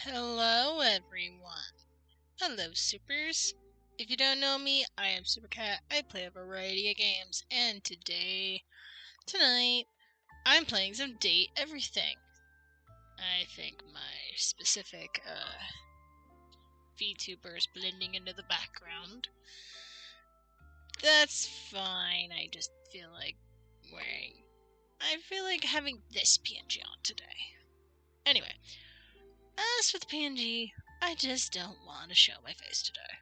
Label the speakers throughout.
Speaker 1: Hello, everyone. Hello, supers. If you don't know me, I am Supercat. I play a variety of games, and tonight, I'm playing some Date Everything. I think my specific VTuber is blending into the background. That's fine. I just feel like having this PNG on today. Anyway, as for the PNG, I just don't want to show my face today.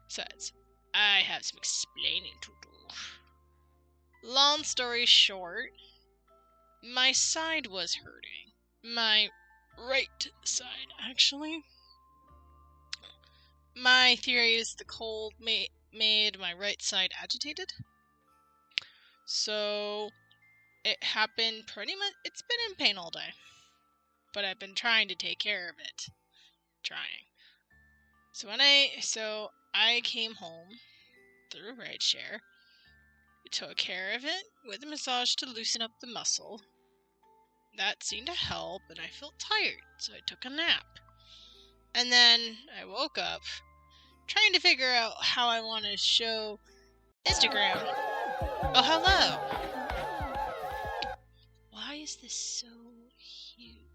Speaker 1: Besides, I have some explaining to do. Long story short, my side was hurting. My right side, actually. My theory is the cold made my right side agitated. So, it happened pretty much. It's been in pain all day. But I've been trying to take care of it. So I came home through rideshare. We took care of it with a massage to loosen up the muscle. That seemed to help, and I felt tired, so I took a nap. And then I woke up, trying to figure out how I want to show Instagram. Oh, hello! Why is this so huge?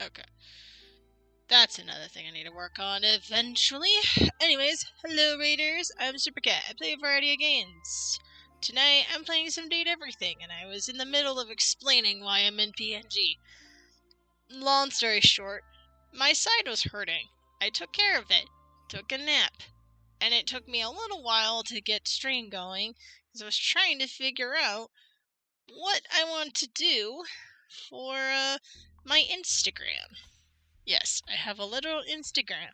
Speaker 1: Okay. That's another thing I need to work on eventually. Anyways, hello Raiders, I'm Supercat. I play a variety of games. Tonight, I'm playing some Date Everything, and I was in the middle of explaining why I'm in PNG. Long story short, my side was hurting. I took care of it, took a nap, and it took me a little while to get stream going, because I was trying to figure out what I want to do for my Instagram. Yes, I have a little Instagram.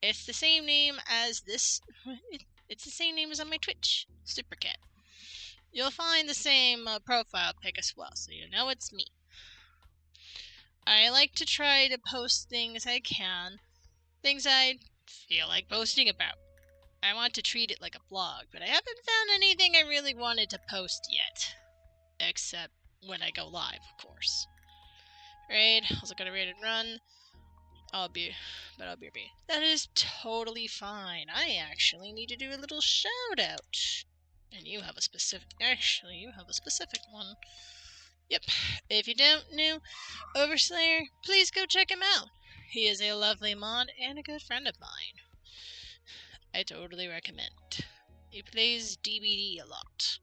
Speaker 1: It's the same name as this. It's the same name as on my Twitch, Supercat. You'll find the same profile pic as well, so you know it's me. I like to try to post things I can, things I feel like posting about. I want to treat it like a blog, but I haven't found anything I really wanted to post yet. Except when I go live, of course. Raid, also got a raid and run. I'll be a B. That is totally fine. I actually need to do a little shout out. And you have a specific one. Yep. If you don't know Overslayer, please go check him out. He is a lovely mod and a good friend of mine. I totally recommend. He plays DBD a lot.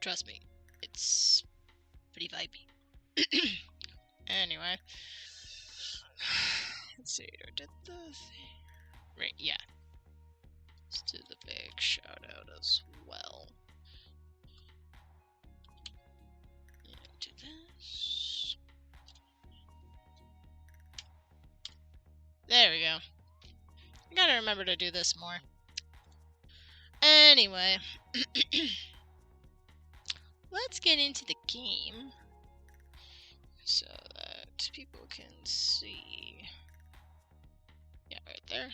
Speaker 1: Trust me, it's pretty vibey. Anyway. Let's see, I did the thing. Right, yeah. Let's do the big shout out as well. And do this. There we go. I gotta remember to do this more. Anyway. Let's get into the game. So that people can see. Yeah, right there.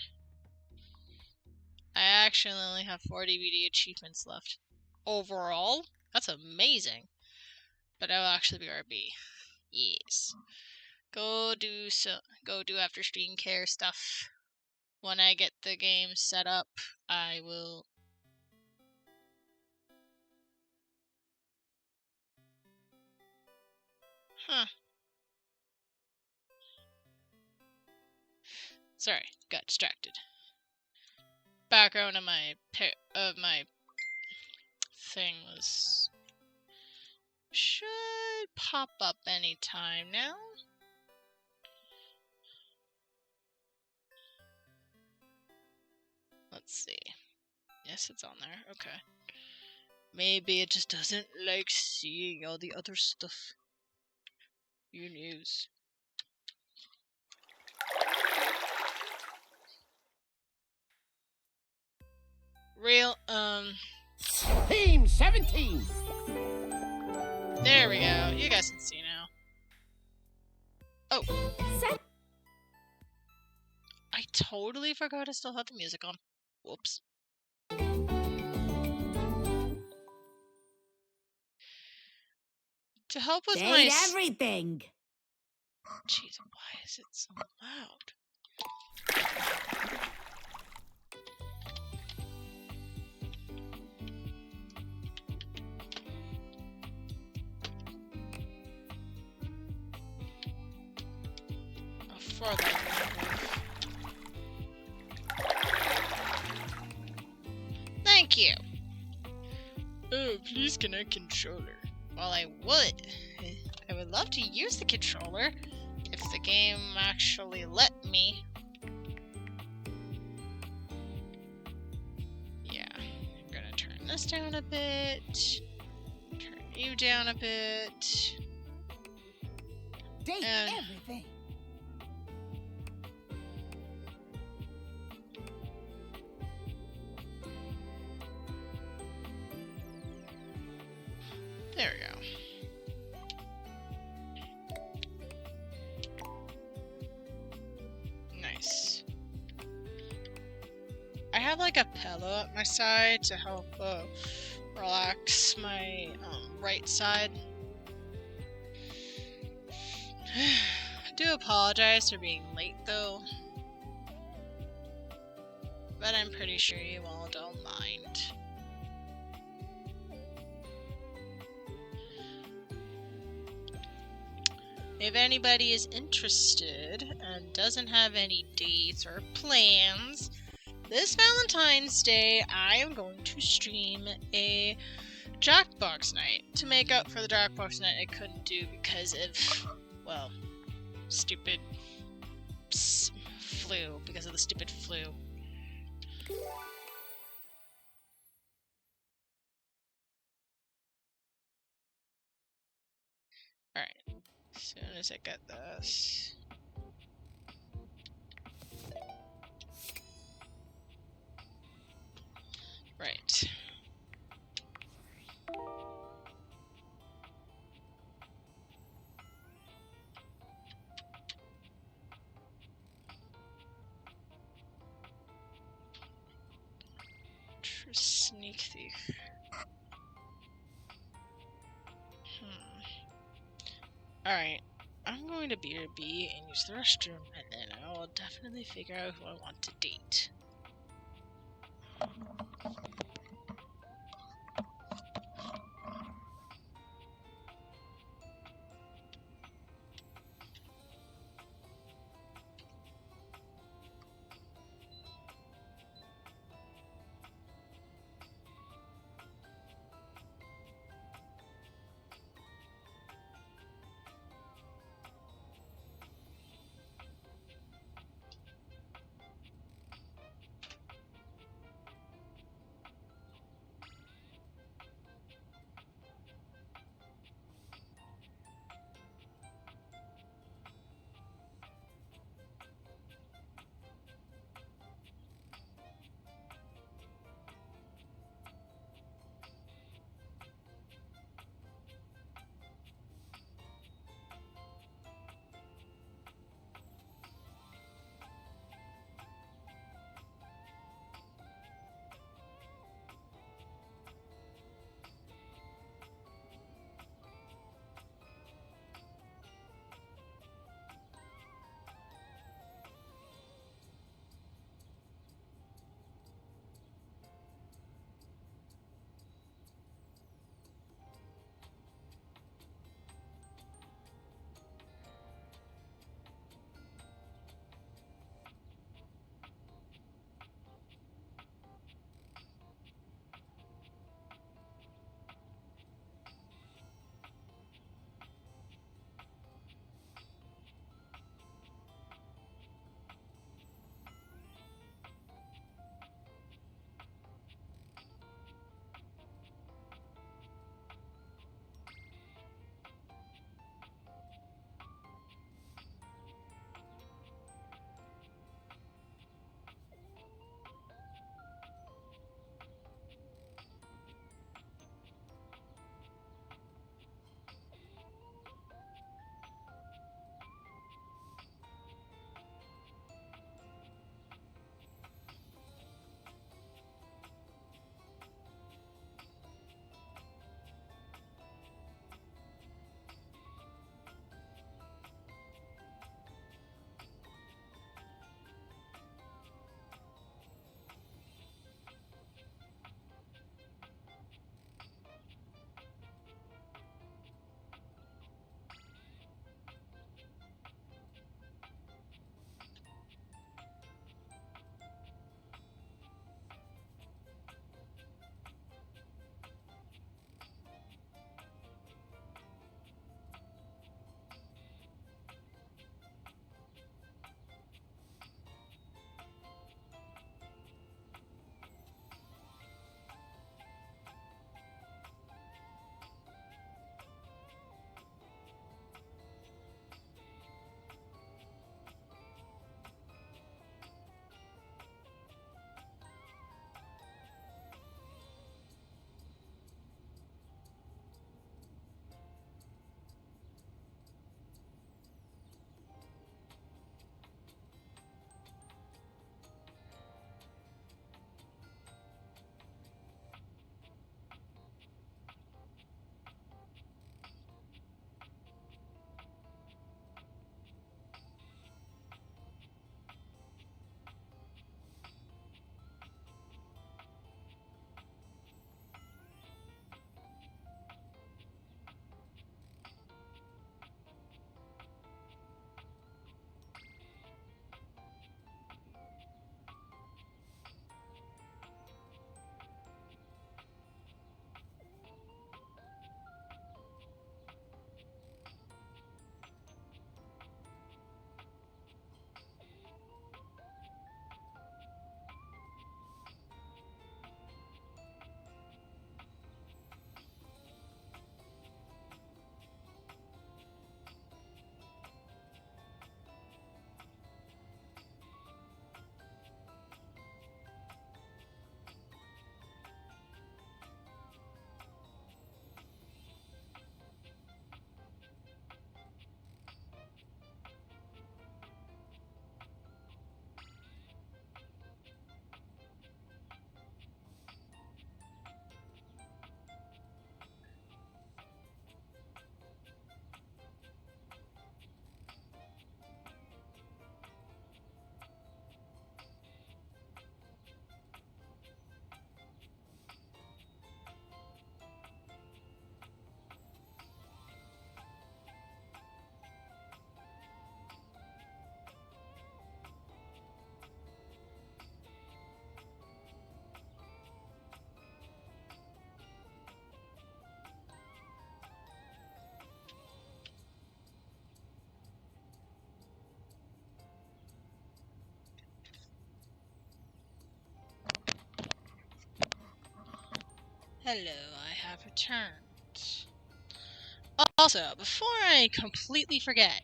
Speaker 1: I actually only have 4 DVD achievements left. Overall, that's amazing. But I will actually be RB. Yes. Go do after stream care stuff. When I get the game set up, I will. Huh. Sorry, got distracted. Background of my thing was should pop up anytime now. Let's see. Yes, it's on there. Okay. Maybe it just doesn't like seeing all the other stuff you use.
Speaker 2: Team 17.
Speaker 1: There we go. You guys can see now. Oh. I totally forgot I still have the music on. Whoops. To help with
Speaker 2: Date everything.
Speaker 1: Jeez, why is it so loud? Oh, for the love. Thank you. Oh, please connect controller. Well, I would. I would love to use the controller if the game actually let me. Yeah, I'm gonna turn this down a bit. Turn you down a bit.
Speaker 2: Date
Speaker 1: And
Speaker 2: everything.
Speaker 1: there we go. Nice. I have like a pillow at my side to help relax my right side. I do apologize for being late though, but I'm pretty sure you all don't mind. If anybody is interested and doesn't have any dates or plans, this Valentine's Day I am going to stream a Jackbox night to make up for the Jackbox night I couldn't do because of, well, stupid flu, because of the stupid flu. Alright, as soon as I get this. Right. Sneak thief. Alright. I'm going to B and use the restroom, and then I will definitely figure out who I want to date. Hello, I have returned. Also, before I completely forget,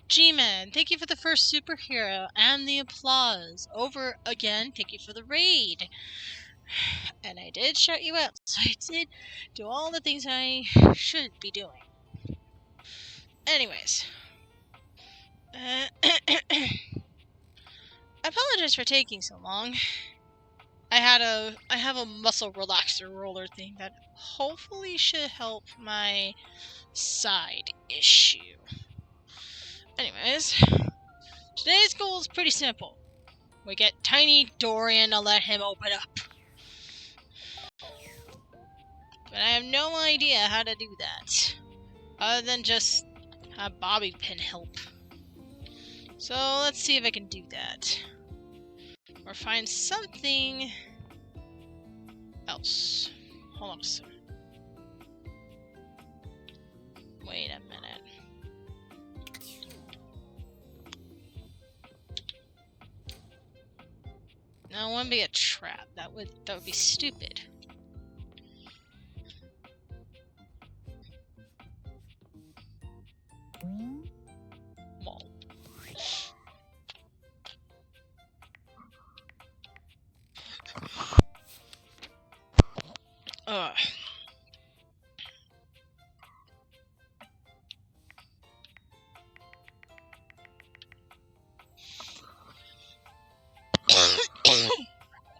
Speaker 1: G-Man, thank you for the first superhero and the applause. Over again, thank you for the raid. And I did shout you out, so I did do all the things I should be doing. Anyways. I apologize for taking so long. I have a muscle relaxer roller thing that hopefully should help my side issue. Anyways, today's goal is pretty simple. We get Tiny Dorian to let him open up. But I have no idea how to do that. Other than just have Bobby Pin help. So let's see if I can do that. Or find something else. Hold on a second. Wait a minute. No, it wouldn't be a trap. That would be stupid. Well.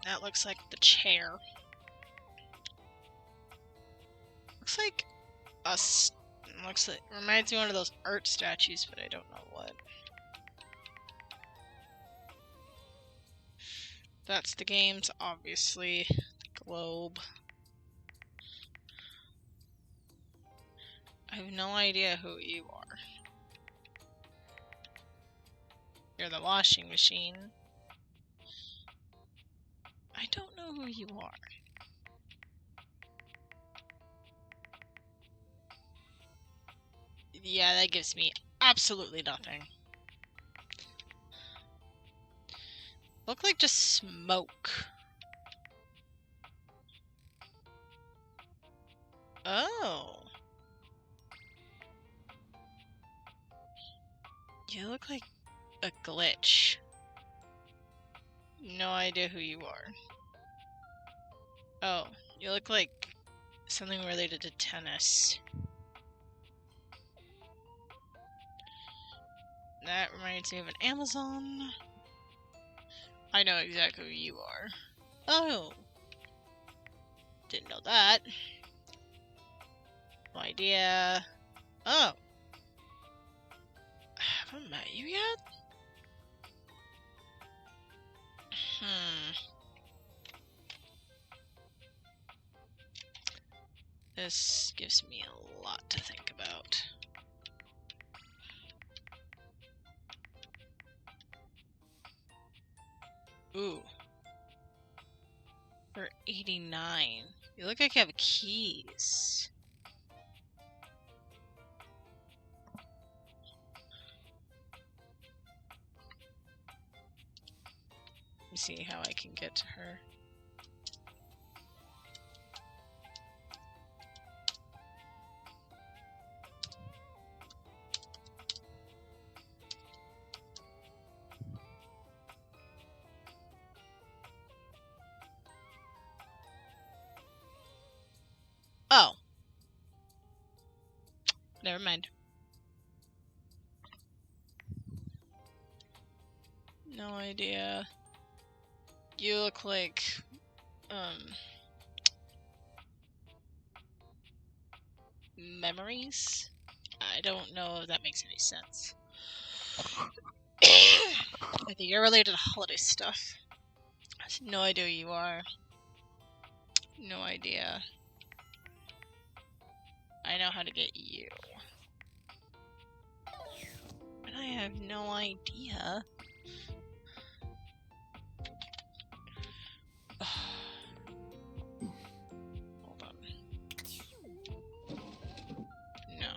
Speaker 1: That looks like the chair. Looks like reminds me of one of those art statues, but I don't know what. That's the games, obviously. The globe. I have no idea who you are. You're the washing machine. I don't know who you are. Yeah, that gives me absolutely nothing. Look like just smoke. Oh. You look like a glitch. No idea who you are. Oh, you look like something related to tennis. That reminds me of an Amazon. I know exactly who you are. Oh. Didn't know that. No idea. Oh. I haven't met you yet? This gives me a lot to think about. Ooh. For 89. You look like you have keys. Let me see how I can get to her. Oh. Never mind. No idea. You look like, memories? I don't know if that makes any sense. I think you're related to holiday stuff. I have no idea who you are. No idea. I know how to get you. But I have no idea. Hold on. No.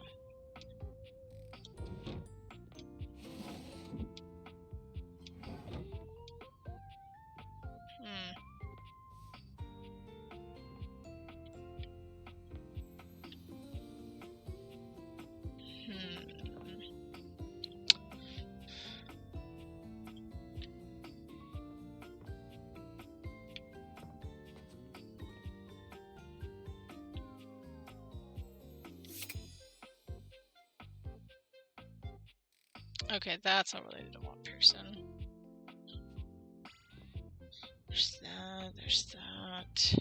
Speaker 1: Okay, that's not related to one person. There's that, there's that.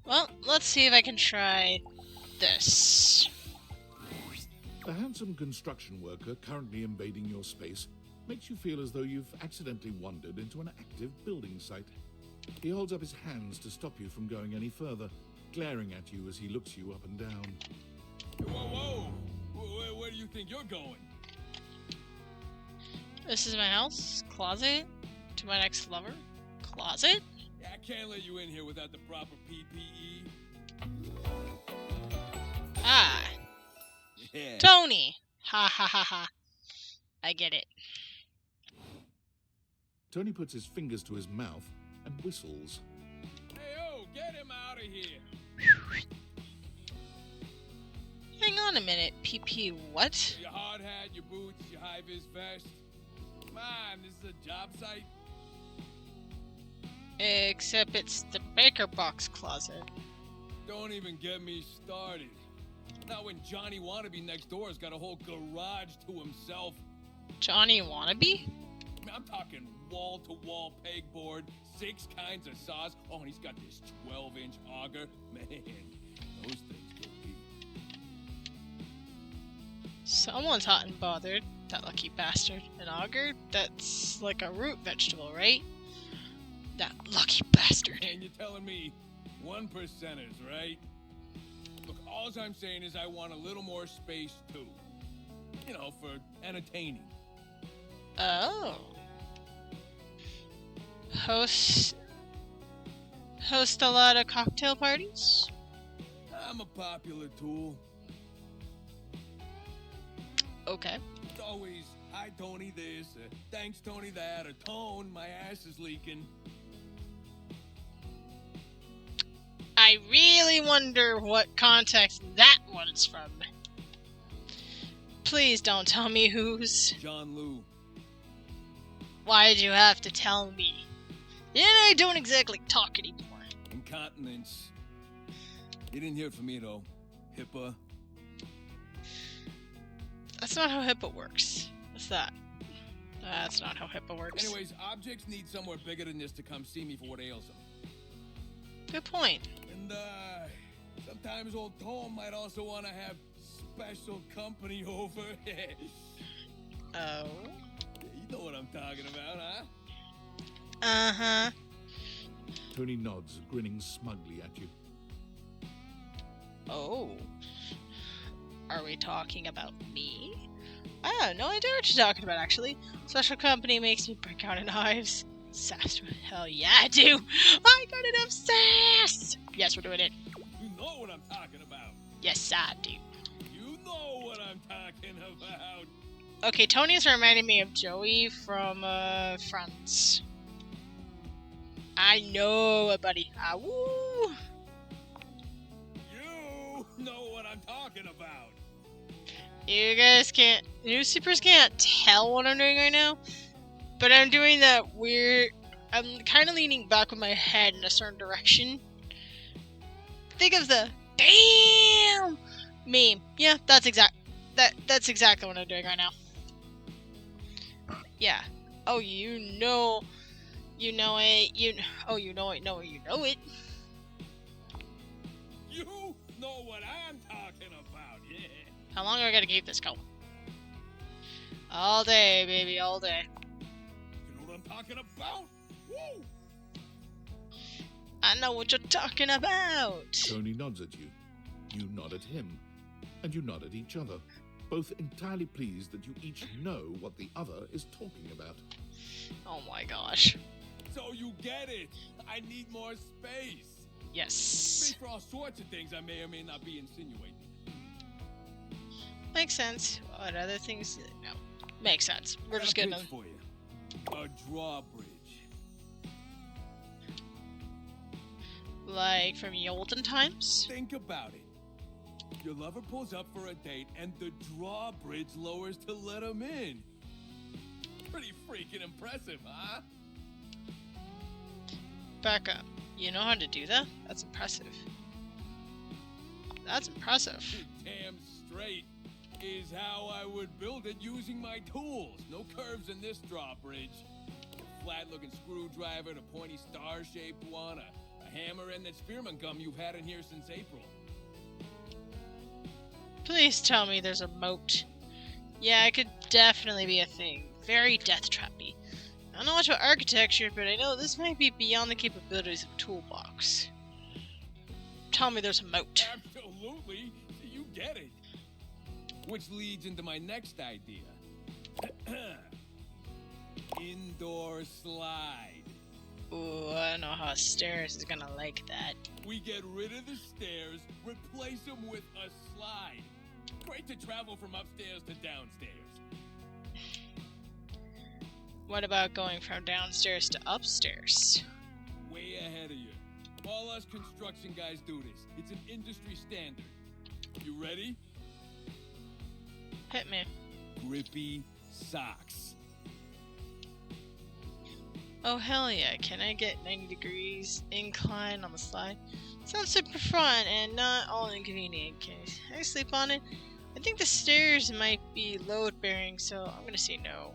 Speaker 1: Well, let's see if I can try this.
Speaker 3: A handsome construction worker currently invading your space makes you feel as though you've accidentally wandered into an active building site. He holds up his hands to stop you from going any further, glaring at you as he looks you up and down.
Speaker 4: Whoa, whoa! Where do you think you're going?
Speaker 1: This is my house. Closet. To my next lover. Closet?
Speaker 4: Yeah, I can't let you in here without the proper PPE.
Speaker 1: Ah.
Speaker 4: Yeah.
Speaker 1: Tony! Ha ha ha ha. I get it.
Speaker 3: Tony puts his fingers to his mouth and whistles.
Speaker 4: Hey, oh, get him out of here!
Speaker 1: Hang on a minute. PP what?
Speaker 4: Your hard hat, your boots, your high-vis vest. Come on, this is a job site.
Speaker 1: Except it's the Baker Box closet.
Speaker 4: Don't even get me started. Not when Johnny Wannabe next door has got a whole garage to himself.
Speaker 1: Johnny Wannabe?
Speaker 4: I mean, I'm talking wall-to-wall pegboard, 6 kinds of saws. Oh, and he's got this 12-inch auger. Man, those things could be.
Speaker 1: Someone's hot and bothered. That lucky bastard. An auger? That's like a root vegetable, right? That lucky bastard.
Speaker 4: And you're telling me 1%ers, right? Look, all I'm saying is I want a little more space, too. You know, for entertaining.
Speaker 1: Oh. Host a lot of cocktail parties?
Speaker 4: I'm a popular tool.
Speaker 1: Okay.
Speaker 4: It's always, hi, Tony this, thanks, Tony that, or Tone, my ass is leaking.
Speaker 1: I really wonder what context that one's from. Please don't tell me whose.
Speaker 4: John Lou.
Speaker 1: Why'd you have to tell me? Yeah, I don't exactly talk anymore.
Speaker 4: Incontinence. You didn't hear it from me, though. HIPAA.
Speaker 1: That's not how HIPAA works. What's that? That's not how HIPAA works.
Speaker 4: Anyways, objects need somewhere bigger than this to come see me for what ails them.
Speaker 1: Good point.
Speaker 4: And, sometimes old Tom might also want to have special company over.
Speaker 1: Oh?
Speaker 4: You know what I'm talking about, huh?
Speaker 1: Uh-huh.
Speaker 3: Tony nods, grinning smugly at you.
Speaker 1: Oh. Are we talking about me? I have no idea what you're talking about, actually. Special company makes me break out in hives. Sass. Hell yeah, I do. I got enough sass. Yes, we're doing it.
Speaker 4: You know what I'm talking about.
Speaker 1: Yes, I do.
Speaker 4: You know what I'm talking about.
Speaker 1: Okay, Tony's reminding me of Joey from, Friends. I know, buddy. Ah, woo.
Speaker 4: You know what I'm talking about.
Speaker 1: You guys can't, you supers can't tell what I'm doing right now, but I'm doing that weird, I'm kind of leaning back with my head in a certain direction. Think of the damn meme. Yeah, that's exactly what I'm doing right now. Yeah. Oh, you know it. You know it.
Speaker 4: You know what I'm talking about, yeah.
Speaker 1: How long are we gonna keep this going? All day, baby, all day.
Speaker 4: You know what I'm talking about? Woo!
Speaker 1: I know what you're talking about.
Speaker 3: Tony nods at you. You nod at him. And you nod at each other, both entirely pleased that you each know what the other is talking about.
Speaker 1: Oh my gosh.
Speaker 4: So you get it. I need more space.
Speaker 1: Yes.
Speaker 4: Space for all sorts of things I may or may not be insinuating.
Speaker 1: Makes sense. What other things? No. Makes sense. We're just
Speaker 4: Got a
Speaker 1: getting
Speaker 4: pitch for you. A drawbridge.
Speaker 1: like from the olden times.
Speaker 4: Think about it. Your lover pulls up for a date, and the drawbridge lowers to let him in. Pretty freaking impressive, huh?
Speaker 1: Back up. You know how to do that? That's impressive. That's impressive.
Speaker 4: Damn straight is how I would build it using my tools. No curves in this drawbridge. A flat-looking screwdriver, the pointy star-shaped one, a hammer, and that spearmint gum you've had in here since April.
Speaker 1: Please tell me there's a moat. Yeah, it could definitely be a thing. Very death trappy. I don't know much about architecture, but I know this might be beyond the capabilities of a toolbox. Tell me there's a moat.
Speaker 4: Absolutely. You get it. Which leads into my next idea. Indoor slide.
Speaker 1: Ooh, I don't know how stairs is gonna like that.
Speaker 4: We get rid of the stairs, replace them with a slide. Great to travel from upstairs to downstairs.
Speaker 1: What about going from downstairs to upstairs?
Speaker 4: Way ahead of you. All us construction guys do this. It's an industry standard. You ready?
Speaker 1: Hit me.
Speaker 4: Grippy socks.
Speaker 1: Oh hell yeah, can I get 90 degrees incline on the slide? Sounds super fun and not all inconvenient. Can I sleep on it? I think the stairs might be load bearing, so I'm gonna say no.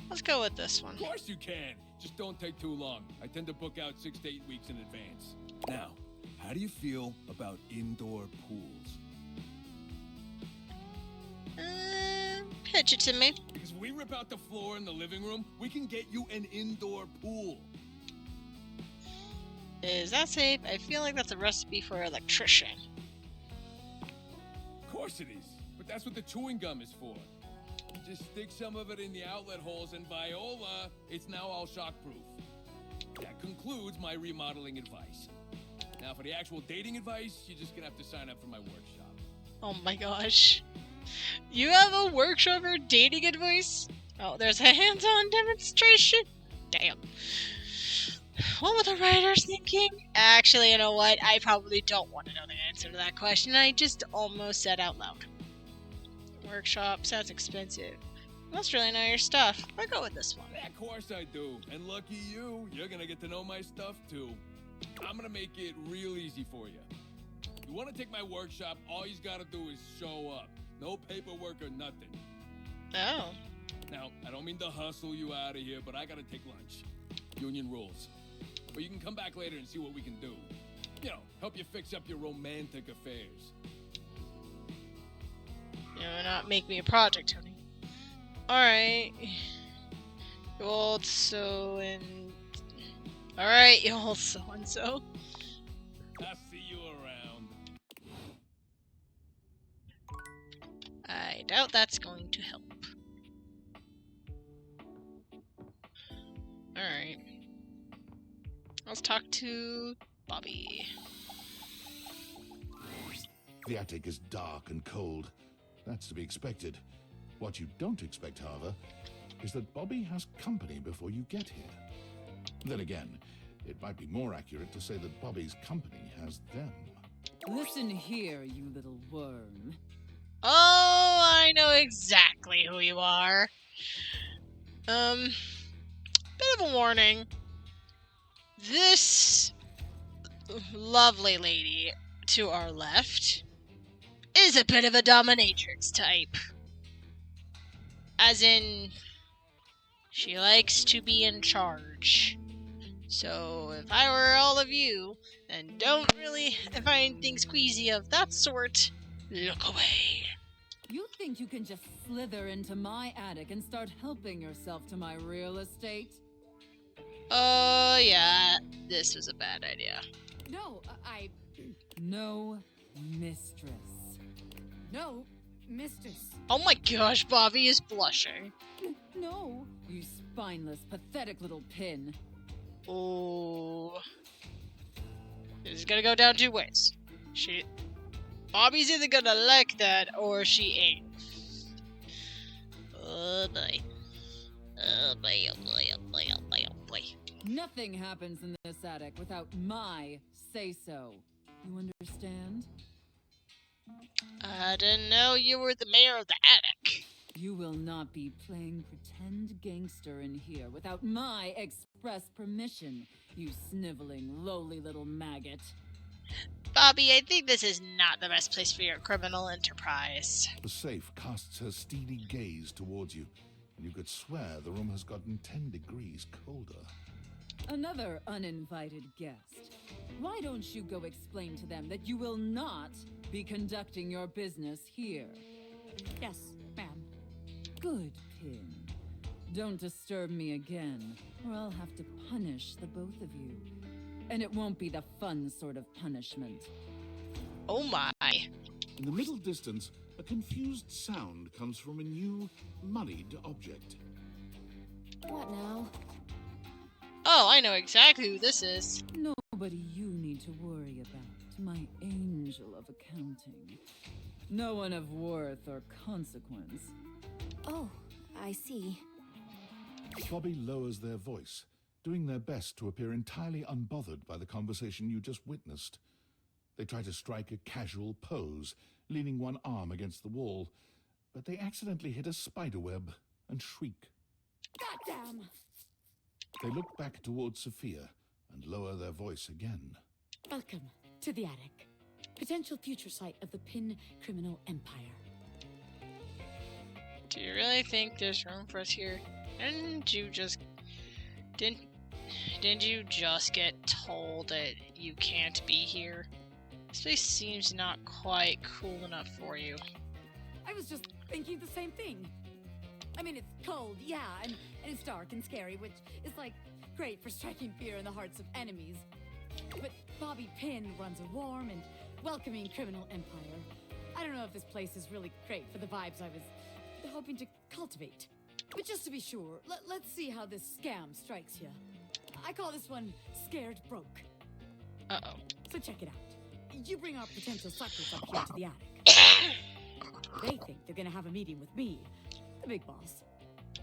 Speaker 1: Let's go with this one.
Speaker 4: Of course you can. Just don't take too long. I tend to book out 6 to 8 weeks in advance. Now, how do you feel about indoor pools?
Speaker 1: Pitch it to me.
Speaker 4: Because we rip out the floor in the living room, we can get you an indoor pool.
Speaker 1: Is that safe? I feel like that's a recipe for an electrician.
Speaker 4: Of course it is. But that's what the chewing gum is for. Just stick some of it in the outlet holes, and Viola, it's now all shockproof. That concludes my remodeling advice. Now, for the actual dating advice, you're just gonna have to sign up for my workshop.
Speaker 1: Oh my gosh. You have a workshop for dating advice? Oh, there's a hands-on demonstration? Damn. What were the writers thinking? Actually, you know what? I probably don't want to know the answer to that question. I just almost said out loud. Workshop sounds expensive. Must really know your stuff. I'll go with this one.
Speaker 4: Of course I do. And lucky you, you're gonna get to know my stuff too. I'm gonna make it real easy for you. You wanna take my workshop, all you gotta do is show up. No paperwork or nothing.
Speaker 1: Oh.
Speaker 4: Now, I don't mean to hustle you out of here, but I gotta take lunch. Union rules. But you can come back later and see what we can do. You know, help you fix up your romantic affairs.
Speaker 1: You know, not make me a project, honey. Alright. You old so-and... Alright, you old so-and-so.
Speaker 4: I'll see you around.
Speaker 1: I doubt that's going to help. Alright. Let's talk to Bobby.
Speaker 3: The attic is dark and cold. That's to be expected. What you don't expect, however, is that Bobby has company before you get here. Then again, it might be more accurate to say that Bobby's company has them.
Speaker 2: Listen here, you little worm.
Speaker 1: Oh, I know exactly who you are. Bit of a warning. This lovely lady to our left is a bit of a dominatrix type. As in, she likes to be in charge. So if I were all of you and don't really find things queasy of that sort, look away.
Speaker 2: You think you can just slither into my attic and start helping yourself to my real estate?
Speaker 1: Oh yeah, this was a bad idea.
Speaker 2: No, No, mistress. No, mistress.
Speaker 1: Oh my gosh, Bobby is blushing.
Speaker 2: No, you spineless, pathetic little pin.
Speaker 1: Oh. This is gonna go down two ways. Bobby's either gonna like that or she ain't. Oh boy. Oh boy, oh boy, oh boy, oh boy, oh boy.
Speaker 2: Nothing happens in this attic without my say-so. You understand?
Speaker 1: I didn't know you were the mayor of the attic.
Speaker 2: You will not be playing pretend gangster in here without my express permission, you sniveling, lowly little maggot.
Speaker 1: Bobby, I think this is not the best place for your criminal enterprise.
Speaker 3: The safe casts her steely gaze towards you, and you could swear the room has gotten 10 degrees colder.
Speaker 2: Another uninvited guest. Why don't you go explain to them that you will not be conducting your business here?
Speaker 5: Yes, ma'am.
Speaker 2: Good, Pin. Don't disturb me again, or I'll have to punish the both of you. And it won't be the fun sort of punishment.
Speaker 1: Oh my.
Speaker 3: In the middle distance, a confused sound comes from a new, moneyed object.
Speaker 5: What now?
Speaker 1: Oh, I know exactly who this is.
Speaker 2: Nobody you need to worry about, my angel of accounting. No one of worth or consequence.
Speaker 5: Oh, I see.
Speaker 3: Bobby lowers their voice, doing their best to appear entirely unbothered by the conversation you just witnessed. They try to strike a casual pose, leaning one arm against the wall, but they accidentally hit a spiderweb and shriek.
Speaker 5: Goddamn!
Speaker 3: They look back towards Sophia and lower their voice again.
Speaker 5: Welcome to the attic. Potential future site of the Pin Criminal Empire.
Speaker 1: Do you really think there's room for us here? Didn't you just get told that you can't be here? This place seems not quite cool enough for you.
Speaker 5: I was just thinking the same thing. I mean, it's cold, yeah, and it's dark and scary, which is, like, great for striking fear in the hearts of enemies. But Bobby Pin runs a warm and welcoming criminal empire. I don't know if this place is really great for the vibes I was hoping to cultivate. But just to be sure, let's see how this scam strikes you. I call this one Scared Broke.
Speaker 1: Uh-oh.
Speaker 5: So check it out. You bring our potential suckers up here to the attic. They think they're gonna have a meeting with me, the big boss.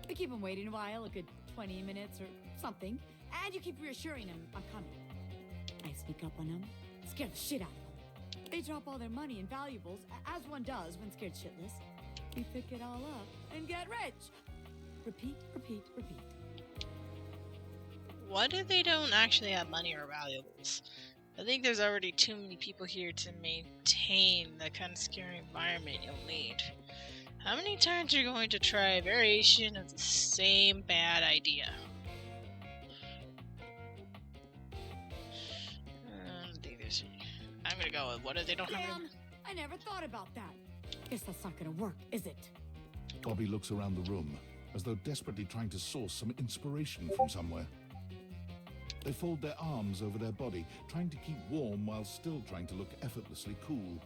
Speaker 5: We keep them waiting a while, a good 20 minutes or something, and you keep reassuring them I'm coming. I sneak up on them, scare the shit out of them. They drop all their money and valuables, as one does when scared shitless. We pick it all up and get rich. Repeat, repeat, repeat.
Speaker 1: What if they don't actually have money or valuables? I think there's already too many people here to maintain the kind of scary environment you'll need. How many times are you going to try a variation of the same bad idea? I'm gonna go with what if they don't have
Speaker 5: Damn, I never thought about that. Guess that's not gonna work, is it?
Speaker 3: Bobby looks around the room, as though desperately trying to source some inspiration from somewhere. They fold their arms over their body, trying to keep warm while still trying to look effortlessly cool.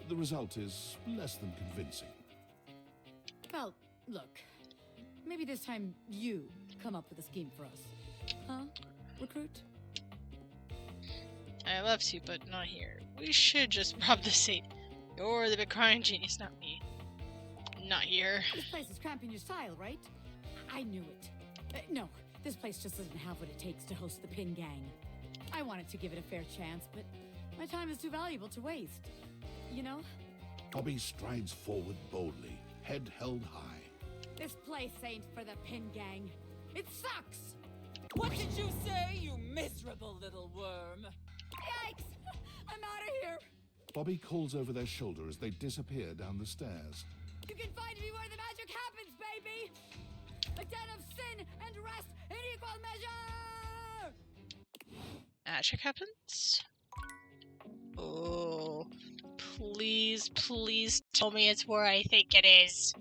Speaker 3: The result is less than convincing.
Speaker 5: Well, look. Maybe this time you come up with a scheme for us. Huh? Recruit?
Speaker 1: I love to, but not here. We should just rob the safe. You're the big crying genius, not me. Not here.
Speaker 5: This place is cramping your style, right? I knew it. No, this place just doesn't have what it takes to host the Pin Gang. I wanted to give it a fair chance, but my time is too valuable to waste. You know?
Speaker 3: Bobby strides forward boldly, head held high.
Speaker 5: This place ain't for the Pin Gang. It sucks!
Speaker 2: What did you say, you miserable little worm?
Speaker 5: Yikes! I'm out of here!
Speaker 3: Bobby calls over their shoulder as they disappear down the stairs.
Speaker 5: You can find me where the magic happens, baby! A den of sin and rest in equal measure!
Speaker 1: Magic happens? Oh, please, please tell me it's where I think it is.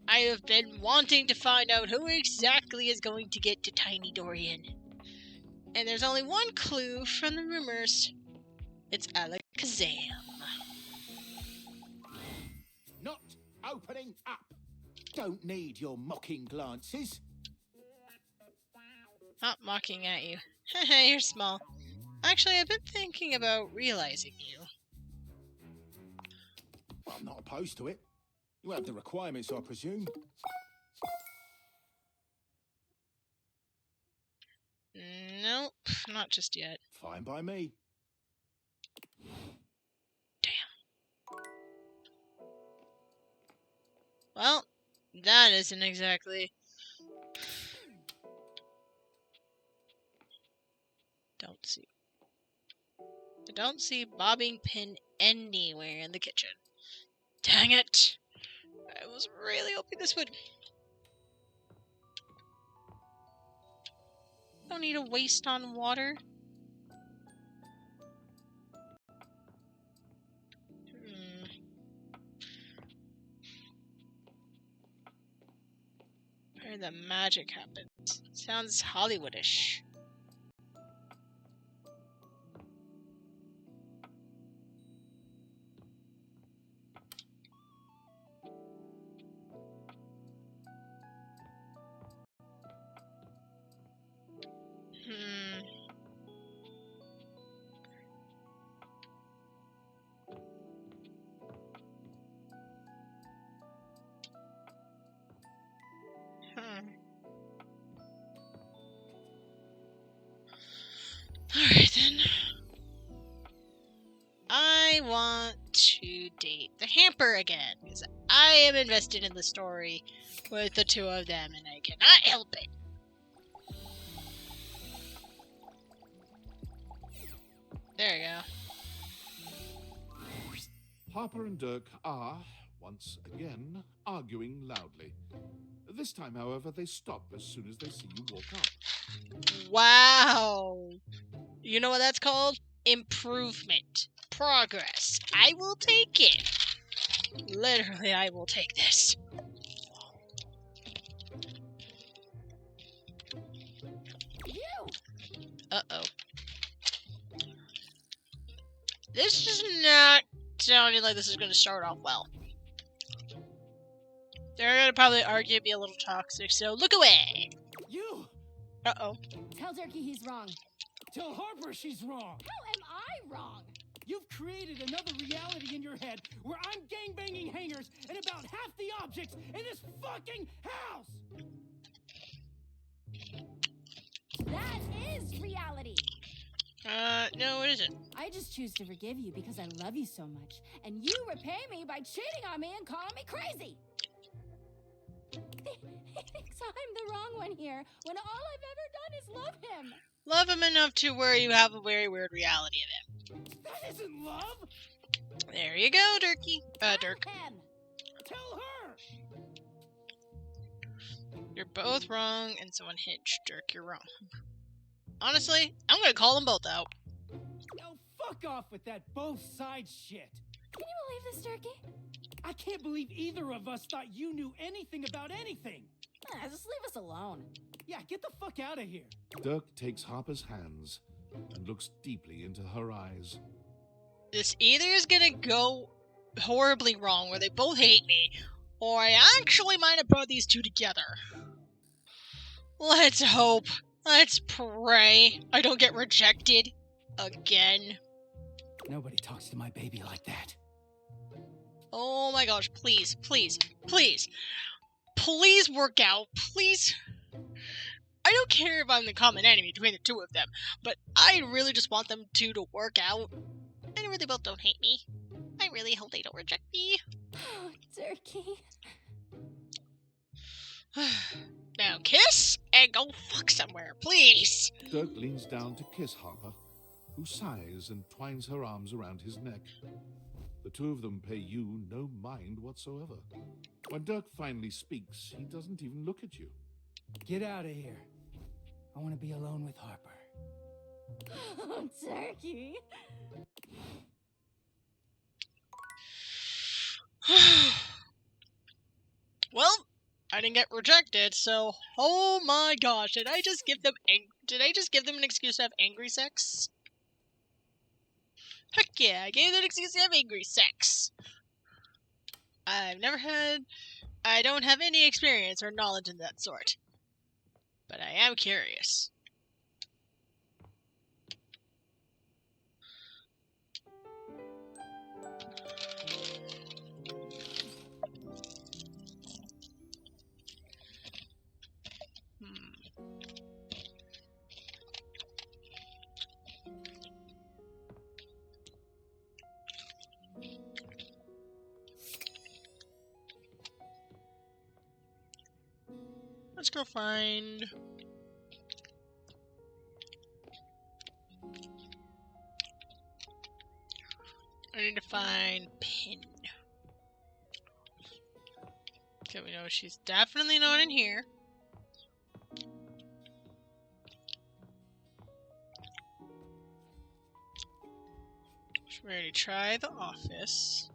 Speaker 1: I have been wanting to find out who exactly is going to get to Tiny Dorian. And there's only one clue from the rumors. It's Alakazam.
Speaker 6: Not opening up. Don't need your mocking glances.
Speaker 1: Not mocking at you. Haha, you're small. Actually, I've been thinking about realizing you.
Speaker 6: Well, I'm not opposed to it. You have the requirements, I presume.
Speaker 1: Nope, not just yet.
Speaker 6: Fine by me.
Speaker 1: Well, that isn't exactly... I don't see bobbing pin anywhere in the kitchen. Dang it! I was really hoping this would... Don't need to waste on water. Where the magic happens. Sounds Hollywoodish. Alright then. I want to date the Hamper again, because I am invested in the story with the two of them, and I cannot help it. There you go.
Speaker 3: Harper and Dirk are, once again, arguing loudly. This time, however, they stop as soon as they see you walk up.
Speaker 1: Wow. You know what that's called? Improvement. Progress. I will take it. Literally, I will take this. Uh-oh. This is not sounding like this is going to start off well. They're going to probably argue, be a little toxic, so look away!
Speaker 6: You!
Speaker 1: Uh-oh.
Speaker 5: Tell Dirky he's wrong.
Speaker 6: Tell Harper she's wrong!
Speaker 5: How am I wrong?
Speaker 6: You've created another reality in your head where I'm gangbanging hangers and about half the objects in this fucking house!
Speaker 5: That is reality.
Speaker 1: No it isn't.
Speaker 5: I just choose to forgive you because I love you so much, and you repay me by cheating on me and calling me crazy. He thinks I'm the wrong one here, when all I've ever done is love him.
Speaker 1: Love him enough to where you have a very weird reality of him.
Speaker 6: That isn't love!
Speaker 1: There you go, Dirky. Dirk.
Speaker 5: Him.
Speaker 6: Tell her!
Speaker 1: You're both wrong, and someone hit Dirk. You're wrong. Honestly, I'm gonna call them both out.
Speaker 6: Oh, fuck off with that both sides shit!
Speaker 5: Can you believe this, Dirky?
Speaker 6: I can't believe either of us thought you knew anything about anything!
Speaker 5: Just leave us alone.
Speaker 6: Yeah, get the fuck out of here!
Speaker 3: Dirk takes Harper's hands and looks deeply into her eyes.
Speaker 1: This either is gonna go horribly wrong, where they both hate me, or I actually might have brought these two together. Let's hope. Let's pray I don't get rejected again.
Speaker 6: Nobody talks to my baby like that.
Speaker 1: Oh my gosh, please, please, please. Please work out, please. I don't care if I'm the common enemy between the two of them, but I really just want them two to work out. And really both don't hate me. I really hope they don't reject me.
Speaker 5: Oh, Dirky.
Speaker 1: Now kiss and go fuck somewhere, please.
Speaker 3: Dirk leans down to kiss Harper, who sighs and twines her arms around his neck. The two of them pay you no mind whatsoever. When Dirk finally speaks, he doesn't even look at you.
Speaker 6: Get out of here. I want to be alone with Harper.
Speaker 5: Oh, Dirky.
Speaker 1: Well, I didn't get rejected, so oh my gosh, did I just give them an excuse to have angry sex? Heck yeah, I gave them an excuse to have angry sex. I don't have any experience or knowledge in that sort. But I am curious. to find... I need to find pin. Okay, we know she's definitely not in here. Should we already try the office?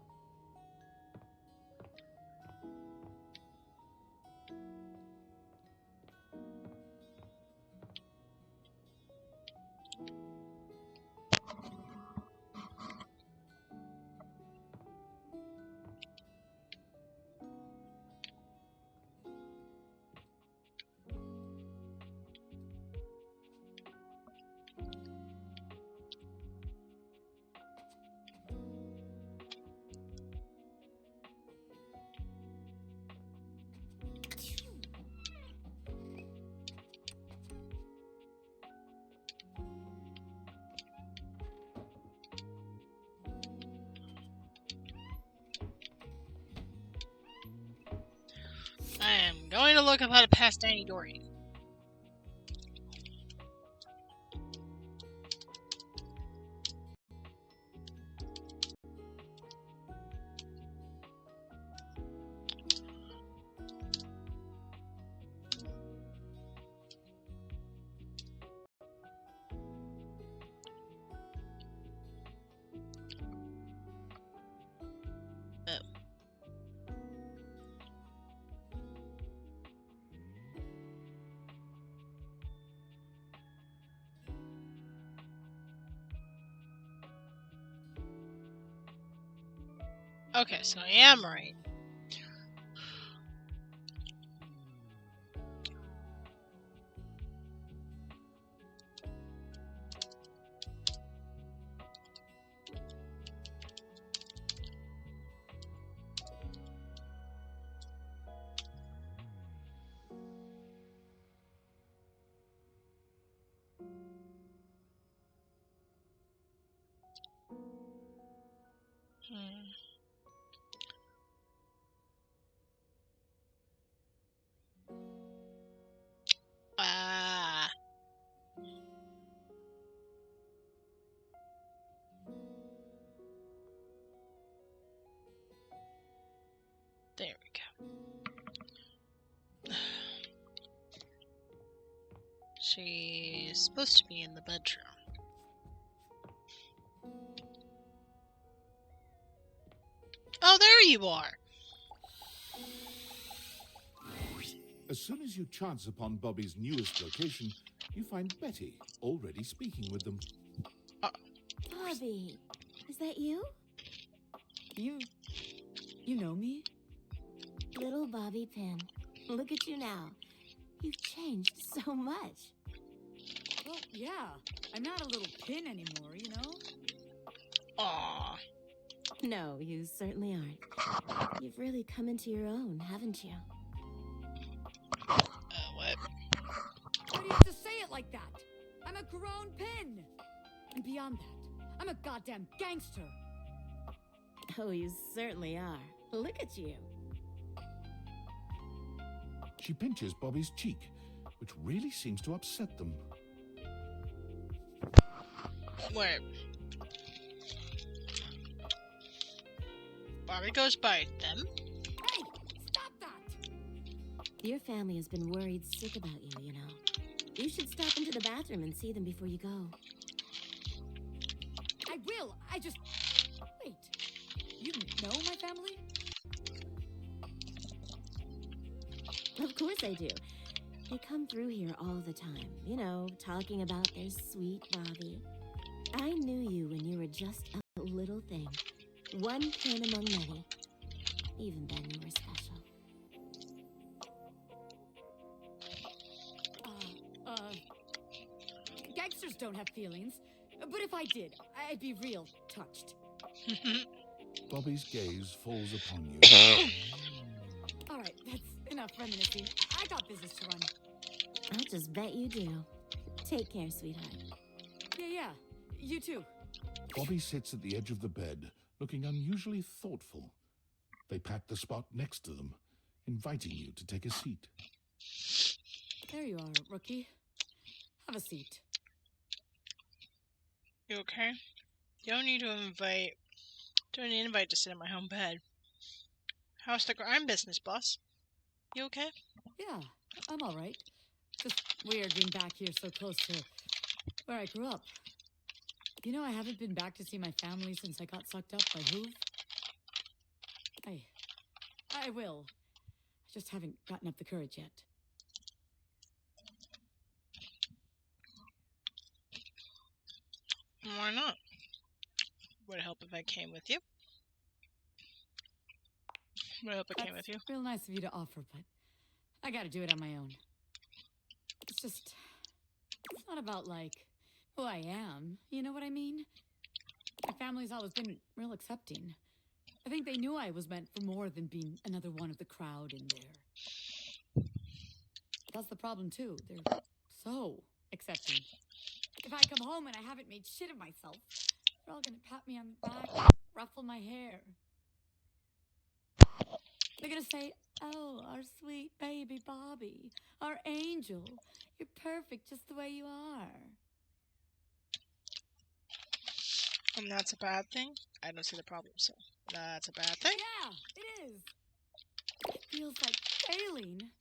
Speaker 1: I am going to look up how to pass Danny Dorian. Okay, so I am right. Ah. There we go. She's supposed to be in the bedroom. Oh, there you are!
Speaker 3: As soon as you chance upon Bobby's newest location, you find Betty already speaking with them.
Speaker 5: Bobby, is that you?
Speaker 2: You know me?
Speaker 5: Little Bobby Pin. Look at you now. You've changed so much.
Speaker 2: Well, yeah. I'm not a little pin anymore, you know?
Speaker 1: Aww.
Speaker 5: No, you certainly aren't. You've really come into your own, haven't you?
Speaker 1: What?
Speaker 2: Why do you have to say it like that? I'm a grown pin! And beyond that, I'm a goddamn gangster!
Speaker 5: Oh, you certainly are. Look at you.
Speaker 3: She pinches Bobby's cheek, which really seems to upset them.
Speaker 1: Wait. Bobby goes by them?
Speaker 2: Hey! Stop that!
Speaker 5: Your family has been worried sick about you, you know. You should stop into the bathroom and see them before you go.
Speaker 2: I will! I just... Wait. You know my family?
Speaker 5: Of course I do. They come through here all the time, you know, talking about their sweet Bobby. I knew you when you were just a little thing. One pin among many. Even then you were special.
Speaker 2: Gangsters don't have feelings. But if I did, I'd be real touched.
Speaker 3: Bobby's gaze falls upon you.
Speaker 2: Alright, that's enough reminiscing. I got business to run.
Speaker 5: I'll just bet you do. Take care, sweetheart.
Speaker 2: Yeah. You too.
Speaker 3: Bobby sits at the edge of the bed, looking unusually thoughtful. They pat the spot next to them, inviting you to take a seat.
Speaker 5: There you are, rookie. Have a seat.
Speaker 1: You okay? You don't need to invite. Don't need an invite to sit in my home bed. How's the crime business, boss? You okay?
Speaker 5: Yeah, I'm all right. Just weird being back here so close to where I grew up. You know, I haven't been back to see my family since I got sucked up by Hoove. I will. I just haven't gotten up the courage yet.
Speaker 1: Why not? Would it help if I came with you? Would it help if I came with you?
Speaker 5: Real nice of you to offer, but I gotta do it on my own. It's not about, like, who I am. You know what I mean? My family's always been real accepting. I think they knew I was meant for more than being another one of the crowd in there. That's the problem, too. They're so accepting. If I come home and I haven't made shit of myself, they're all gonna pat me on the back, ruffle my hair. They're gonna say, "Oh, our sweet baby Bobby, our angel. You're perfect just the way you are."
Speaker 1: And that's a bad thing? I don't see the problem, so that's a bad thing?
Speaker 5: Yeah, it is. It feels like failing.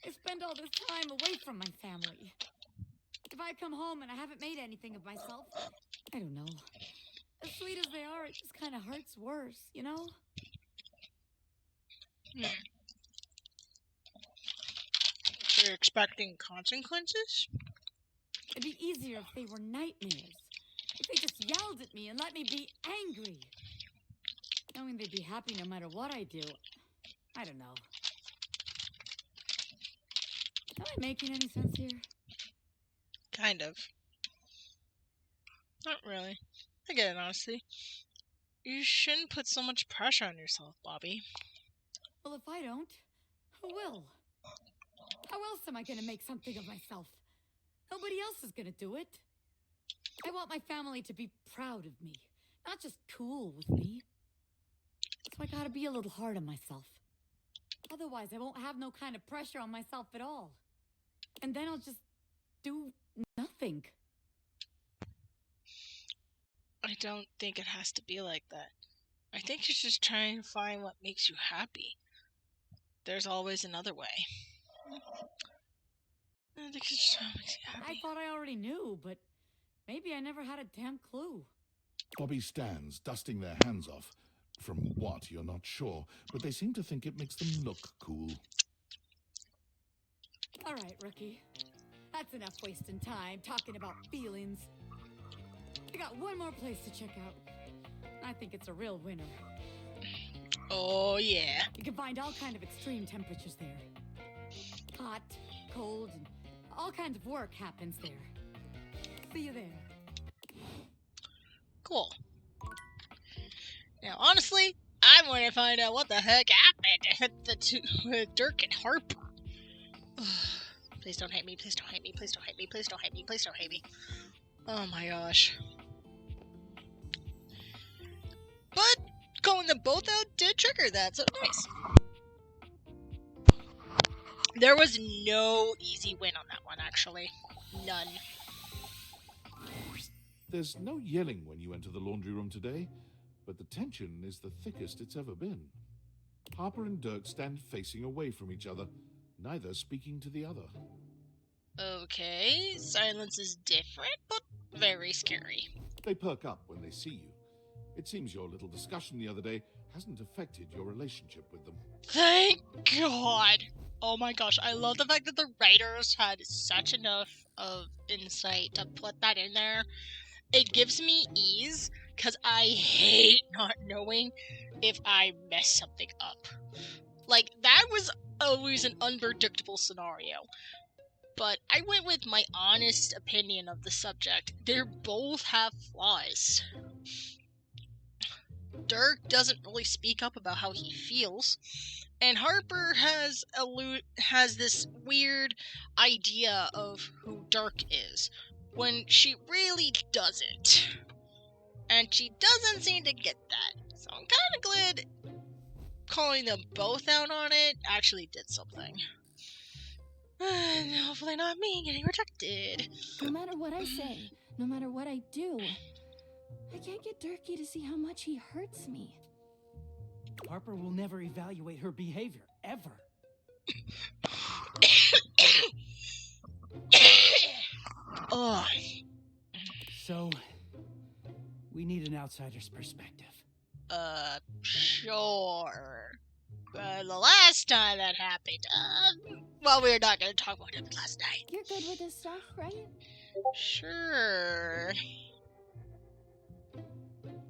Speaker 5: I spend all this time away from my family. If I come home and I haven't made anything of myself, I don't know. As sweet as they are, it just kind of hurts worse, you know?
Speaker 1: So you're expecting consequences?
Speaker 5: It'd be easier if they were nightmares. If they just yelled at me and let me be angry. Knowing they'd be happy no matter what I do, I don't know. Am I making any sense here?
Speaker 1: Kind of. Not really. I get it, honestly. You shouldn't put so much pressure on yourself, Bobby.
Speaker 5: Well, if I don't, who will? How else am I gonna make something of myself? Nobody else is gonna do it. I want my family to be proud of me, not just cool with me. So I gotta be a little hard on myself. Otherwise, I won't have no kind of pressure on myself at all. And then I'll just do nothing.
Speaker 1: I don't think it has to be like that. I think you should just try and find what makes you happy. There's always another way. I think it's just what makes you happy.
Speaker 5: I thought I already knew, but maybe I never had a damn clue.
Speaker 3: Bobby stands, dusting their hands off. From what, you're not sure, but they seem to think it makes them look cool.
Speaker 5: All right, rookie. That's enough wasting time talking about feelings. I got one more place to check out. I think it's a real winner.
Speaker 1: Oh, yeah.
Speaker 5: You can find all kind of extreme temperatures there. Hot, cold, and all kinds of work happens there. See you there.
Speaker 1: Cool. Now, honestly, I want to find out what the heck happened with Dirk and Harper. Please don't hate me, please don't hate me, please don't hate me, please don't hate me, please don't hate me. Oh my gosh. But calling them both out did trigger that, so nice. There was no easy win on that one, actually. None.
Speaker 3: There's no yelling when you enter the laundry room today, but the tension is the thickest it's ever been. Harper and Dirk stand facing away from each other, neither speaking to the other.
Speaker 1: Okay, silence is different, but very scary.
Speaker 3: They perk up when they see you. It seems your little discussion the other day hasn't affected your relationship with them.
Speaker 1: Thank God! Oh my gosh, I love the fact that the writers had such enough of insight to put that in there. It gives me ease, because I hate not knowing if I mess something up. Like, that was always an unpredictable scenario. But I went with my honest opinion of the subject. They both have flaws. Dirk doesn't really speak up about how he feels, and Harper has this weird idea of who Dirk is, when she really doesn't. And she doesn't seem to get that. So I'm kind of glad calling them both out on it actually did something. Hopefully not me getting rejected.
Speaker 7: No matter what I say, no matter what I do, I can't get Durkee to see how much he hurts me.
Speaker 6: Harper will never evaluate her behavior, ever.
Speaker 1: Ugh.
Speaker 6: So, we need an outsider's perspective.
Speaker 1: Sure. The last time that happened, well, we're not gonna talk about it last night.
Speaker 7: You're good with this stuff, right?
Speaker 1: Sure.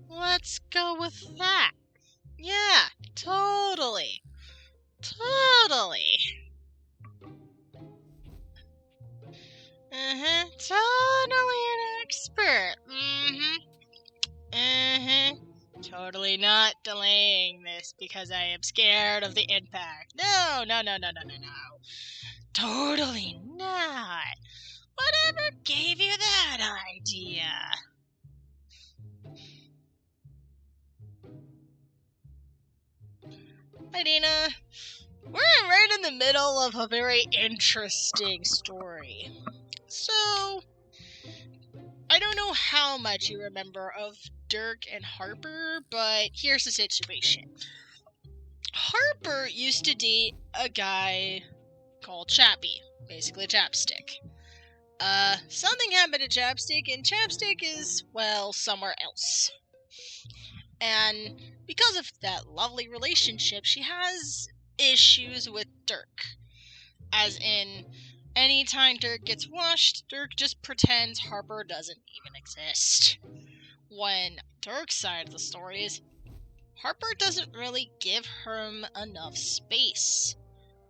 Speaker 1: Let's go with that. Yeah, totally. Totally. Totally an expert. Totally not delaying this because I am scared of the impact. No. Totally not. Whatever gave you that idea? Hi, Dina. We're right in the middle of a very interesting story. So, I don't know how much you remember of Dirk and Harper, but here's the situation. Harper used to date a guy called Chappie, basically Chapstick. Something happened to Chapstick, and Chapstick is, well, somewhere else. And because of that lovely relationship, she has issues with Dirk. As in, anytime Dirk gets washed, Dirk just pretends Harper doesn't even exist. When Dirk's side of the story is, Harper doesn't really give him enough space.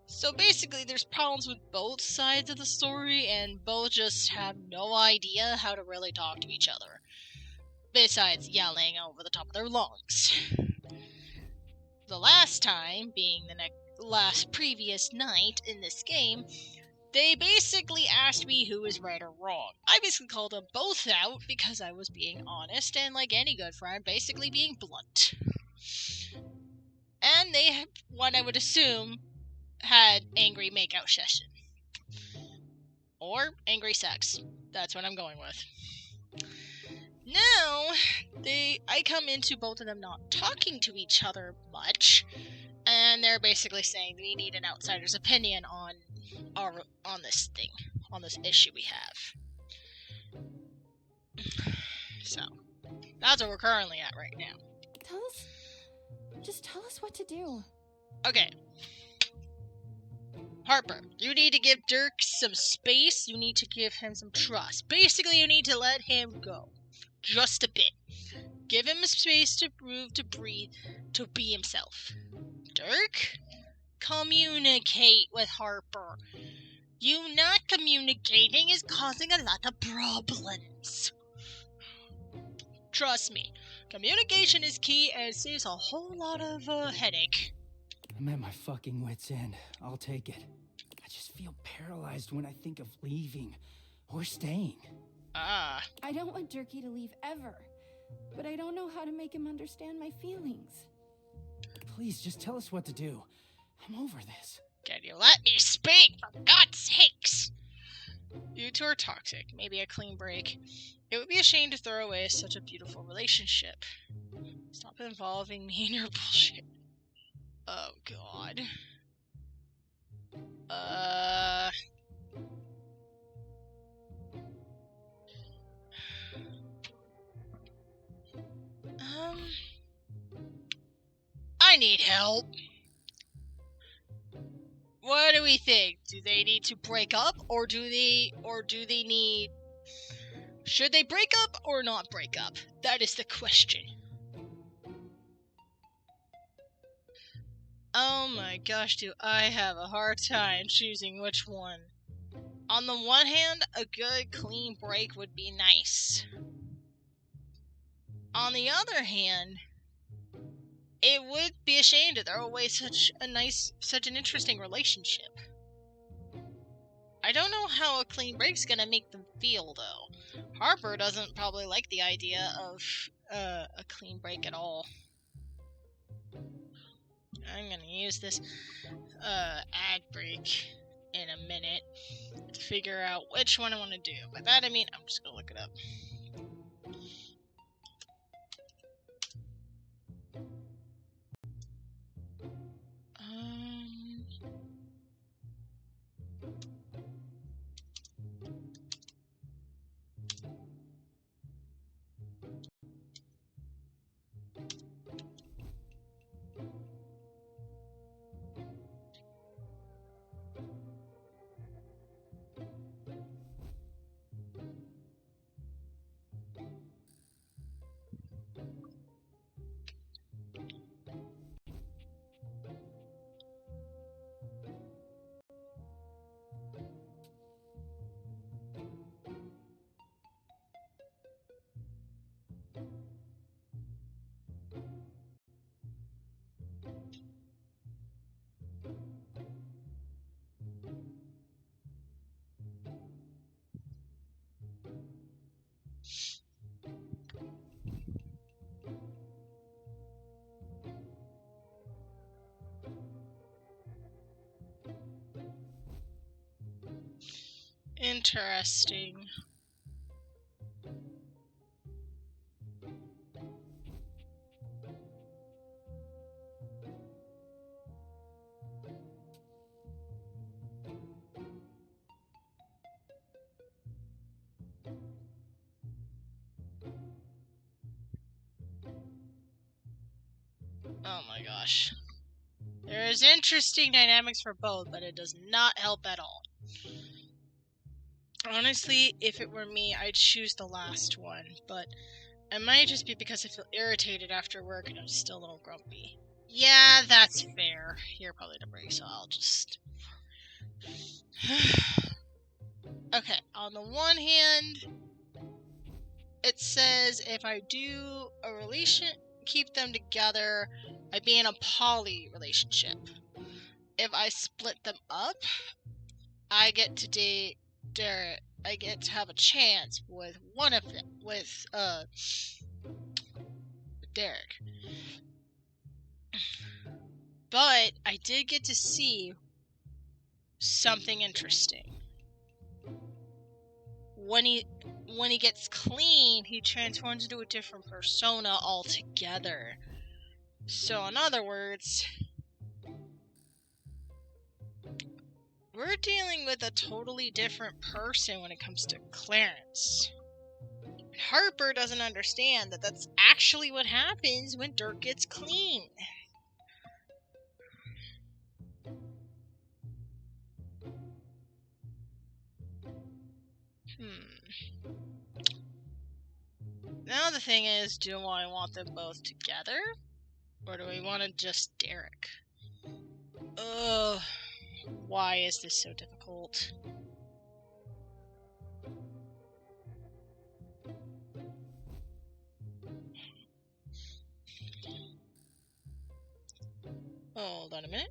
Speaker 1: So basically, there's problems with both sides of the story, and both just have no idea how to really talk to each other, besides yelling over the top of their lungs. The last time, being the previous night in this game, they basically asked me who was right or wrong. I basically called them both out because I was being honest and, like any good friend, basically being blunt. And they, what I would assume, had angry makeout session. Or angry sex. That's what I'm going with. Now, I come into both of them not talking to each other much, and they're basically saying we need an outsider's opinion on this thing, on this issue we have. So, that's where we're currently at right now.
Speaker 7: Just tell us what to do.
Speaker 1: Okay. Harper, you need to give Dirk some space, you need to give him some trust. Basically, you need to let him go. Just a bit. Give him space to breathe, to breathe, to be himself. Dirk? Communicate with Harper. You not communicating is causing a lot of problems. Trust me, communication is key and it saves a whole lot of headache.
Speaker 6: I'm at my fucking wit's end. I'll take it. I just feel paralyzed when I think of leaving or staying.
Speaker 7: I don't want Durkee to leave ever, but I don't know how to make him understand my feelings.
Speaker 6: Please, just tell us what to do. I'm over this.
Speaker 1: Can you let me speak, for God's sakes? You two are toxic. Maybe a clean break. It would be a shame to throw away such a beautiful relationship. Stop involving me in your bullshit. Oh, God. I need help. What do we think? Do they need to break up, or do they need... Should they break up or not break up? That is the question. Oh my gosh, do I have a hard time choosing which one. On the one hand, a good clean break would be nice. On the other hand, it would be a shame to throw away such an interesting relationship. I don't know how a clean break's gonna make them feel, though. Harper doesn't probably like the idea of a clean break at all. I'm gonna use this ad break in a minute to figure out which one I want to do. By that I mean I'm just gonna look it up. Interesting. Oh my gosh. There is interesting dynamics for both, but it does not help at all. Honestly, if it were me, I'd choose the last one, but it might just be because I feel irritated after work and I'm still a little grumpy. Yeah, that's fair. You're probably the break, so I'll just... Okay, on the one hand, it says if I do a relation, keep them together, I'd be in a poly relationship. If I split them up, I get to date Derek. I get to have a chance with one of them, with Derek. But I did get to see something interesting. When he gets clean, he transforms into a different persona altogether. So in other words, we're dealing with a totally different person when it comes to Clarence. Harper doesn't understand that that's actually what happens when Dirk gets clean. Now the thing is, do I want them both together? Or do we want to just Derek? Ugh. Why is this so difficult? Hold on a minute.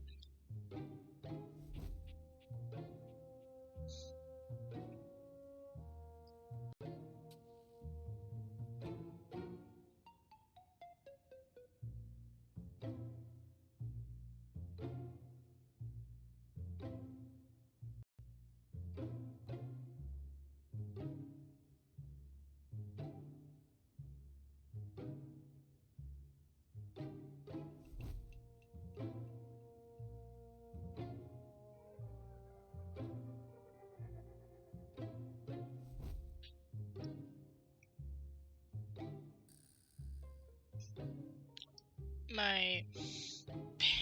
Speaker 1: My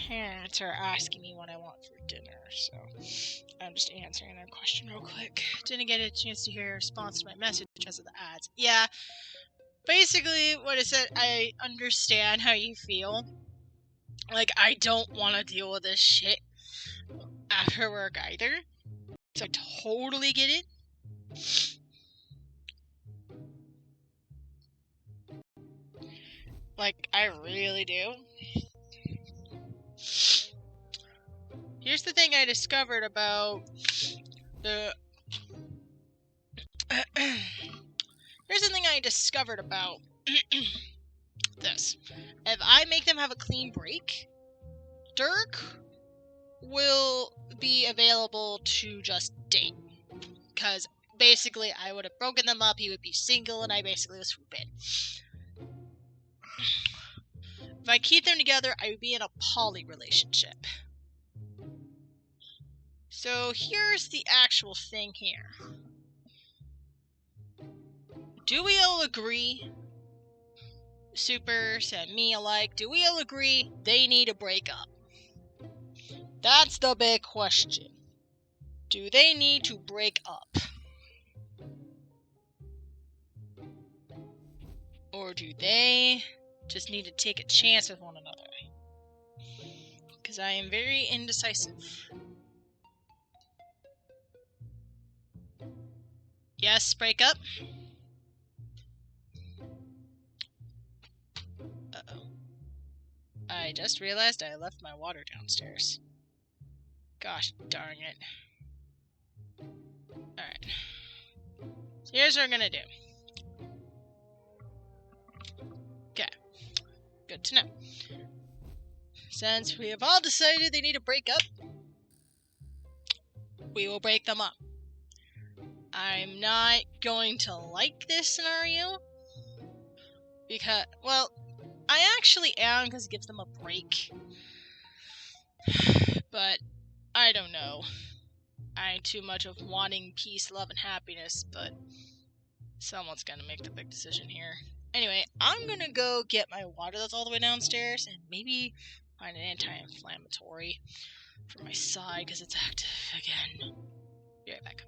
Speaker 1: parents are asking me what I want for dinner, so I'm just answering their question real quick. Didn't get a chance to hear a response to my message because of the ads. Yeah, basically what I said, I understand how you feel. Like, I don't want to deal with this shit after work either. So I totally get it. Like, I really do. Here's the thing I discovered about the... Here's the thing I discovered about this. If I make them have a clean break, Dirk will be available to just date. Because basically, I would have broken them up, he would be single, and I basically was forbid. If I keep them together, I would be in a poly relationship. So here's the actual thing here. Do we all agree, Supers and me alike, do we all agree they need to break up? That's the big question. Do they need to break up? Or do they just need to take a chance with one another? Because I am very indecisive. Yes, break up? Uh-oh. I just realized I left my water downstairs. Gosh darn it. Alright. So here's what I'm gonna do. Okay. Good to know. Since we have all decided they need to break up, we will break them up. I'm not going to like this scenario. Because, well, I actually am, because it gives them a break. But, I don't know. I ain't too much of wanting peace, love, and happiness, but someone's gonna make the big decision here. Anyway, I'm gonna go get my water that's all the way downstairs, and maybe find an anti-inflammatory for my side, because it's active again. Be right back.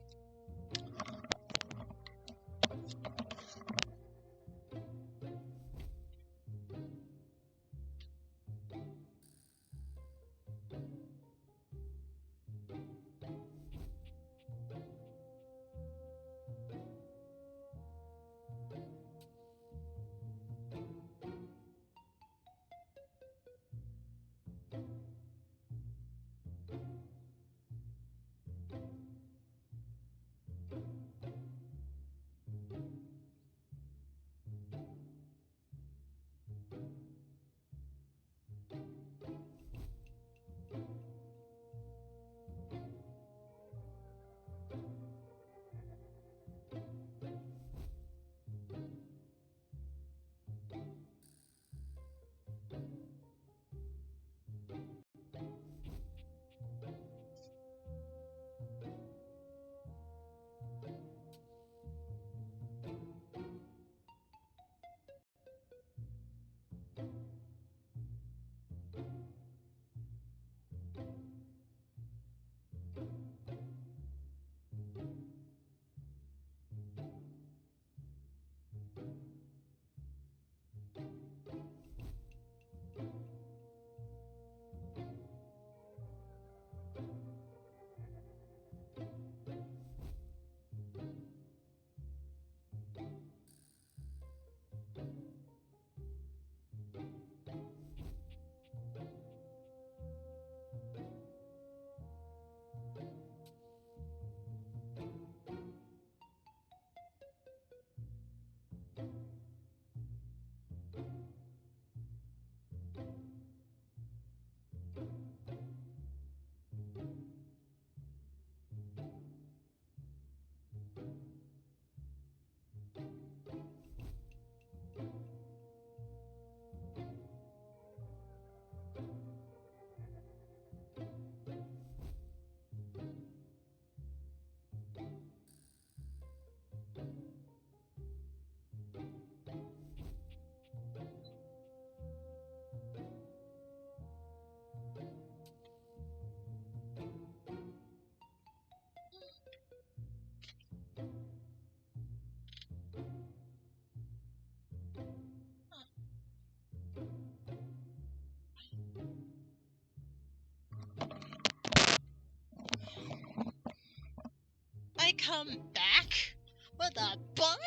Speaker 1: I come back with a bun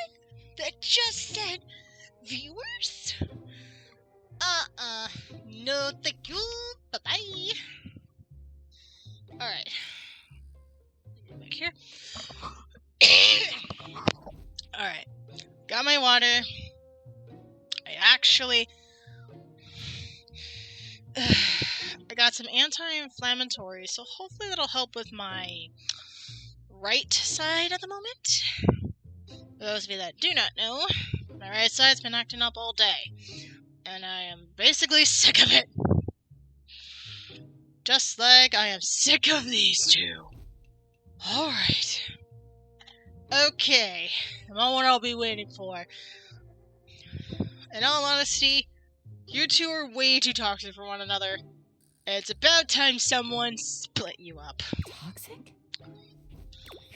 Speaker 1: that just said viewers? No thank you, bye-bye. Alright. Get back here. Alright. Got my water. I I got some anti-inflammatory, so hopefully that'll help with my right side at the moment. For those of you that do not know, my right side's been acting up all day, and I am basically sick of it. Just like I am sick of these two. Alright. Okay, the moment I'll be waiting for. In all honesty, you two are way too toxic for one another. It's about time someone split you up.
Speaker 6: Toxic?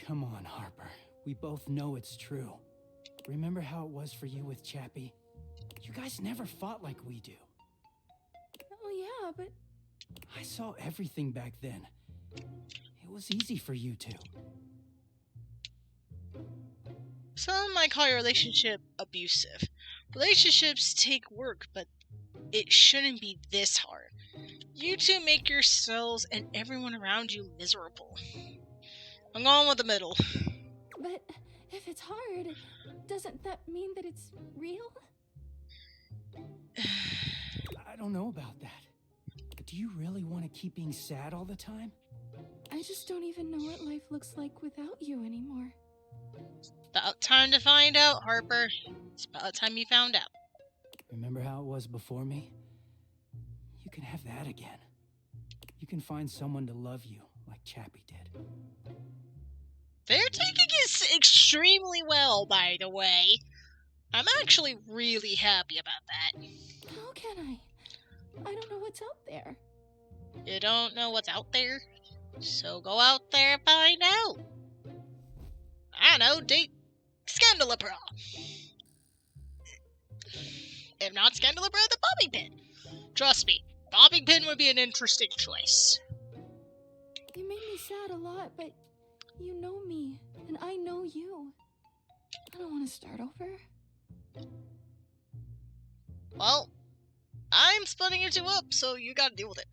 Speaker 6: Come on, Harper. We both know it's true. Remember how it was for you with Chappie? You guys never fought like we do.
Speaker 7: Oh, yeah, but
Speaker 6: I saw everything back then. It was easy for you two.
Speaker 1: Some might call your relationship abusive. Relationships take work, but it shouldn't be this hard. You two make yourselves and everyone around you miserable. I'm going with the middle.
Speaker 7: but if it's hard, doesn't that mean that it's real?
Speaker 6: I don't know about that. But do you really want to keep being sad all the time?
Speaker 7: I just don't even know what life looks like without you anymore.
Speaker 1: About time to find out, Harper. It's about time you found out.
Speaker 6: Remember how it was before me? You can have that again. You can find someone to love you like Chappie did.
Speaker 1: They're taking it extremely well, by the way. I'm actually really happy about that.
Speaker 7: How can I? I don't know what's out there.
Speaker 1: You don't know what's out there? So go out there and find out. I know, date Scandalabra. If not Scandalabra, the Bobbing Pin. Trust me, Bobbing Pin would be an interesting choice.
Speaker 7: You made me sad a lot, but you know me, and I know you. I don't want to start over.
Speaker 1: Well, I'm splitting you two up, so you gotta deal with it.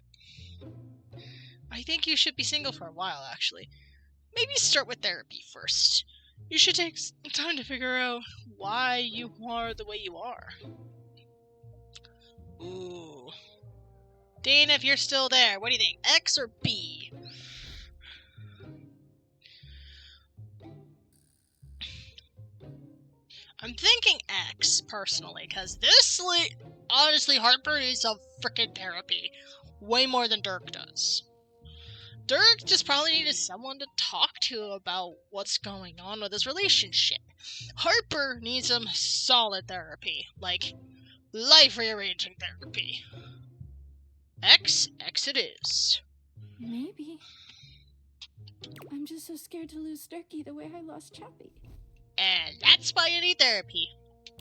Speaker 1: I think you should be single for a while, actually. Maybe start with therapy first. You should take some time to figure out why you are the way you are. Ooh. Dean, if you're still there, what do you think? X or B? I'm thinking X, personally, because honestly, Harper needs some frickin' therapy. Way more than Dirk does. Dirk just probably needed someone to talk to about what's going on with his relationship. Harper needs some solid therapy, like life rearranging therapy. X it is.
Speaker 7: Maybe. I'm just so scared to lose Sturkey the way I lost Chappie.
Speaker 1: And that's why you need therapy.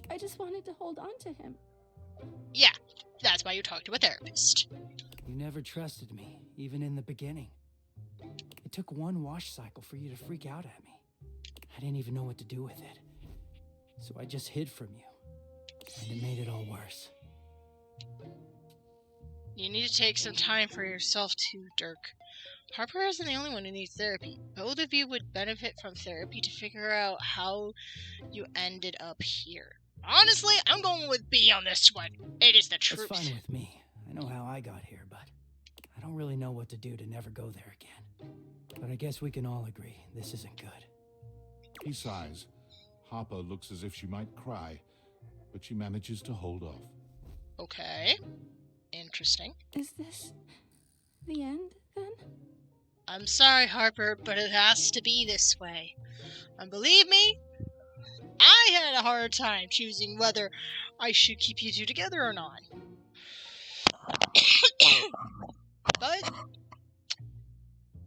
Speaker 7: I just wanted to hold on to him.
Speaker 1: Yeah, that's why you talk to a therapist.
Speaker 6: You never trusted me, even in the beginning. It took one wash cycle for you to freak out at me. I didn't even know what to do with it. So I just hid from you. And it made it all worse.
Speaker 1: You need to take some time for yourself too, Dirk. Harper isn't the only one who needs therapy. Both of you would benefit from therapy to figure out how you ended up here. Honestly, I'm going with B on this one. It is the truth.
Speaker 6: That's fine with me. I know how I got here, but I don't really know what to do to never go there again. But I guess we can all agree this isn't good.
Speaker 3: He sighs. Harper looks as if she might cry, but she manages to hold off.
Speaker 1: Okay. Interesting.
Speaker 7: Is this the end, then?
Speaker 1: I'm sorry, Harper, but it has to be this way. And believe me, I had a hard time choosing whether I should keep you two together or not. But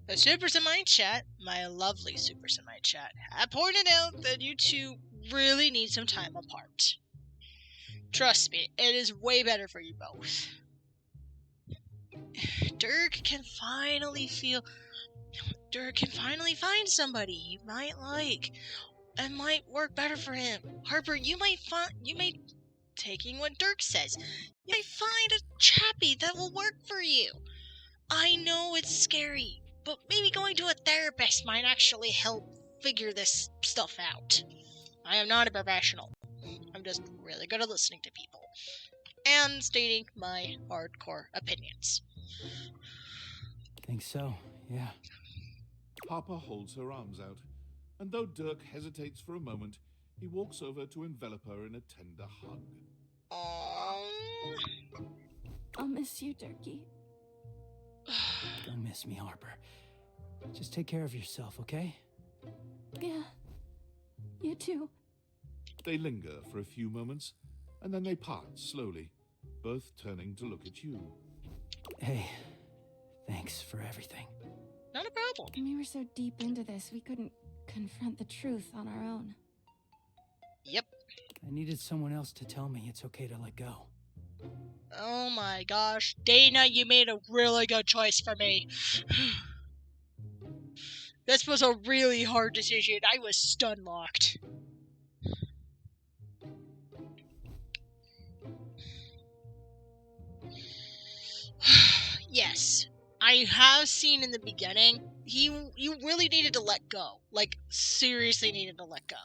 Speaker 1: the supers in my chat, my lovely supers in my chat, have pointed out that you two really need some time apart. Trust me, it is way better for you both. Dirk can finally find somebody he might like and might work better for him. Harper, you might taking what Dirk says, you might find a chappie that will work for you. I know it's scary, but maybe going to a therapist might actually help figure this stuff out. I am not a professional. I'm just really good at listening to people and stating my hardcore opinions.
Speaker 6: Think so, yeah.
Speaker 3: Harper holds her arms out, and though Dirk hesitates for a moment, he walks over to envelop her in a tender hug.
Speaker 1: Aww.
Speaker 7: I'll miss you, Dirkie.
Speaker 6: Don't miss me, Harper. Just take care of yourself, okay?
Speaker 7: Yeah. You too.
Speaker 3: They linger for a few moments, and then they part slowly, both turning to look at you.
Speaker 6: Hey, thanks for everything.
Speaker 1: Not a problem.
Speaker 7: We were so deep into this, we couldn't confront the truth on our own.
Speaker 1: Yep.
Speaker 6: I needed someone else to tell me it's okay to let go.
Speaker 1: Oh my gosh. Dana, you made a really good choice for me. This was a really hard decision. I was stun-locked. Yes. I have seen in the beginning, you really needed to let go. Like, seriously needed to let go.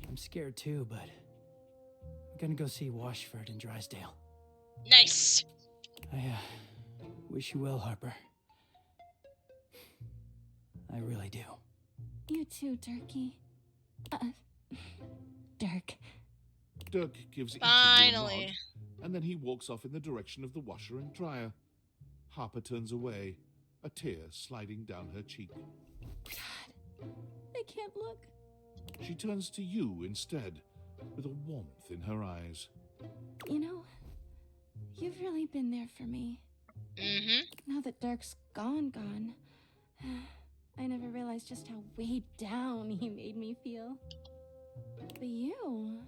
Speaker 6: I'm scared too, but I'm gonna go see Washford in Drysdale.
Speaker 1: Nice.
Speaker 6: I wish you well, Harper. I really do.
Speaker 7: You too, Dirkie. Dirk.
Speaker 3: Dirk gives each of you a
Speaker 1: Finally.
Speaker 3: nod, and then he walks off in the direction of the washer and dryer. Harper turns away, a tear sliding down her cheek.
Speaker 7: God, I can't look.
Speaker 3: She turns to you instead, with a warmth in her eyes.
Speaker 7: You know, you've really been there for me.
Speaker 1: Mm-hmm.
Speaker 7: Now that Dirk's gone, I never realized just how weighed down he made me feel. But you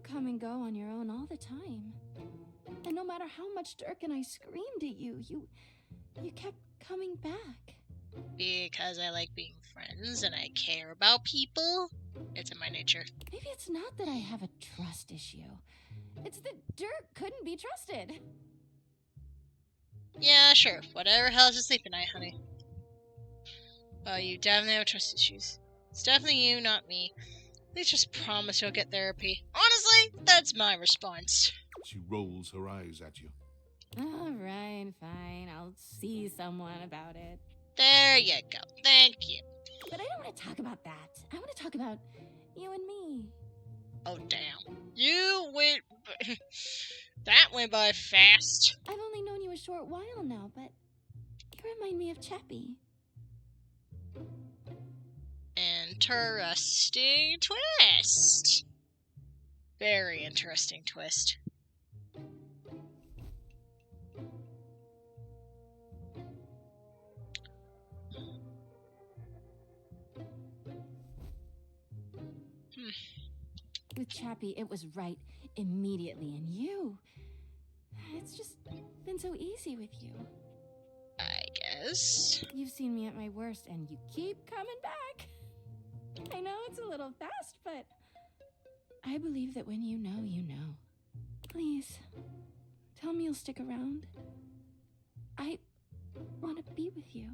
Speaker 7: come and go on your own all the time. And no matter how much Dirk and I screamed at you, you kept coming back.
Speaker 1: Because I like being friends and I care about people. It's in my nature.
Speaker 7: Maybe it's not that I have a trust issue. It's that Dirk couldn't be trusted.
Speaker 1: Yeah, sure. Whatever helps you sleep at night, honey. You definitely have trust issues. It's definitely you, not me. Please just promise you'll get therapy. Honestly, that's my response.
Speaker 3: She rolls her eyes at you.
Speaker 7: All right, fine. I'll see someone about it.
Speaker 1: There you go. Thank you.
Speaker 7: But I don't want to talk about that. I want to talk about you and me.
Speaker 1: Oh, damn. You went... that went by fast.
Speaker 7: I've only known you a short while now, but you remind me of Chappie.
Speaker 1: Interesting twist. Very interesting twist.
Speaker 7: With Chappie, it was right immediately, and you... It's just been so easy with you.
Speaker 1: I guess.
Speaker 7: You've seen me at my worst, and you keep coming back. I know it's a little fast, but I believe that when you know, you know. Please, tell me you'll stick around. I want to be with you.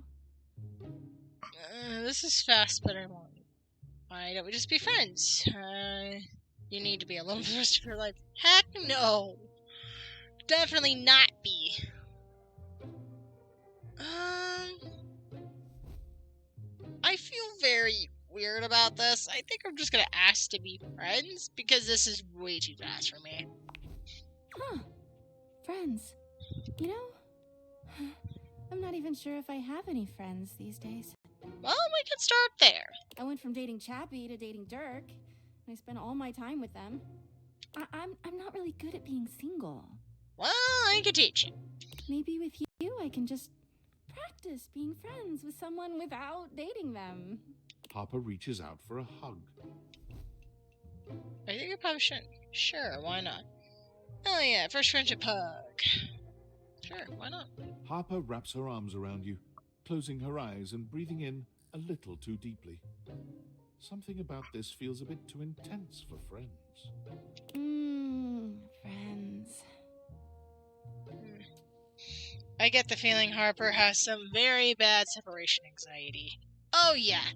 Speaker 1: This is fast, but I won't. Why don't we just be friends? You need to be alone for the rest of your life. Heck no! Definitely not be. I feel very weird about this. I think I'm just gonna ask to be friends, because this is way too fast for me.
Speaker 7: Huh. Friends. You know, I'm not even sure if I have any friends these days.
Speaker 1: Well, we can start there.
Speaker 7: I went from dating Chappie to dating Dirk, and I spent all my time with them. I'm not really good at being single.
Speaker 1: Well, I can teach you.
Speaker 7: Maybe with you, I can just practice being friends with someone without dating them.
Speaker 3: Harper reaches out for a hug.
Speaker 1: I think I probably shouldn't. Sure, why not? Oh yeah, first friendship hug. Sure, why not?
Speaker 3: Harper wraps her arms around you, closing her eyes and breathing in a little too deeply. Something about this feels a bit too intense for friends.
Speaker 7: Friends.
Speaker 1: I get the feeling Harper has some very bad separation anxiety. Oh yeah.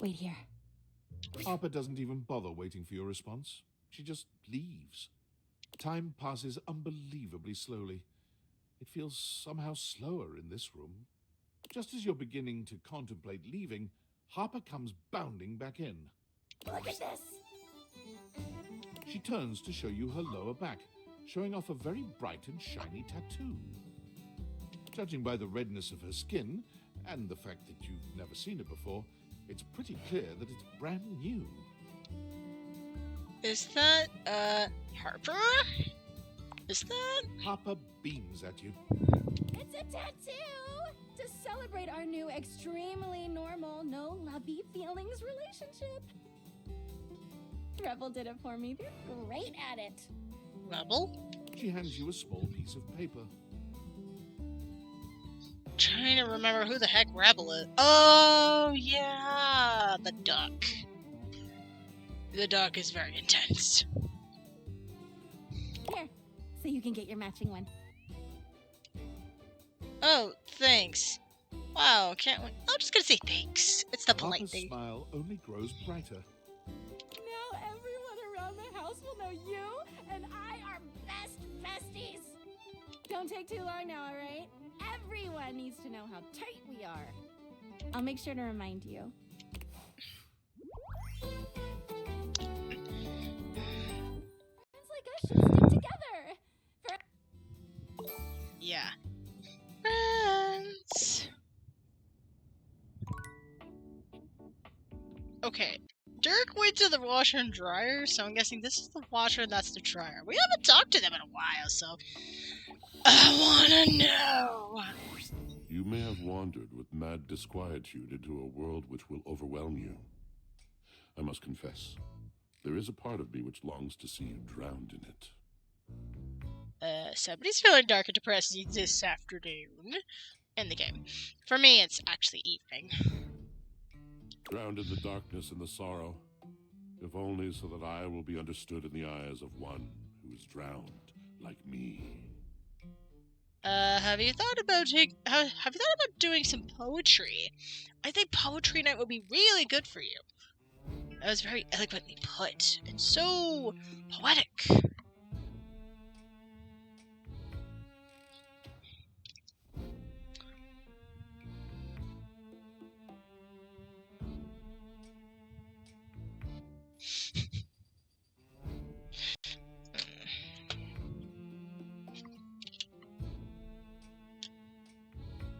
Speaker 7: Wait here.
Speaker 3: Harper doesn't even bother waiting for your response. She just leaves. Time passes unbelievably slowly. It feels somehow slower in this room. Just as you're beginning to contemplate leaving, Harper comes bounding back in.
Speaker 7: Look at this!
Speaker 3: She turns to show you her lower back, showing off a very bright and shiny tattoo. Judging by the redness of her skin, and the fact that you've never seen it before, it's pretty clear that it's brand new.
Speaker 1: Is that, Harper? Is that?
Speaker 3: Harper beams at you.
Speaker 7: It's a tattoo! To celebrate our new extremely normal, no lovey feelings relationship. Rebel did it for me. They're great at it.
Speaker 1: Rebel?
Speaker 3: She hands you a small piece of paper.
Speaker 1: Trying to remember who the heck Rebel is. Oh, yeah! The duck. The duck is very intense.
Speaker 7: Here, so you can get your matching one.
Speaker 1: Oh, thanks. Wow, can't wait. I'm just gonna say thanks. It's the polite
Speaker 3: Harper's
Speaker 1: thing.
Speaker 3: smile only grows brighter.
Speaker 7: Now everyone around the house will know you and I are best besties. Don't take too long now, all right? Everyone needs to know how tight we are. I'll make sure to remind you. Friends like us should stick together.
Speaker 1: Yeah. Friends. Okay. Dirk went to the washer and dryer, so I'm guessing this is the washer and that's the dryer. We haven't talked to them in a while, so I wanna know.
Speaker 8: You may have wandered with mad disquietude into a world which will overwhelm you. I must confess, there is a part of me which longs to see you drowned in it.
Speaker 1: Somebody's feeling dark and depressed this afternoon in the game. For me, it's actually evening.
Speaker 8: Drowned in the darkness and the sorrow, if only so that I will be understood in the eyes of one who is drowned like me.
Speaker 1: Have you thought about doing some poetry? I think poetry night would be really good for you. That was very eloquently put and so poetic.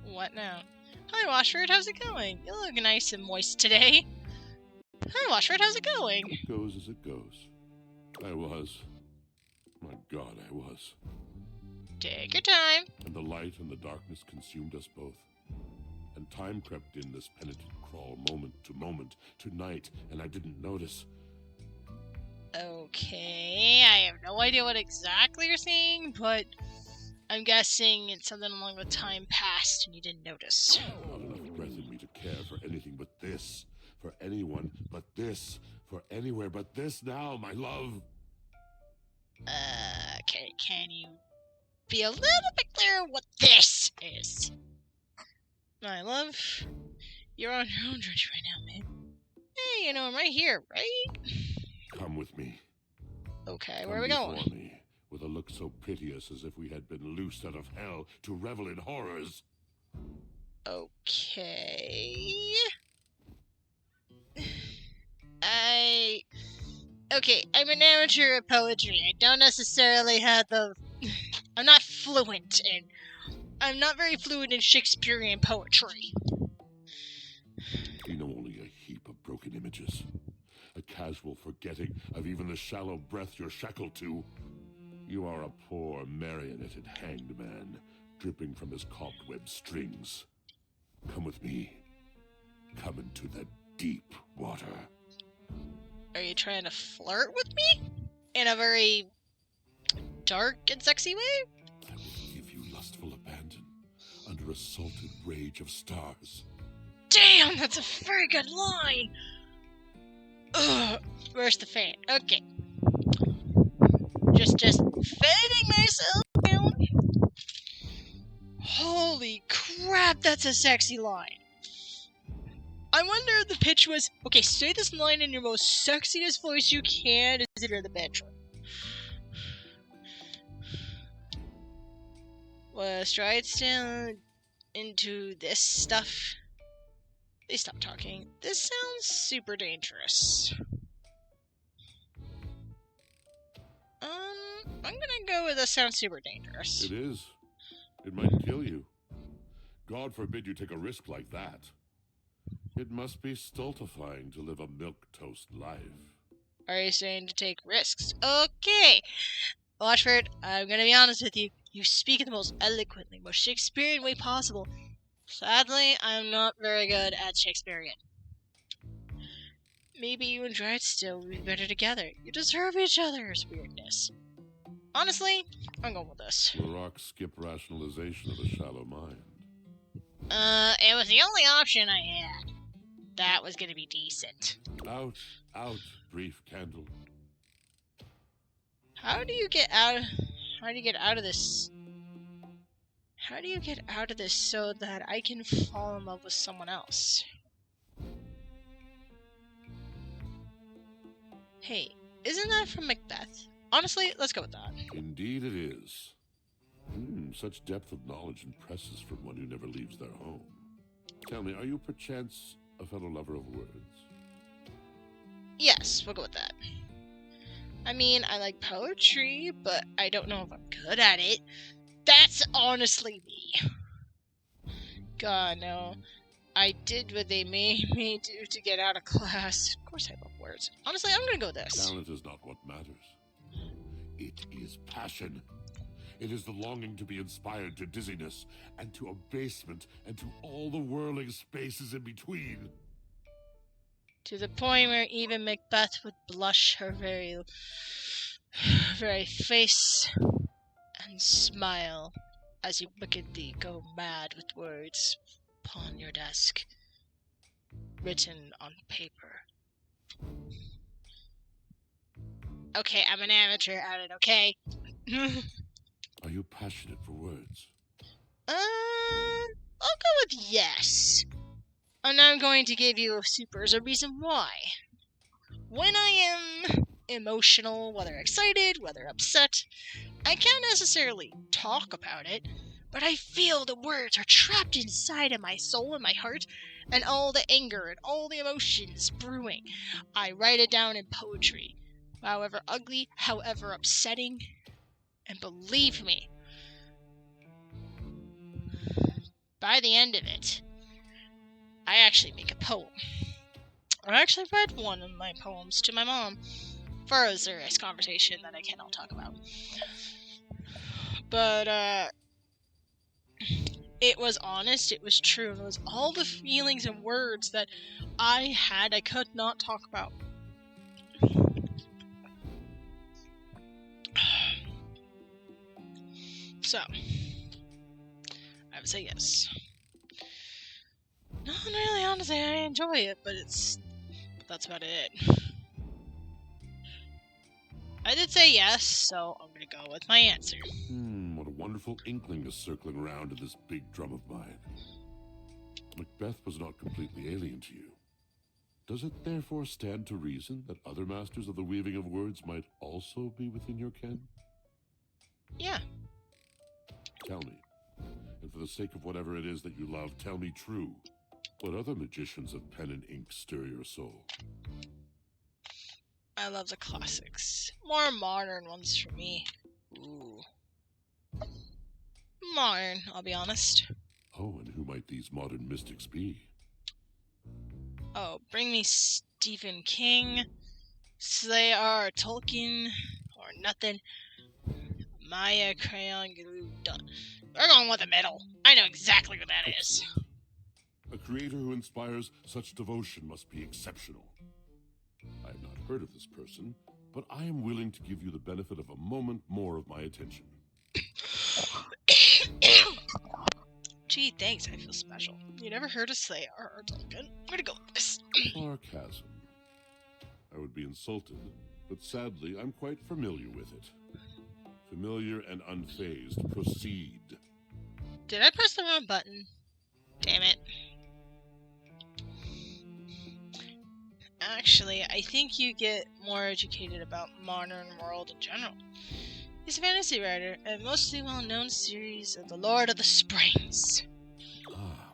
Speaker 1: What now? Hi, Washford, how's it going? You look nice and moist today. Hi, Washford, how's it going?
Speaker 8: It goes as it goes. My God, I was.
Speaker 1: Take your time.
Speaker 8: And the light and the darkness consumed us both. And time crept in this penitent crawl moment to night, and I didn't notice.
Speaker 1: Okay, I have no idea what exactly you're saying, but I'm guessing it's something along with time passed and you didn't notice.
Speaker 8: Not enough breath in me to care for anything but this. For anyone but this. For anywhere but this now, my love.
Speaker 1: Okay, can you be a little bit clearer what this is? My love, you're on your own journey right now, man. Hey, you know, I'm right here, right?
Speaker 8: Come with me.
Speaker 1: Okay,
Speaker 8: Come
Speaker 1: where are we
Speaker 8: before
Speaker 1: going?
Speaker 8: me, with a look so piteous as if we had been loosed out of hell to revel in horrors.
Speaker 1: Okay. Okay, I'm an amateur at poetry. I don't necessarily have I'm not fluent in... I'm not very fluent in Shakespearean poetry.
Speaker 8: You know only a heap of broken images. A casual forgetting of even the shallow breath you're shackled to. You are a poor, marionetted hanged man, dripping from his cobweb strings. Come with me. Come into the deep water.
Speaker 1: Are you trying to flirt with me? In a very dark and sexy way?
Speaker 8: I will give you lustful abandon under a salted rage of stars.
Speaker 1: Damn, that's a very good line! Ugh, where's the fan? Okay. Just fanning myself down. Holy crap, that's a sexy line. I wonder if the pitch was, okay, say this line in your most sexiest voice you can. Is it in the bedroom? Was Stride still into this stuff? Please stop talking. This sounds super dangerous. I'm gonna go with this sounds super dangerous.
Speaker 8: It is. It might kill you. God forbid you take a risk like that. It must be stultifying to live a milquetoast life.
Speaker 1: Are you saying to take risks? Okay! Watchford, I'm gonna be honest with you. You speak in the most eloquently, most Shakespearean way possible. Sadly, I'm not very good at Shakespearean. Maybe you and Dryad still would be better together. You deserve each other's weirdness. Honestly, I'm going with this.
Speaker 8: Larocque skip rationalization of a shallow mind.
Speaker 1: It was the only option I had. That was gonna be decent.
Speaker 8: Out, brief candle.
Speaker 1: How do you get out of this? How do you get out of this so that I can fall in love with someone else? Hey, isn't that from Macbeth? Honestly, let's go with that.
Speaker 8: Indeed it is. Such depth of knowledge impresses from one who never leaves their home. Tell me, are you perchance a fellow lover of words?
Speaker 1: Yes, we'll go with that. I mean, I like poetry, but I don't know if I'm good at it. That's honestly me. God, no. I did what they made me do to get out of class. Of course I love words. Honestly, I'm gonna go with this.
Speaker 8: Talent is not what matters. It is passion. It is the longing to be inspired to dizziness, and to abasement, and to all the whirling spaces in between.
Speaker 1: To the point where even Macbeth would blush her very face and smile as you wickedly go mad with words upon your desk, written on paper. Okay, I'm an amateur at it, okay?
Speaker 8: Are you passionate for words?
Speaker 1: I'll go with yes. And I'm going to give you a reason why. When I am emotional, whether excited, whether upset, I can't necessarily talk about it, but I feel the words are trapped inside of my soul and my heart, and all the anger and all the emotions brewing. I write it down in poetry, however ugly, however upsetting, and believe me, by the end of it, I actually make a poem. I actually read one of my poems to my mom for a serious conversation that I cannot talk about. But, it was honest, it was true, it was all the feelings and words that I had I could not talk about. So, I would say yes. No, really, honestly, I enjoy it, but that's about it. I did say yes, so I'm gonna go with my answer.
Speaker 8: What a wonderful inkling is circling around in this big drum of mine. Macbeth was not completely alien to you. Does it therefore stand to reason that other masters of the weaving of words might also be within your ken?
Speaker 1: Yeah.
Speaker 8: Tell me, and for the sake of whatever it is that you love, tell me true. What other magicians of pen and ink stir your soul?
Speaker 1: I love the classics. More modern ones for me. Ooh. Modern, I'll be honest.
Speaker 8: Oh, and who might these modern mystics be?
Speaker 1: Oh, bring me Stephen King, Slayer, Tolkien, or nothing. Maya, Crayon, Glue, done. We're going with the middle. I know exactly what that is.
Speaker 8: A creator who inspires such devotion must be exceptional. I have not heard of this person, but I am willing to give you the benefit of a moment more of my attention.
Speaker 1: Gee, thanks, I feel special. You never heard of Slayer or Tolkien? I'm gonna go with this.
Speaker 8: Sarcasm. I would be insulted, but sadly, I'm quite familiar with it. Familiar and unfazed. Proceed.
Speaker 1: Did I press the wrong button? Damn it. Actually, I think you get more educated about modern world in general. He's a fantasy writer, and mostly well-known series of The Lord of the Springs.
Speaker 8: Ah,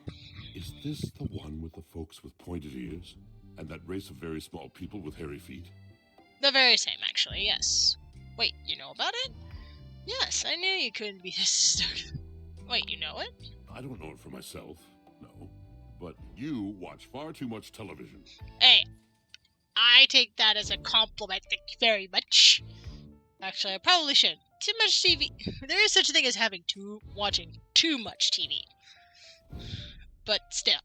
Speaker 8: is this the one with the folks with pointed ears? And that race of very small people with hairy feet?
Speaker 1: The very same, actually, yes. Wait, you know about it? Yes, I knew you couldn't be this stupid. Wait, you know it?
Speaker 8: I don't know it for myself, no. But you watch far too much television.
Speaker 1: Hey, I take that as a compliment, thank you very much. Actually, I probably shouldn't. Too much TV. There is such a thing as watching too much TV. But still.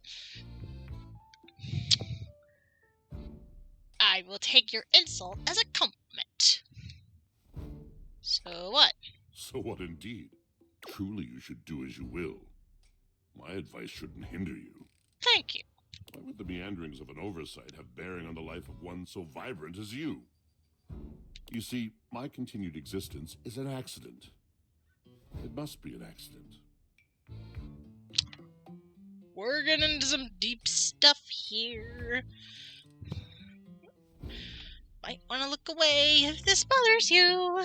Speaker 1: I will take your insult as a compliment. So what?
Speaker 8: So what indeed? Truly you should do as you will. My advice shouldn't hinder you.
Speaker 1: Thank you.
Speaker 8: Why would the meanderings of an oversight have bearing on the life of one so vibrant as you? You see, my continued existence is an accident. It must be an accident.
Speaker 1: We're getting into some deep stuff here. Might want to look away if this bothers you.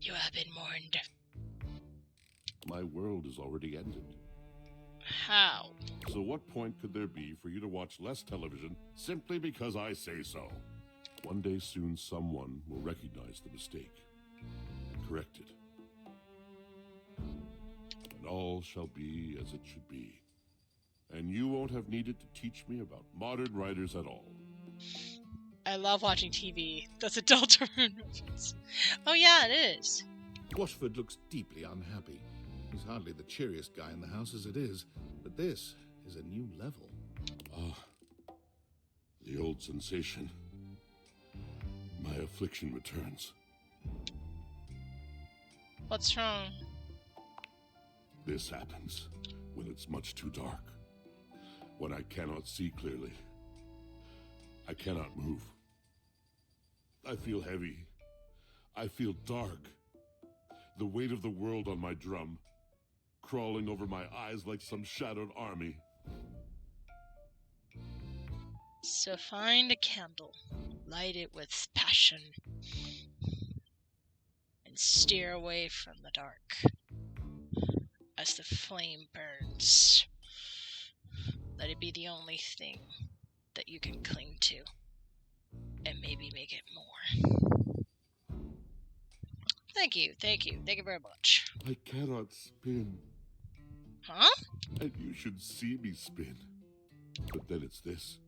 Speaker 1: You have been warned.
Speaker 8: My world is already ended.
Speaker 1: How?
Speaker 8: So what point could there be for you to watch less television simply because I say so? One day soon someone will recognize the mistake and correct it. And all shall be as it should be. And you won't have needed to teach me about modern writers at all.
Speaker 1: I love watching TV. That's a Deltarune reference. Oh yeah, it is.
Speaker 3: Washford looks deeply unhappy. He's hardly the cheeriest guy in the house as it is, but this is a new level.
Speaker 8: Ah, the old sensation. My affliction returns.
Speaker 1: What's wrong?
Speaker 8: This happens when it's much too dark. When I cannot see clearly. I cannot move. I feel heavy. I feel dark. The weight of the world on my drum, crawling over my eyes like some shadowed army.
Speaker 1: So find a candle, light it with passion, and steer away from the dark. As the flame burns, let it be the only thing that you can cling to, and maybe make it more. Thank you very much.
Speaker 8: I cannot spin.
Speaker 1: Huh?
Speaker 8: And you should see me spin. But then it's this.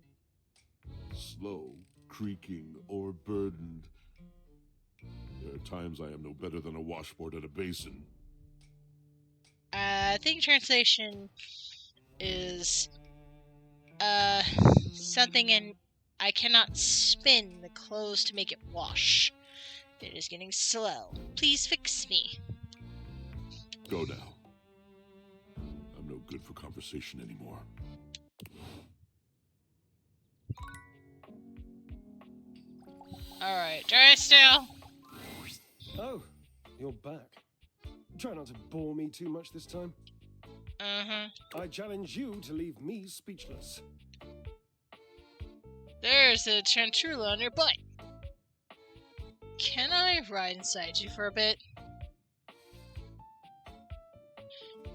Speaker 8: Slow, creaking, or burdened. There are times I am no better than a washboard at a basin.
Speaker 1: I think translation is something in I cannot spin the clothes to make it wash. It is getting slow. Please fix me.
Speaker 8: Go now. I'm no good for conversation anymore.
Speaker 1: Alright, dry still.
Speaker 9: Oh, you're back. Try not to bore me too much this time. I challenge you to leave me speechless.
Speaker 1: There's a tarantula on your butt. Can I ride inside you for a bit?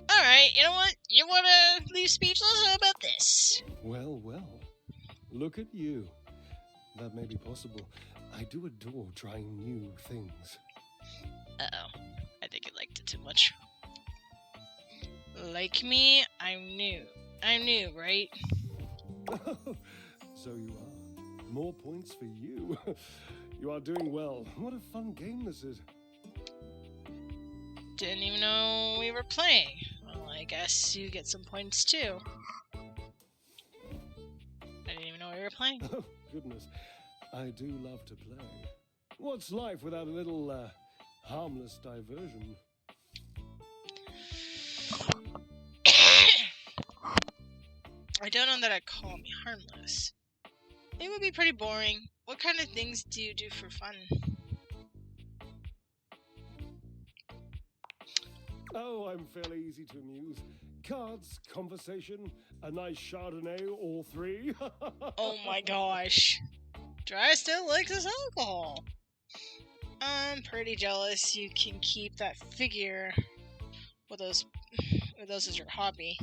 Speaker 1: Alright, you know what? You wanna leave speechless? How about this?
Speaker 9: Well, well. Look at you. That may be possible. I do adore trying new things.
Speaker 1: Uh-oh. I think you liked it too much. Like me, I'm new. I'm new, right?
Speaker 9: So you are. More points for you. You are doing well. What a fun game this is.
Speaker 1: Didn't even know we were playing. Well, I guess you get some points too. I didn't even know we were playing.
Speaker 9: Oh, goodness. I do love to play. What's life without a little, harmless diversion?
Speaker 1: I don't know that I'd call me harmless. It would be pretty boring. What kind of things do you do for fun?
Speaker 9: Oh, I'm fairly easy to amuse. Cards, conversation, a nice Chardonnay, all three.
Speaker 1: Oh my gosh. Dry still likes his alcohol. I'm pretty jealous you can keep that figure with those as your hobby.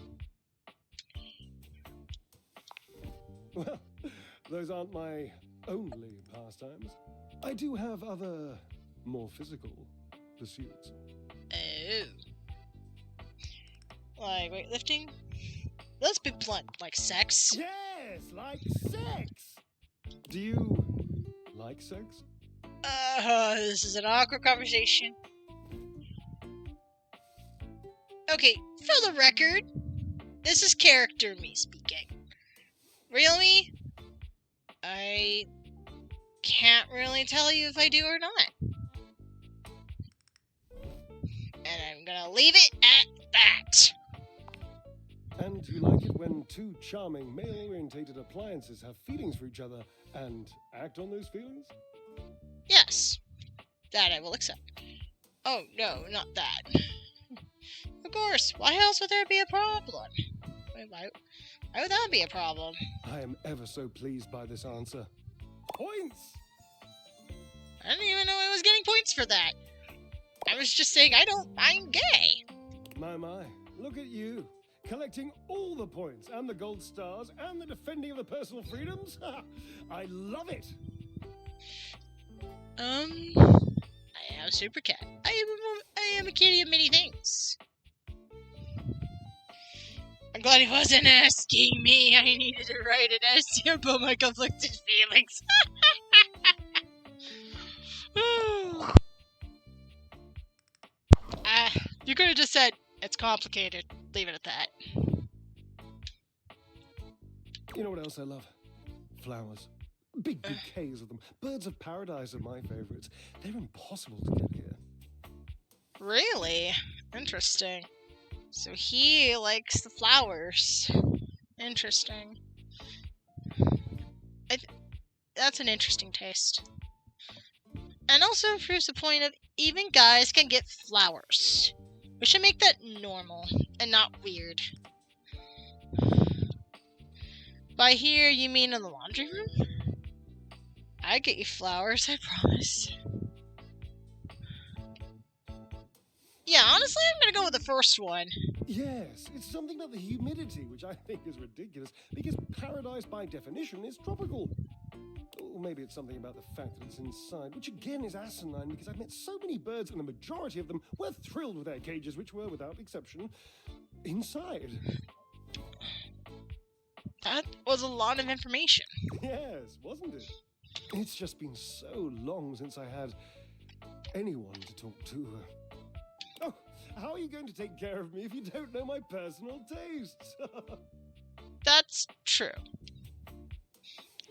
Speaker 9: Well, those aren't my only pastimes. I do have other, more physical pursuits.
Speaker 1: Oh. Like weightlifting? Let's be blunt, like sex?
Speaker 9: Yes, like sex! Do you like sex?
Speaker 1: This is an awkward conversation. Okay, for the record, this is character me speaking. Real me? I can't really tell you if I do or not. And I'm gonna leave it at that.
Speaker 9: And you like it when two charming, male-orientated appliances have feelings for each other and act on those feelings?
Speaker 1: Yes. That I will accept. Oh, no, not that. Of course, why else would there be a problem? Why would that be a problem?
Speaker 9: I am ever so pleased by this answer. Points!
Speaker 1: I didn't even know I was getting points for that. I was just saying I'm gay.
Speaker 9: My, look at you. Collecting all the points and the gold stars and the defending of the personal freedoms. I love it.
Speaker 1: I am Super Cat. I am a kitty of many things. I'm glad he wasn't asking me. I needed to write an essay about my conflicted feelings. You could have just said, it's complicated. Leave it at that.
Speaker 9: You know what else I love? Flowers. Big bouquets of them. Birds of paradise are my favorites. They're impossible to get here.
Speaker 1: Really? Interesting. So he likes the flowers. Interesting. That's an interesting taste. And also proves the point of even guys can get flowers. We should make that normal and not weird. By here, you mean in the laundry room? I get you flowers, I promise. Yeah, honestly, I'm gonna go with the first one.
Speaker 9: Yes, it's something about the humidity, which I think is ridiculous, because paradise by definition is tropical. Or maybe it's something about the fact that it's inside, which again is asinine, because I've met so many birds and the majority of them were thrilled with their cages, which were, without exception, inside.
Speaker 1: That was a lot of information.
Speaker 9: Yes, wasn't it? It's just been so long since I had anyone to talk to. Oh, how are you going to take care of me if you don't know my personal tastes?
Speaker 1: That's true.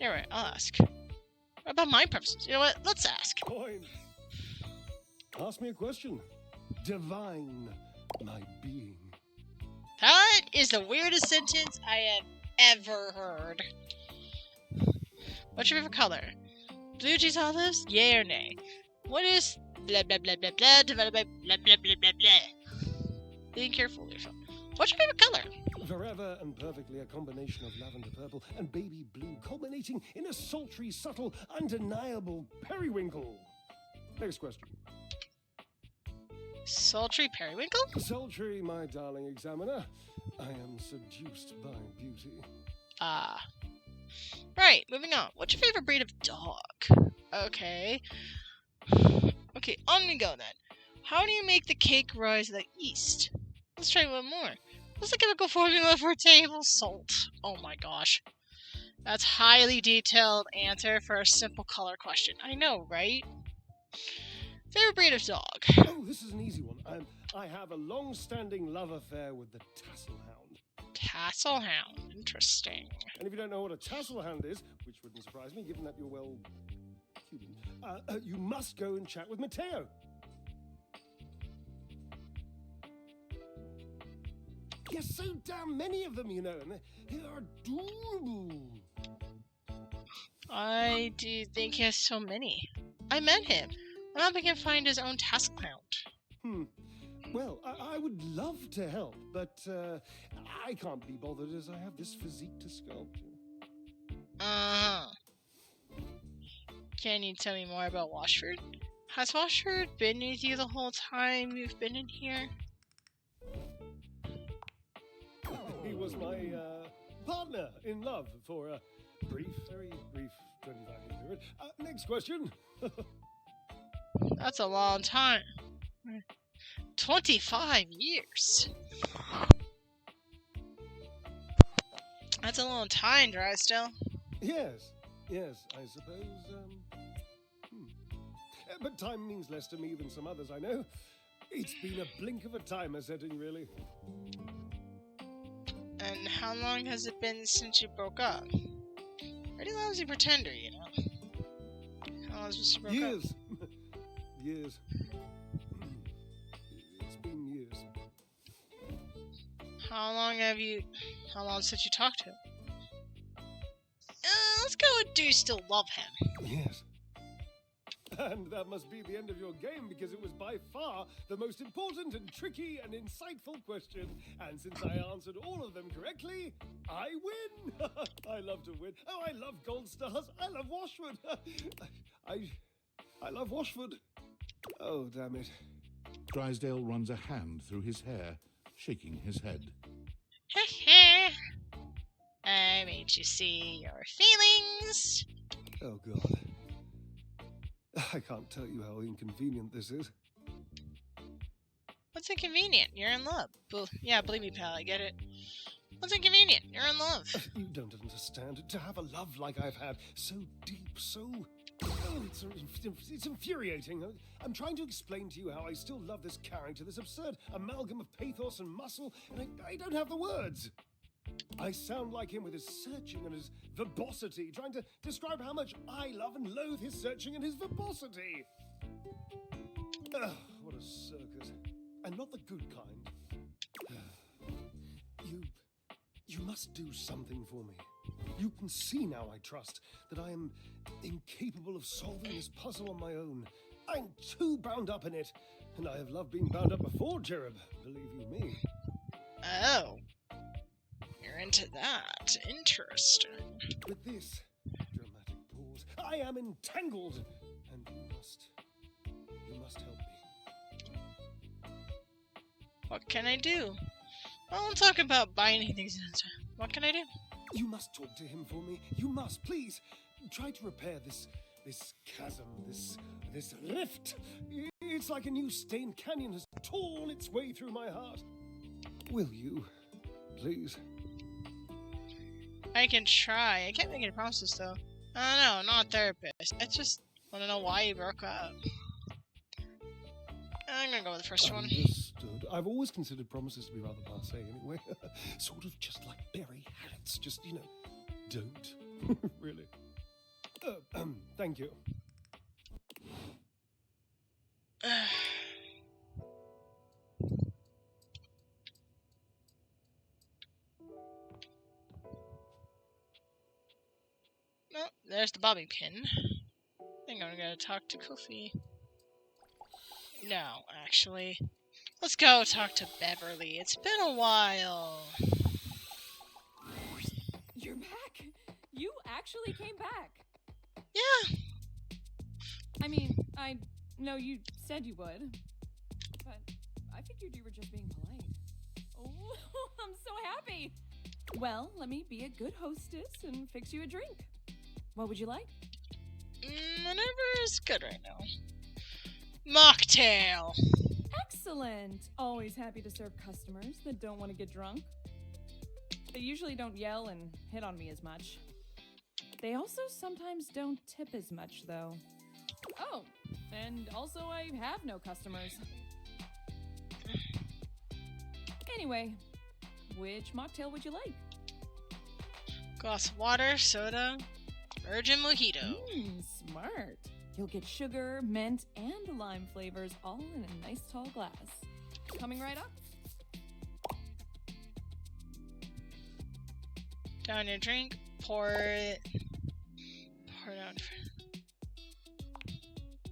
Speaker 1: Alright, I'll ask. What about my preferences? You know what? Let's ask.
Speaker 9: Point. Ask me a question. Divine my being.
Speaker 1: That is the weirdest sentence I have ever heard. What's your favorite color? Blue cheese olives? Yay or nay? What is blah blah blah blah blah divided by blah blah blah blah blah? Being careful with yourself. What's your favorite color?
Speaker 9: Forever and perfectly a combination of lavender purple and baby blue, culminating in a sultry, subtle, undeniable periwinkle. Next question.
Speaker 1: Sultry periwinkle?
Speaker 9: Sultry, my darling examiner. I am seduced by beauty.
Speaker 1: Ah. Right, moving on. What's your favorite breed of dog? Okay. Okay, on we go then. How do you make the cake rise to the east? Let's try one more. What's the chemical formula for table salt? Oh my gosh. That's highly detailed answer for a simple color question. I know, right? Favorite breed of dog?
Speaker 9: Oh, this is an easy one. I have a long-standing love affair with the tassel hound.
Speaker 1: Tassel hound. Interesting.
Speaker 9: And if you don't know what a tassel hound is, which wouldn't surprise me given that you're, well, Cuban, you must go and chat with Mateo. There's so damn many of them, you know, and they're adorable.
Speaker 1: I do think he has so many. I met him. I'm hoping he can find his own tassel hound.
Speaker 9: Well, I would love to help, but I can't be bothered as I have this physique to sculpt.
Speaker 1: Can you tell me more about Washford? Has Washford been with you the whole time you've been in here?
Speaker 9: He was my partner in love for a brief, very brief 25-year period. Next question.
Speaker 1: That's a long time. 25 years. That's a long time, Drysdale.
Speaker 9: Yes, I suppose. But time means less to me than some others I know. It's been a blink of a timer setting, really.
Speaker 1: And how long has it been since you broke up? Pretty lousy pretender, you know. How long has since you broke up?
Speaker 9: Years. Years. It's been years.
Speaker 1: How long since you talked to him? Let's go with do you still love him?
Speaker 9: Yes. And that must be the end of your game, because it was by far the most important and tricky and insightful question. And since I answered all of them correctly, I win! I love to win. Oh, I love gold stars. I love Washford. I love Washford. Oh, damn it.
Speaker 3: Drysdale runs a hand through his hair, shaking his head.
Speaker 1: I made you see your feelings.
Speaker 9: Oh, God. I can't tell you how inconvenient this is.
Speaker 1: What's inconvenient? You're in love. Yeah, believe me, pal, I get it. What's inconvenient? You're in love.
Speaker 9: You don't understand. To have a love like I've had, so deep, so... Oh, it's infuriating. I'm trying to explain to you how I still love this character, this absurd amalgam of pathos and muscle, and I don't have the words. I sound like him with his searching and his verbosity, trying to describe how much I love and loathe his searching and his verbosity. Ugh, what a circus. And not the good kind. You must do something for me. You can see now, I trust, that I am incapable of solving this puzzle on my own. I'm too bound up in it, and I have loved being bound up before, Cherub, believe you me.
Speaker 1: Oh. You're into that. Interesting.
Speaker 9: With this dramatic pause, I am entangled, and you must help me.
Speaker 1: What can I do? I won't talk about binding things in time. What can I do?
Speaker 9: You must talk to him for me. You must, please. Try to repair this chasm, this rift. It's like a new stained canyon has torn its way through my heart. Will you, please?
Speaker 1: I can try. I can't make any promises, though. I don't know, I'm not a therapist. I just want to know why you broke up. I'm gonna go with the first one.
Speaker 9: Understood. I've always considered promises to be rather passé anyway. Sort of just like berry habits. Just, don't. Really. Thank you.
Speaker 1: No, there's the bobby pin. I think I'm gonna talk to Kofi. No, actually. Let's go talk to Beverly. It's been a while.
Speaker 10: You're back? You actually came back.
Speaker 1: Yeah.
Speaker 10: I mean, I know you said you would, but I figured you were just being polite. Oh, I'm so happy. Well, let me be a good hostess and fix you a drink. What would you like?
Speaker 1: Whatever is good right now. Mocktail.
Speaker 10: Excellent. Always happy to serve customers that don't want to get drunk. They usually don't yell and hit on me as much. They also sometimes don't tip as much, though. Oh, and also I have no customers. Anyway, which mocktail would you like?
Speaker 1: Glass of water, soda, virgin mojito.
Speaker 10: Smart. You'll get sugar, mint, and lime flavors all in a nice tall glass. Coming right up.
Speaker 1: Down your drink, pour it down.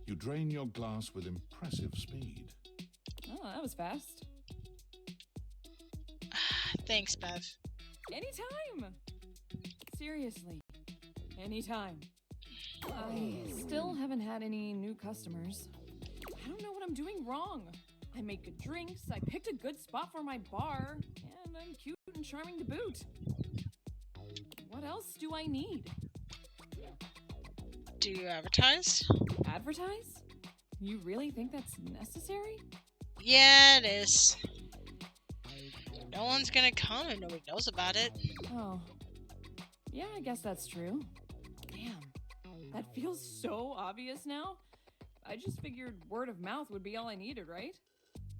Speaker 3: You drain your glass with impressive speed.
Speaker 10: Oh, that was fast.
Speaker 1: Thanks, Bev.
Speaker 10: Anytime! Seriously. Anytime. I still haven't had any new customers. I don't know what I'm doing wrong. I make good drinks, I picked a good spot for my bar, and I'm cute and charming to boot. What else do I need?
Speaker 1: Do you advertise?
Speaker 10: Advertise? You really think that's necessary?
Speaker 1: Yeah, it is. No one's gonna come and nobody knows about it.
Speaker 10: Oh. Yeah, I guess that's true. Damn. That feels so obvious now. I just figured word of mouth would be all I needed, right?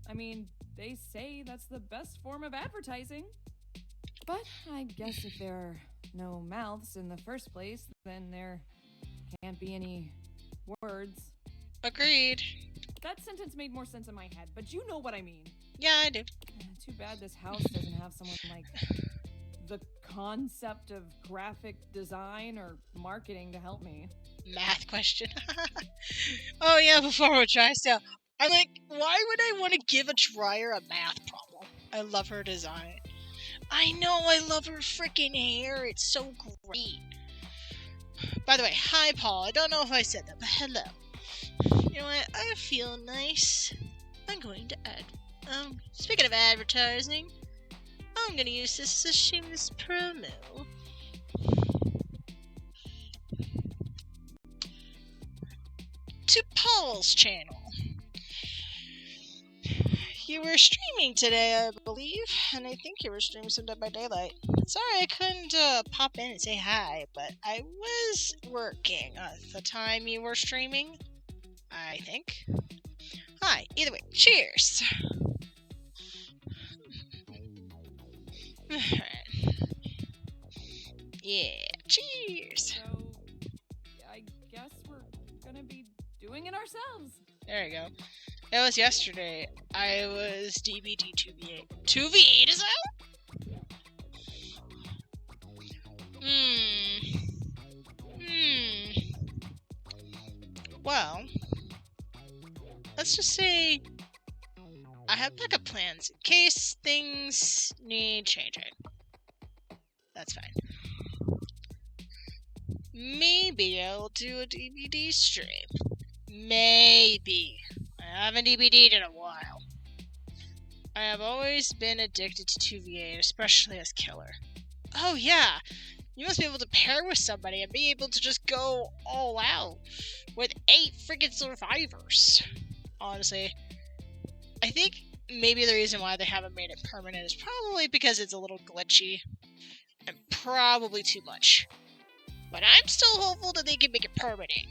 Speaker 10: I mean, they say that's the best form of advertising. But I guess if there are no mouths in the first place, then there can't be any words.
Speaker 1: Agreed.
Speaker 10: That sentence made more sense in my head, but you know what I mean.
Speaker 1: Yeah, I do.
Speaker 10: Too bad this house doesn't have someone like the concept of graphic design or marketing to help me.
Speaker 1: Math question. Oh yeah, before we try stuff, I'm like, why would I want to give a dryer a math problem? I love her design. I know, I love her freaking hair. It's so great. By the way, hi Paul. I don't know if I said that, but hello. You know what? I feel nice. I'm going to add. Speaking of advertising, I'm gonna use this as a shameless promo. To Paul's channel. You were streaming today, I believe, and I think you were streaming some Dead by Daylight. Sorry I couldn't pop in and say hi, but I was working at the time you were streaming, I think. Hi, either way, cheers! Yeah, cheers!
Speaker 10: So, I guess we're gonna be doing it ourselves.
Speaker 1: There you go. It was yesterday. I was DBD 2v8. 2v8 is out? Well, let's just say I have backup plans in case things need changing. That's fine. Maybe I'll do a DVD stream. Maybe. I haven't DVD'd in a while. I have always been addicted to 2v8, especially as killer. Oh yeah, you must be able to pair with somebody and be able to just go all out with 8 freaking survivors. Honestly, I think maybe the reason why they haven't made it permanent is probably because it's a little glitchy and probably too much. But I'm still hopeful that they can make it permanent.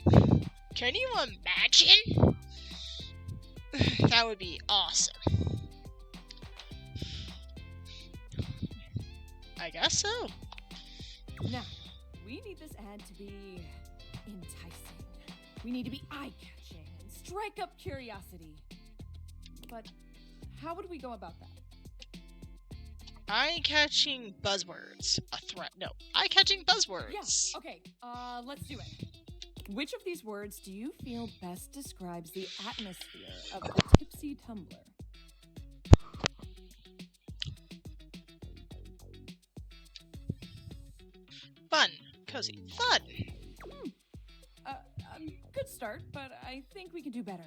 Speaker 1: Can you imagine? That would be awesome. I guess so.
Speaker 10: Now, we need this ad to be enticing. We need to be eye-catching and strike up curiosity. But how would we go about that?
Speaker 1: Eye-catching buzzwords. A threat. No. Eye-catching buzzwords.
Speaker 10: Yeah, okay. Let's do it. Which of these words do you feel best describes the atmosphere of the Tipsy Tumbler?
Speaker 1: Fun. Cozy. Fun.
Speaker 10: Good start, but I think we can do better.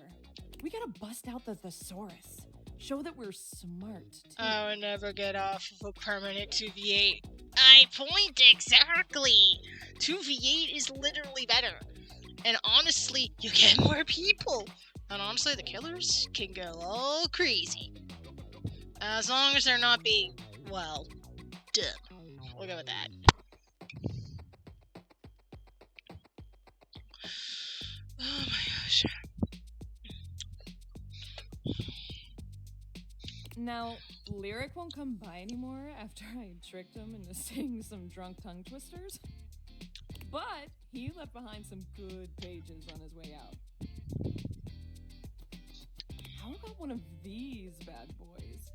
Speaker 10: We gotta bust out the thesaurus. Show that we're smart, too.
Speaker 1: I would never get off of a permanent 2v8. I point exactly! 2v8 is literally better. And honestly, you get more people. And honestly, the killers can go all crazy. As long as they're not being, well, dumb. We'll go with that. Oh my gosh.
Speaker 10: Now, Lyric won't come by anymore after I tricked him into saying some drunk tongue twisters. But he left behind some good pages on his way out. How about one of these bad boys?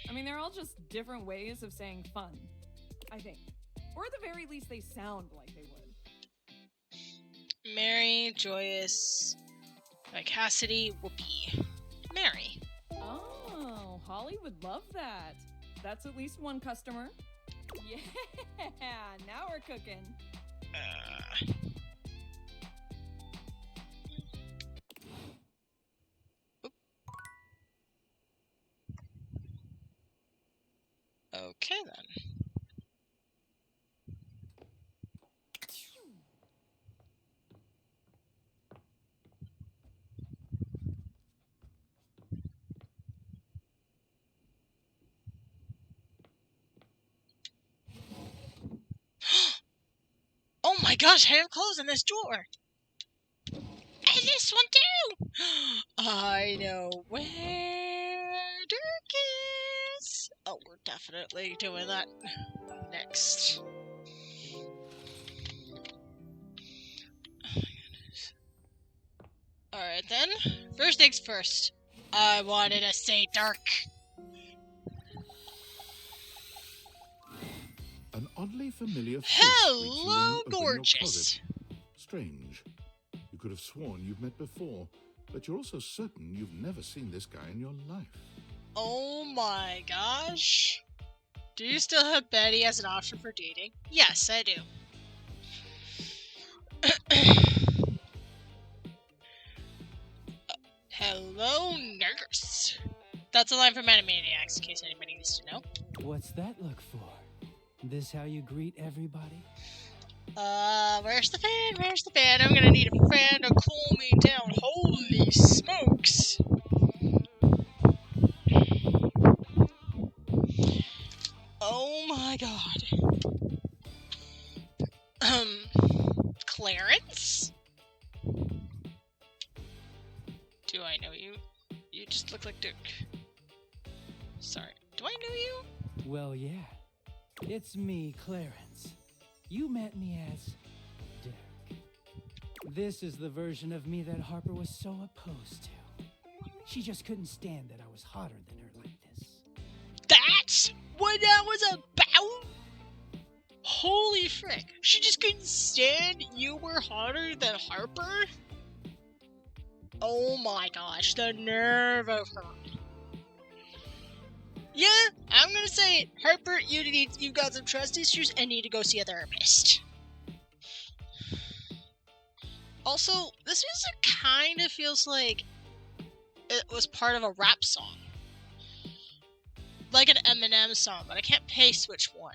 Speaker 10: I mean, they're all just different ways of saying fun, I think. Or at the very least, they sound like they would.
Speaker 1: Merry, joyous, vivacity, whoopee. Merry.
Speaker 10: Oh, Holly would love that. That's at least one customer. Yeah, now we're cooking.
Speaker 1: Okay then. Oh my gosh, I have clothes on this door! And this one too! I know where Dirk is! Oh, we're definitely doing that next. Alright then. First things first. I wanted to say Dirk.
Speaker 3: An oddly familiar face
Speaker 1: Hello,
Speaker 3: greets you when you open your
Speaker 1: gorgeous.
Speaker 3: closet. Strange. You could have sworn you've met before, but you're also certain you've never seen this guy in your life.
Speaker 1: Oh my gosh. Do you still have Betty as an option for dating? Yes, I do. Hello, nurse. That's a line from Animaniacs, in case anybody needs to know.
Speaker 6: What's that look for? This how you greet everybody?
Speaker 1: Where's the fan? Where's the fan? I'm gonna need a fan to cool me down. Holy smokes! Oh my god. Clarence? Do I know you? You just look like Dirk. Sorry. Do I know you?
Speaker 6: Well, yeah. It's me, Clarence. You met me as Dirk. This is the version of me that Harper was so opposed to. She just couldn't stand that I was hotter than her like this.
Speaker 1: That's what that was about? Holy frick. She just couldn't stand you were hotter than Harper? Oh my gosh, the nerve of her. Yeah, I'm gonna say it. Harper, you've got some trust issues and need to go see a therapist. Also, this music kind of feels like it was part of a rap song. Like an Eminem song, but I can't place which one.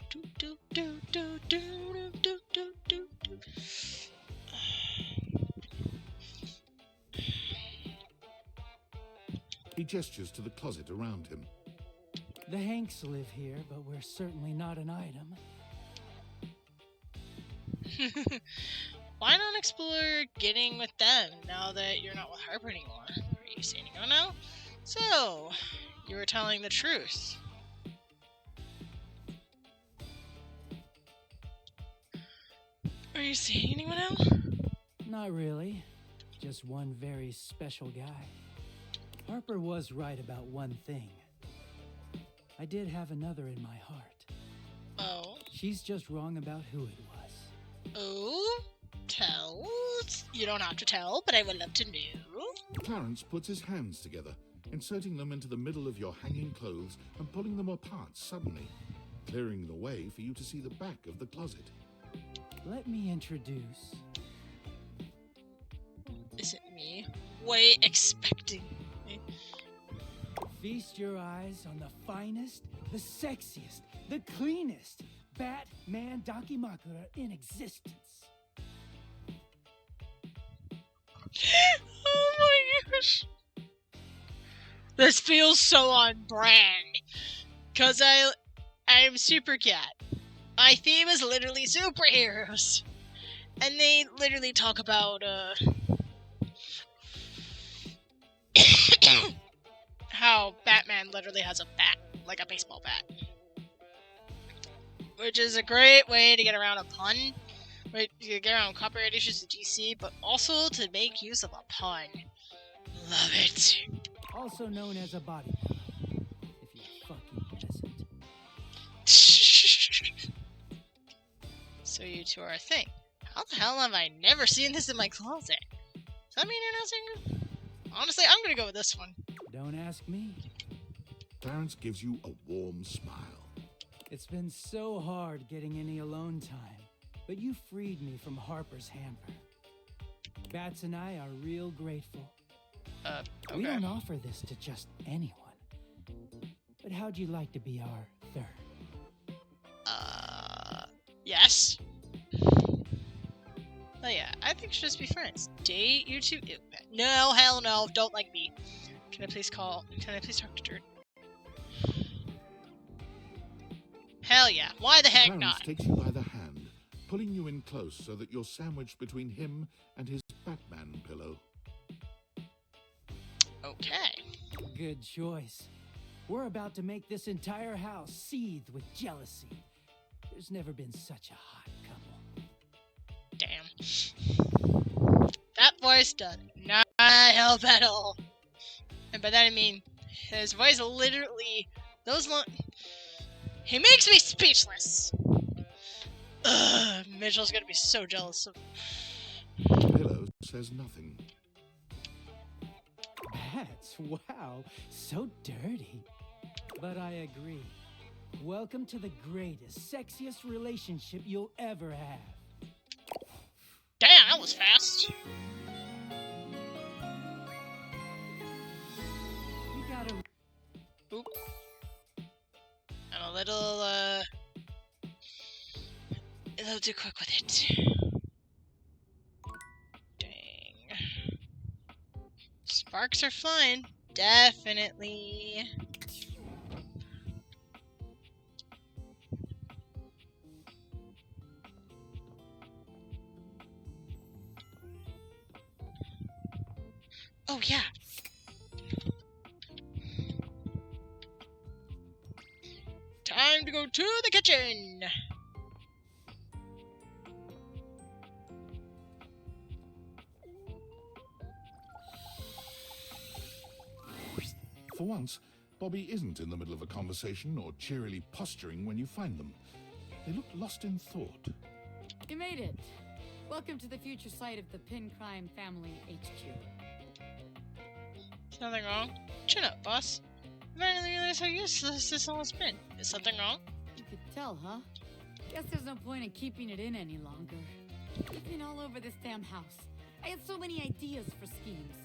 Speaker 1: Do, do, do, do, do, do, do, do, do.
Speaker 3: He gestures to the closet around him.
Speaker 6: The Hanks live here, but we're certainly not an item.
Speaker 1: Why not explore getting with them now that you're not with Harper anymore? Are you saying no now? So, you were telling the truth. Are you seeing anyone else?
Speaker 6: Not really. Just one very special guy. Harper was right about one thing. I did have another in my heart.
Speaker 1: Oh.
Speaker 6: She's just wrong about who it was.
Speaker 1: Oh? Tell? You don't have to tell, but I would love to know.
Speaker 3: Clarence puts his hands together, inserting them into the middle of your hanging clothes and pulling them apart suddenly, clearing the way for you to see the back of the closet.
Speaker 6: Let me introduce...
Speaker 1: Is it me? Way expecting me.
Speaker 6: Feast your eyes on the finest, the sexiest, the cleanest Batman Dakimakura in existence.
Speaker 1: Oh my gosh. This feels so on brand. Cause I'm Super Cat. My theme is literally superheroes. And they literally talk about how Batman literally has a bat, like a baseball bat. Which is a great way to get around a pun. Right, to get around copyright issues to DC, but also to make use of a pun. Love it.
Speaker 6: Also known as a body pillow, if you're fucking peasant.
Speaker 1: So you two are a thing. How the hell have I never seen this in my closet? Does that mean you're not single? Honestly, I'm gonna go with this one.
Speaker 6: Don't ask me.
Speaker 3: Clarence gives you a warm smile.
Speaker 6: It's been so hard getting any alone time, but you freed me from Harper's hamper. Bats and I are real grateful.
Speaker 1: Okay.
Speaker 6: We don't offer this to just anyone. But how'd you like to be our third?
Speaker 1: Yes. Oh yeah, I think we should just be friends. Date you two? Ew. No, hell no, don't like me. Can I please talk to Dirt? Hell yeah, why the heck
Speaker 3: Clarence
Speaker 1: not?
Speaker 3: takes you by the hand, pulling you in close so that you're sandwiched between him and his Batman pillow.
Speaker 1: Okay.
Speaker 6: Good choice. We're about to make this entire house seethe with jealousy. There's never been such a hot couple.
Speaker 1: Damn. That voice does not help at all. And by that I mean, his voice literally, he makes me speechless. Ugh, Mitchell's gonna be so jealous of.
Speaker 3: The pillow says nothing.
Speaker 6: Bats, wow, so dirty. But I agree. Welcome to the greatest, sexiest relationship you'll ever have.
Speaker 1: Damn, that was fast.
Speaker 6: You gotta...
Speaker 1: Oop. I'm a little too quick with it. Dang. Sparks are flying. Definitely. Oh, yeah. Time to go to the kitchen.
Speaker 3: For once, Bobby isn't in the middle of a conversation or cheerily posturing when you find them. They look lost in thought.
Speaker 5: You made it. Welcome to the future site of the Pin Crime Family HQ.
Speaker 1: Is nothing wrong? Chin up, boss. I finally realized how useless this all has been. Is something wrong?
Speaker 5: You could tell, huh? Guess there's no point in keeping it in any longer. I've been all over this damn house. I had so many ideas for schemes.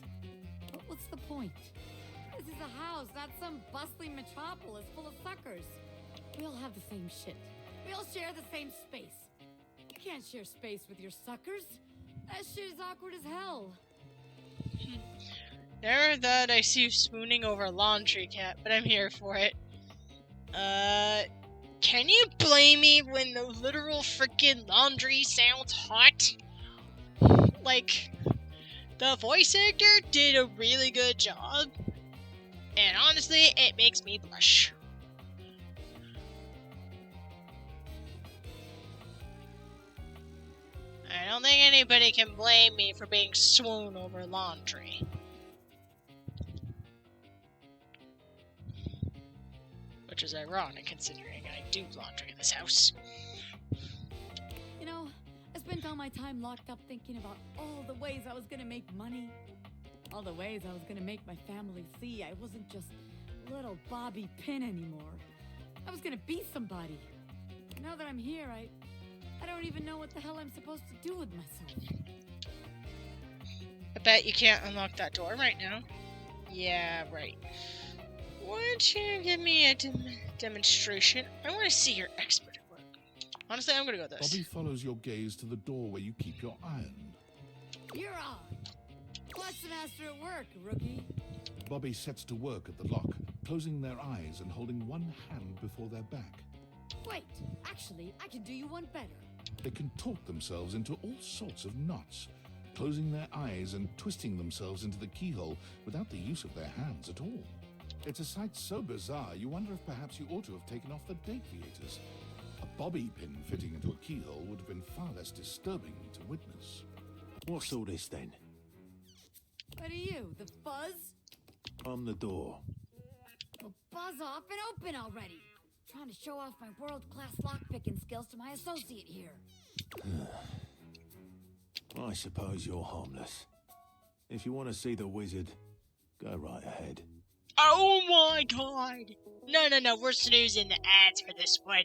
Speaker 5: But what's the point? This is a house, not some bustling metropolis full of suckers. We all have the same shit. We all share the same space. You can't share space with your suckers. That shit is awkward as hell.
Speaker 1: Never thought I see you swooning over a laundry cat, but I'm here for it. Can you blame me when the literal freaking laundry sounds hot? Like, the voice actor did a really good job, and honestly, it makes me blush. I don't think anybody can blame me for being swoon over laundry. Which is ironic considering I do laundry in this house.
Speaker 5: You know, I spent all my time locked up thinking about all the ways I was gonna make money. All the ways I was gonna make my family see I wasn't just little Bobby Pin anymore. I was gonna be somebody. Now that I'm here, I don't even know what the hell I'm supposed to do with myself.
Speaker 1: I bet you can't unlock that door right now. Yeah, right. Why don't you give me a demonstration? I want to see your expert at work. Honestly, I'm gonna go with this.
Speaker 3: Bobby follows your gaze to the door where you keep your iron.
Speaker 5: You're on. Watch the master at work, rookie.
Speaker 3: Bobby sets to work at the lock, closing their eyes and holding one hand before their back.
Speaker 5: Wait, actually, I can do you one better.
Speaker 3: They contort themselves into all sorts of knots, closing their eyes and twisting themselves into the keyhole without the use of their hands at all. It's a sight so bizarre, you wonder if perhaps you ought to have taken off the deviators. A bobby pin fitting into a keyhole would have been far less disturbing to witness.
Speaker 11: What's all this then?
Speaker 5: What are you, the fuzz?
Speaker 11: I'm the door.
Speaker 5: Well, buzz off and open already. Trying to show off my world-class lockpicking skills to my associate here.
Speaker 11: I suppose you're harmless. If you want to see the wizard, Go right ahead.
Speaker 1: Oh my god! No, we're snoozing the ads for this one.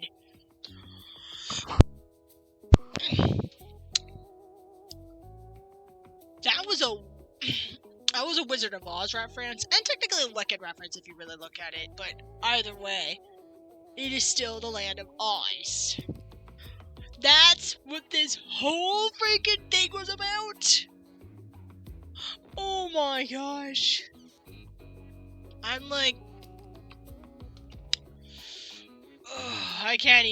Speaker 1: That was a Wizard of Oz reference, and technically a Wicked reference if you really look at it, but either way, it is still the land of Oz. That's what this whole freaking thing was about! Oh my gosh. I'm like... I don't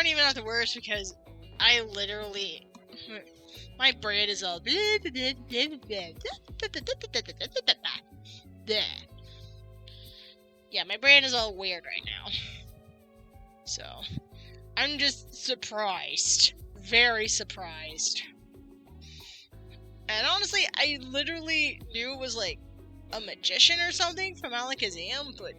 Speaker 1: even have the words because I literally... My brain is all... Yeah, my brain is all weird right now. So, I'm just surprised. Very surprised. And honestly, I literally knew it was like a magician or something from Alakazam, but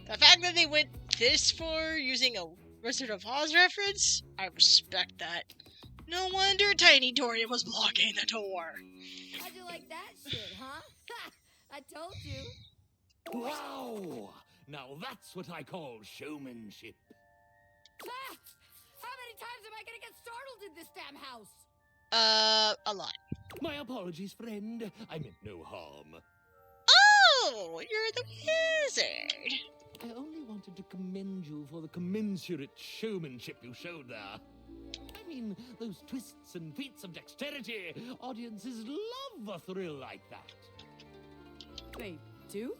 Speaker 1: the fact that they went this far using a Wizard of Oz reference, I respect that. No wonder Tiny Dorian was blocking the door.
Speaker 5: How'd you like that shit, huh? I told you.
Speaker 12: Wow! Now that's what I call showmanship.
Speaker 5: Ah! How many times am I gonna get startled in this damn house?
Speaker 1: A lot.
Speaker 12: My apologies, friend. I meant no harm.
Speaker 1: Oh, you're the wizard.
Speaker 12: I only wanted to commend you for the commensurate showmanship you showed there. I mean, those twists and feats of dexterity. Audiences love a thrill like that.
Speaker 5: They do?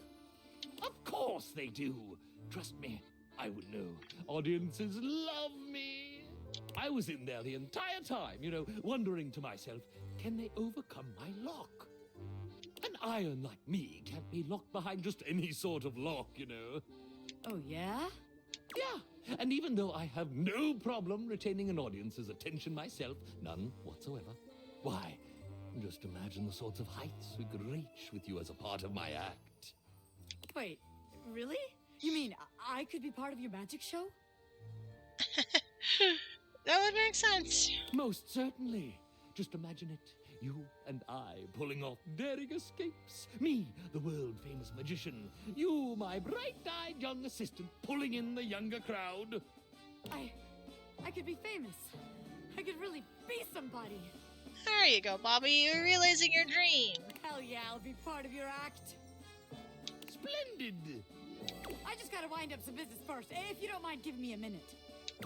Speaker 12: Of course they do. Trust me, I would know. Audiences love me. I was in there the entire time, wondering to myself, can they overcome my lock? An iron like me can't be locked behind just any sort of lock,
Speaker 5: Oh, yeah?
Speaker 12: Yeah, and even though I have no problem retaining an audience's attention myself, none whatsoever, why, just imagine the sorts of heights we could reach with you as a part of my act.
Speaker 5: Wait, really? You mean I could be part of your magic show?
Speaker 1: That would make sense.
Speaker 12: Most certainly. Just imagine it. You and I pulling off daring escapes. Me, the world-famous magician. You, my bright-eyed young assistant, pulling in the younger crowd.
Speaker 5: I could be famous. I could really be somebody.
Speaker 1: There you go, Bobby. You're realizing your dream.
Speaker 5: Hell yeah, I'll be part of your act.
Speaker 12: Splendid.
Speaker 5: I just gotta wind up some business first, if you don't mind giving me a minute.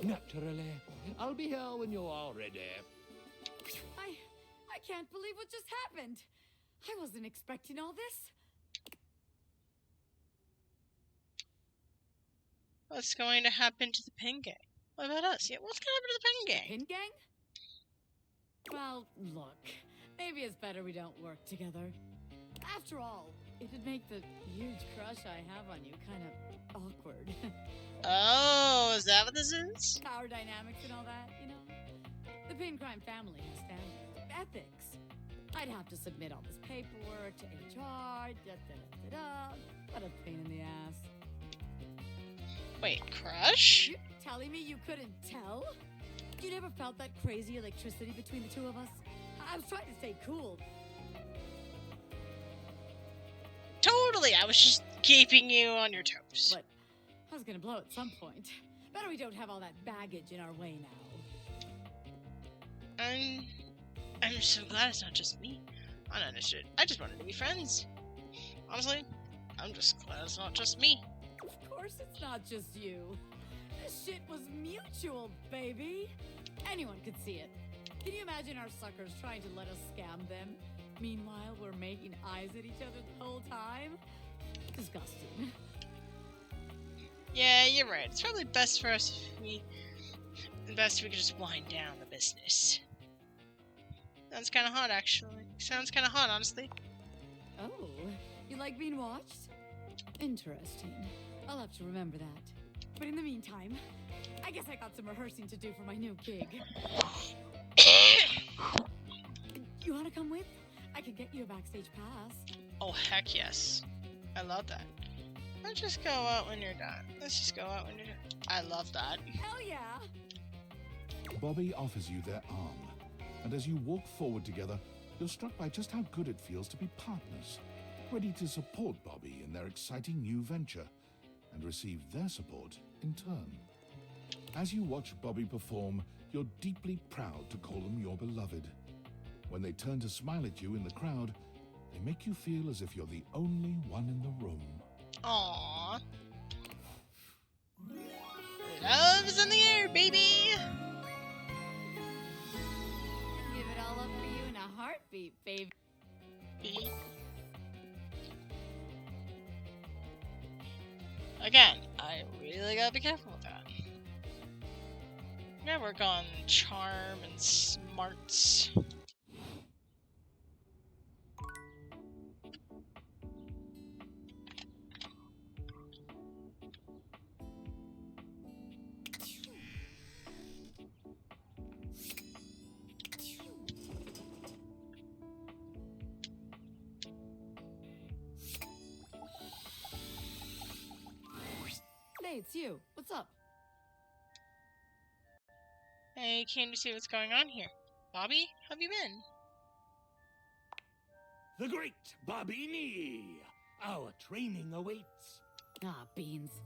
Speaker 12: Naturally. I'll be here when you are ready.
Speaker 5: I can't believe what just happened. I wasn't expecting all this.
Speaker 1: What's going to happen to the Pin Gang? What about us? Yeah, what's going to happen to the Pin Gang?
Speaker 5: Pin Gang? Well, look. Maybe it's better we don't work together. After all, it'd make the huge crush I have on you kind of awkward.
Speaker 1: Oh, is that what this is?
Speaker 5: Power dynamics and all that, The Pin Crime family has standards, ethics. I'd have to submit all this paperwork to HR, What a pain in the ass.
Speaker 1: Wait, crush?
Speaker 5: You telling me you couldn't tell? You never felt that crazy electricity between the two of us? I was trying to stay cool.
Speaker 1: Totally, I was just keeping you on your toes.
Speaker 5: But I was gonna blow at some point. Better we don't have all that baggage in our way now.
Speaker 1: I'm so glad it's not just me. I understood. I just wanted to be friends. Honestly, I'm just glad it's not just me.
Speaker 5: Of course it's not just you. This shit was mutual, baby. Anyone could see it. Can you imagine our suckers trying to let us scam them? Meanwhile, we're making eyes at each other the whole time? Disgusting.
Speaker 1: Yeah, you're right. It's probably best for us if we could just wind down the business. Sounds kind of hot, actually. Sounds kind of hot, honestly.
Speaker 5: Oh, you like being watched? Interesting. I'll have to remember that. But in the meantime, I guess I got some rehearsing to do for my new gig. You want to come with? I could get you a backstage pass.
Speaker 1: Oh, heck yes. I love that. Let's just go out when you're done. I love that.
Speaker 5: Hell yeah!
Speaker 3: Bobby offers you their arm, and as you walk forward together, you're struck by just how good it feels to be partners. ready to support Bobby in their exciting new venture and receive their support in turn. As you watch Bobby perform, you're deeply proud to call them your beloved. When they turn to smile at you in the crowd, they make you feel as if you're the only one in the room.
Speaker 1: Aww. Love's in the air, baby!
Speaker 5: Give it all up for you in a heartbeat, baby.
Speaker 1: Again, I really gotta be careful with that. Gotta work on charm and smarts.
Speaker 5: Hey, it's you. What's up?
Speaker 1: Hey, came to see what's going on here. Bobby, how have you been?
Speaker 12: The great Bobini! Our training awaits.
Speaker 5: Ah, beans.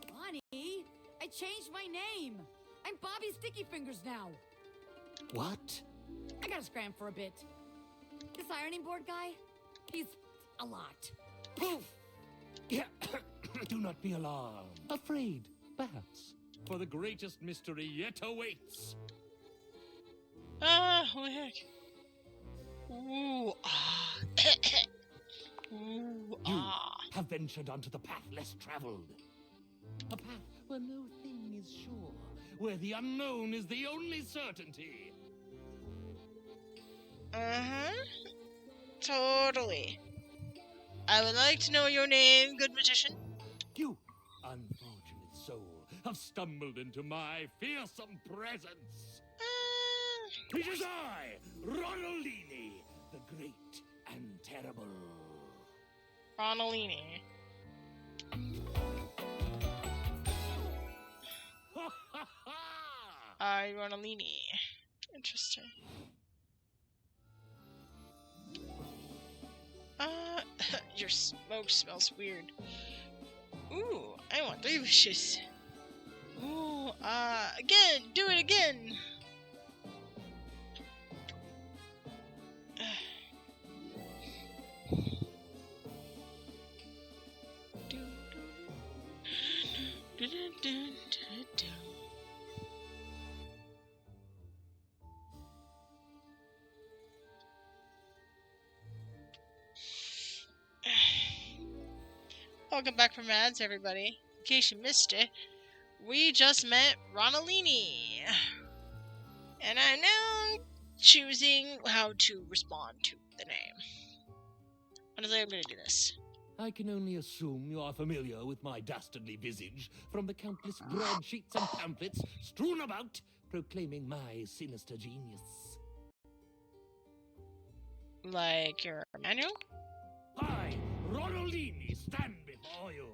Speaker 5: Bonnie, I changed my name. I'm Bobby Sticky Fingers now.
Speaker 12: What?
Speaker 5: I gotta scram for a bit. This ironing board guy, he's a lot.
Speaker 12: Poof! Yeah. Do not be alarmed. Afraid, perhaps. For the greatest mystery yet awaits.
Speaker 1: Ah, holy heck. Ooh, ah. Ooh,
Speaker 12: You
Speaker 1: ah.
Speaker 12: have ventured onto the path less traveled. A path where no thing is sure, where the unknown is the only certainty.
Speaker 1: Uh-huh. Totally. I would like to know your name, good magician.
Speaker 12: You, unfortunate soul, have stumbled into my fearsome presence. It is I, Ronaldini, the great and terrible.
Speaker 1: Ronaldini. Ronaldini. Interesting. Your smoke smells weird. Ooh, I want 3 wishes. Ooh, again, do it again. Welcome back from ads, everybody. In case you missed it, we just met Ronaldini. And I'm now choosing how to respond to the name. Honestly, I'm gonna do this.
Speaker 12: I can only assume you are familiar with my dastardly visage from the countless broadsheets and pamphlets strewn about proclaiming my sinister genius.
Speaker 1: Like your manual?
Speaker 12: I, Ronaldini, stand before you.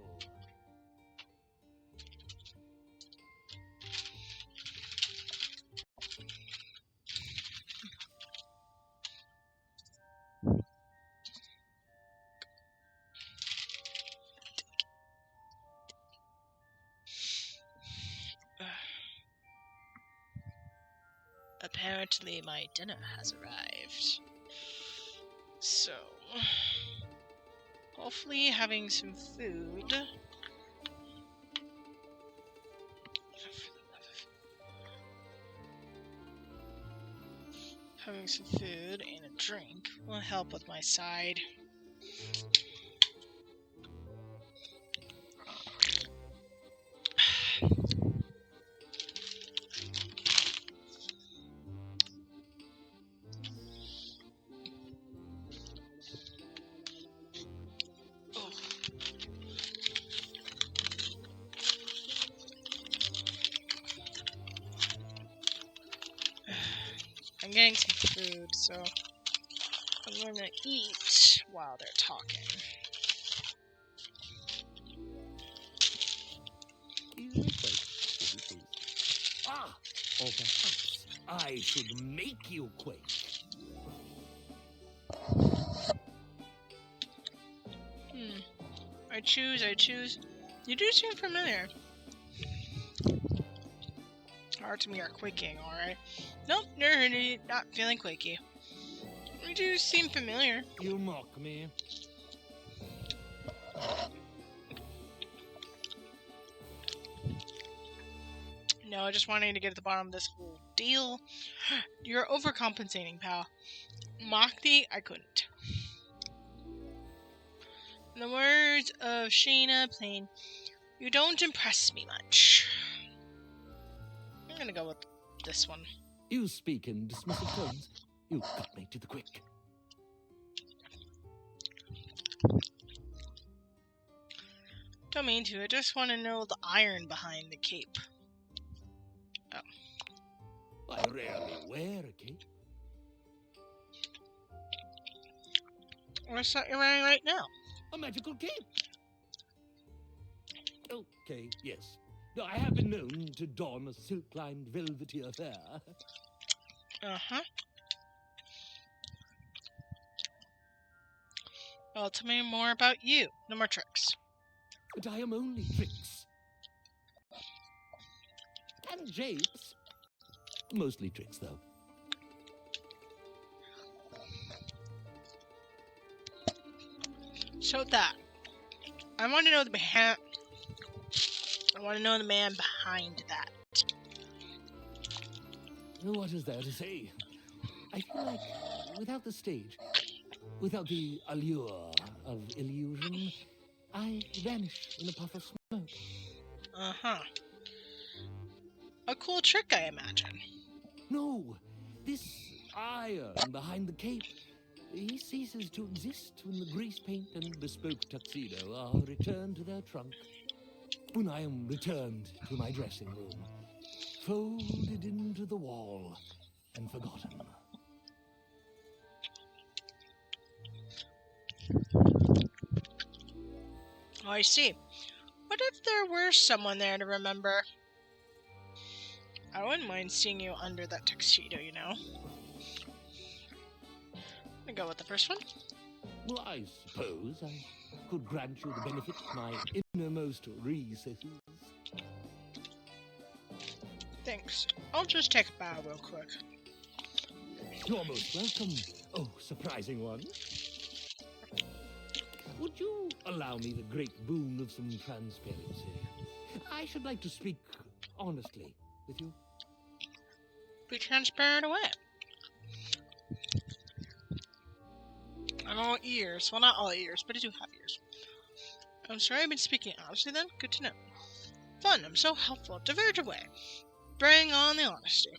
Speaker 1: Apparently my dinner has arrived. So, hopefully having some food. Having some food and a drink will help with my side. I'm getting some food, so I'm gonna eat while they're talking.
Speaker 12: Ah, or perhaps I should make you quake.
Speaker 1: choose. You do seem familiar. Hearts of me are quaking, alright. Nope, you're not feeling quaky. You do seem familiar.
Speaker 12: You mock me.
Speaker 1: No, I just wanted to get at the bottom of this whole deal. You're overcompensating, pal. Mock thee, I couldn't. In the words of Shayna Plain, you don't impress me much. I'm gonna go with this one.
Speaker 12: You speak in dismissive tones. You cut me to the quick.
Speaker 1: Don't mean to, I just want to know the iron behind the cape. Oh.
Speaker 12: I rarely wear a cape.
Speaker 1: What's that you're wearing right now?
Speaker 12: A magical cape. Okay, yes. No, I have been known to don a silk-lined velvety affair.
Speaker 1: Uh-huh. Well, tell me more about you. No more tricks.
Speaker 12: But I am only tricks. And japes. Mostly tricks, though.
Speaker 1: So that. I want to know the I want to know the man behind that.
Speaker 12: What is there to say? I feel like without the stage, without the allure of illusion, I vanish in a puff of smoke.
Speaker 1: Uh-huh. A cool trick, I imagine.
Speaker 12: No, this iron behind the cape, he ceases to exist when the grease paint and bespoke tuxedo are returned to their trunk. When I am returned to my dressing room, folded into the wall and forgotten.
Speaker 1: Oh, I see. What if there were someone there to remember? I wouldn't mind seeing you under that tuxedo, you know. I'm gonna go with the first one.
Speaker 12: Well, I suppose I could grant you the benefit of my innermost recesses.
Speaker 1: Thanks. I'll just take a bow real quick.
Speaker 12: You're most welcome. Oh, surprising one. Would you allow me the great boon of some transparency? I should like to speak honestly with you.
Speaker 1: Be transparent away. I'm all ears. Well, not all ears, but I do have ears. I'm sorry I've been speaking honestly then. Good to know. Fun. I'm so helpful. Diverge away. Bring on the honesty.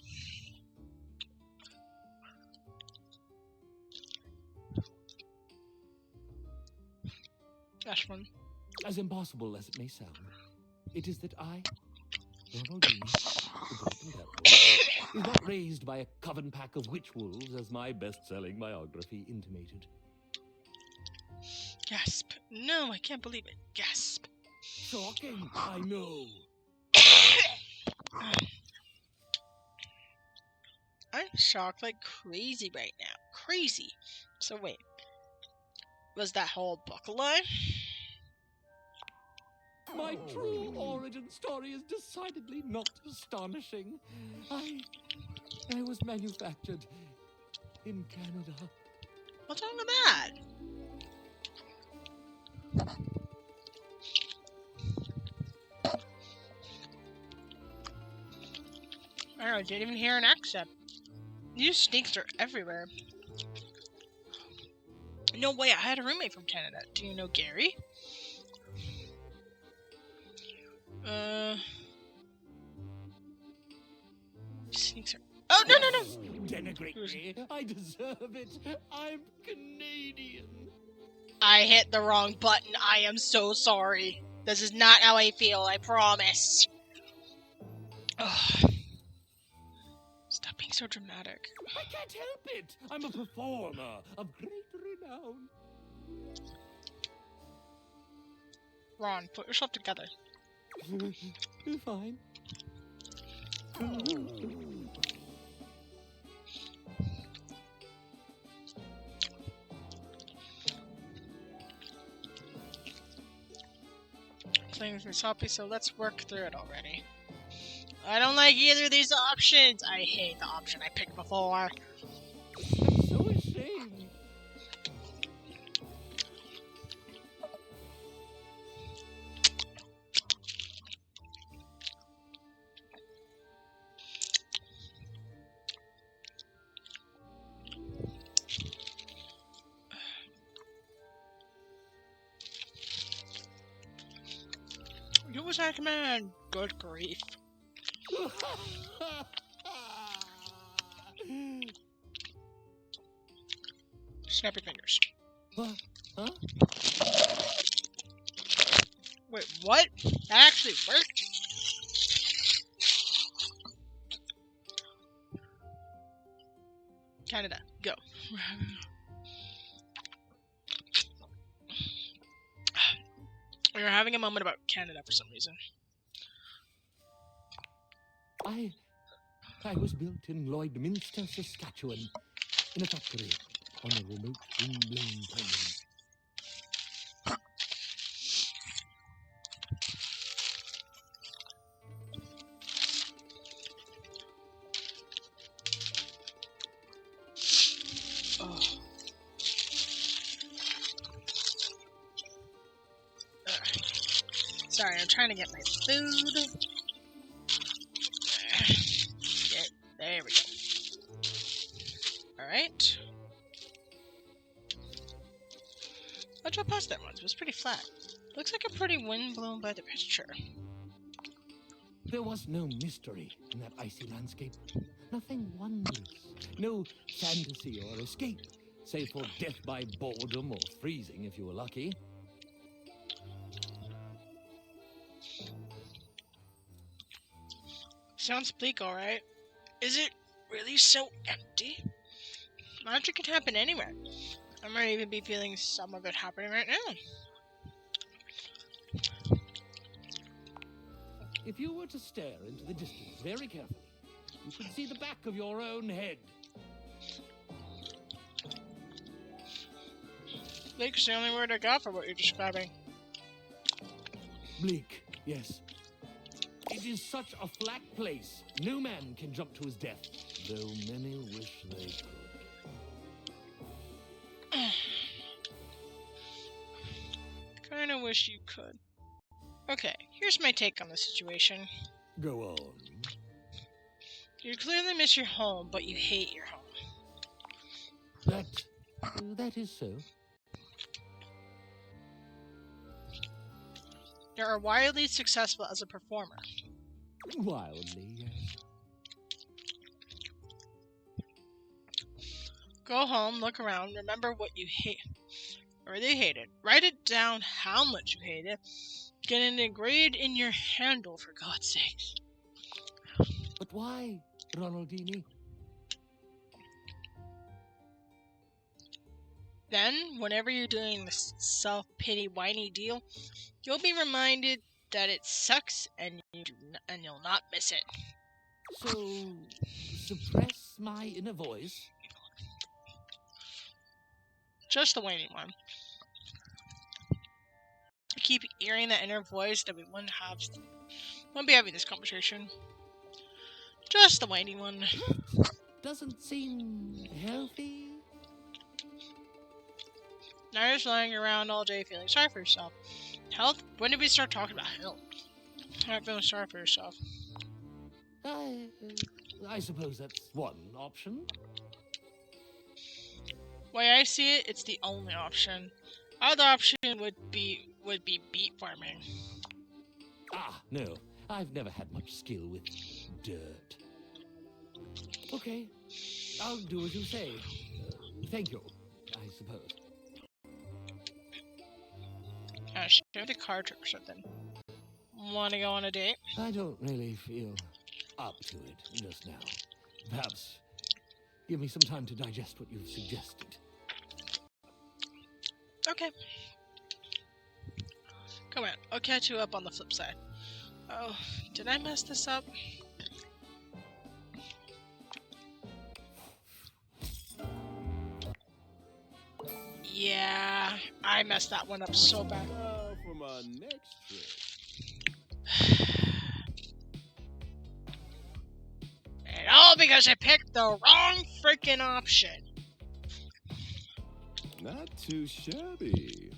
Speaker 1: That's fun.
Speaker 12: As impossible as it may sound, it is that I, Ronald D., the Golden Devil, is not raised by a coven pack of witch wolves, as my best-selling biography intimated.
Speaker 1: Gasp. No, I can't believe it. Gasp.
Speaker 12: Shocking, I know.
Speaker 1: I'm shocked like crazy right now. Crazy. So wait. Was that whole book a lie?
Speaker 12: My true origin story is decidedly not astonishing. I was manufactured in Canada.
Speaker 1: What's wrong with that? I don't know, didn't even hear an accent. You sneaks are everywhere. No way, I had a roommate from Canada. Do you know Gary? Sneaks are... Oh, no!
Speaker 12: Denigrate me. I deserve it. I'm Canadian.
Speaker 1: I hit the wrong button. I am so sorry. This is not how I feel, I promise. Ugh. Stop being so dramatic.
Speaker 12: I can't help it. I'm a performer of great renown.
Speaker 1: Ron, put yourself together.
Speaker 12: Fine.
Speaker 1: things are sloppy, so let's work through it already. I don't like either of these options. I hate the option I picked before.
Speaker 12: I'm so ashamed.
Speaker 1: Do as I command. Good grief. Snap your fingers.
Speaker 12: What? Huh?
Speaker 1: Wait, what? That actually worked? Canada, go. We were having a moment about Canada for some reason.
Speaker 12: I was built in Lloydminster, Saskatchewan, in a factory on a remote wind-blown plain.
Speaker 1: Oh. Sorry, I'm trying to get my food. There we go. Alright. I drove past that once. It was pretty flat. Looks like a pretty wind blown by the picture.
Speaker 12: There was no mystery in that icy landscape. Nothing wondrous. No fantasy or escape, save for death by boredom or freezing if you were lucky.
Speaker 1: Sounds bleak, alright. Is it really so empty? Magic can happen anywhere. I might even be feeling some of it happening right now.
Speaker 12: If you were to stare into the distance very carefully, you could see the back of your own head.
Speaker 1: Bleak's the only word I got for what you're describing.
Speaker 12: Bleak, yes. It is such a flat place, no man can jump to his death, though many wish they could.
Speaker 1: Kinda wish you could. Okay, here's my take on the situation.
Speaker 12: Go on.
Speaker 1: You clearly miss your home, but you hate your home.
Speaker 12: That is so.
Speaker 1: You are wildly successful as a performer.
Speaker 12: Wildly, yes.
Speaker 1: Go home, look around, remember what you hate. Really hated. Write it down how much you hate it. Get it engraved in your handle, for God's sake.
Speaker 12: But why, Ronaldini?
Speaker 1: Then, whenever you're doing this self-pity whiny deal, you'll be reminded that it sucks and you'll not miss it.
Speaker 12: So, suppress my inner voice?
Speaker 1: Just the whiny one. I keep hearing that inner voice that we wouldn't be having this conversation. Just the whiny one.
Speaker 12: Doesn't seem healthy.
Speaker 1: Now you're just lying around all day feeling sorry for yourself. Health? When did we start talking about health? Not feeling sorry for yourself.
Speaker 12: I suppose that's one option.
Speaker 1: Way I see it, it's the only option. Other option would be beet farming.
Speaker 12: Ah, no. I've never had much skill with dirt. Okay. I'll do as you say. Thank you, I suppose.
Speaker 1: Show the card trick or something. Want to go on a date?
Speaker 12: I don't really feel up to it just now. Perhaps give me some time to digest what you've suggested.
Speaker 1: Okay. Come on, I'll catch you up on the flip side. Oh, did I mess this up? Yeah, I messed that one up so bad.
Speaker 11: For my next trip,
Speaker 1: And all because I picked the wrong freaking option.
Speaker 13: Not too shabby.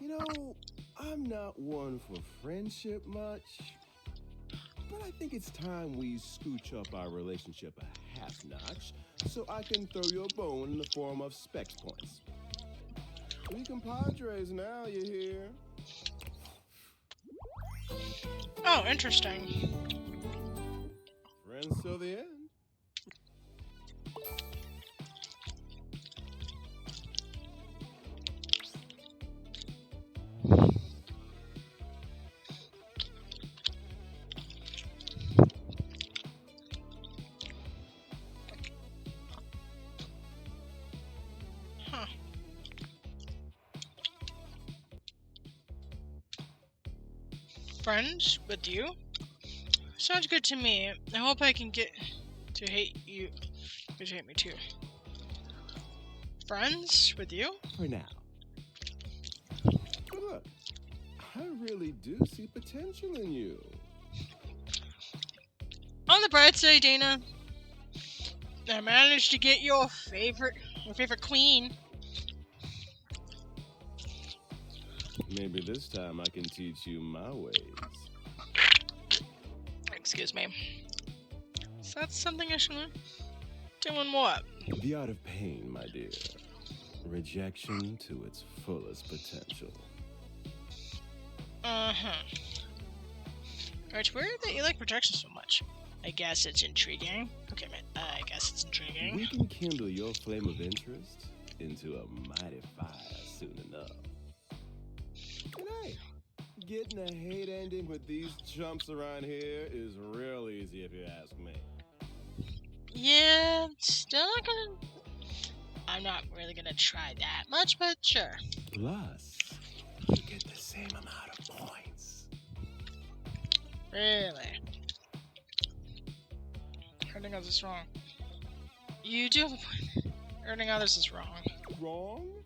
Speaker 13: You know, I'm not one for friendship much, but I think it's time we scooch up our relationship a half notch so I can throw you a bone in the form of specs points. We compadres now, you hear?
Speaker 1: Oh, interesting.
Speaker 13: Friends till the end.
Speaker 1: Huh. Friends with you? Sounds good to me. I hope I can get to hate you. You hate me too. Friends with you?
Speaker 13: For now. But look, I really do see potential in you.
Speaker 1: On the bright side, Dana, I managed to get your favorite queen.
Speaker 13: Maybe this time I can teach you my ways.
Speaker 1: Excuse me. Is that something I should learn? Doing what?
Speaker 13: The art of pain, my dear. Rejection to its fullest potential.
Speaker 1: Uh-huh. It's weird that you like rejection so much. I guess it's intriguing. Okay, man. I guess it's intriguing.
Speaker 13: We can kindle your flame of interest into a mighty fire soon enough. And hey, getting a hate ending with these chumps around here is real easy if you ask me.
Speaker 1: Yeah, still not gonna... I'm not really gonna try that much, but sure.
Speaker 13: Plus, you get the same amount of points.
Speaker 1: Really? Hurting others is wrong. You do have a point. Hurting others is wrong.
Speaker 13: Wrong?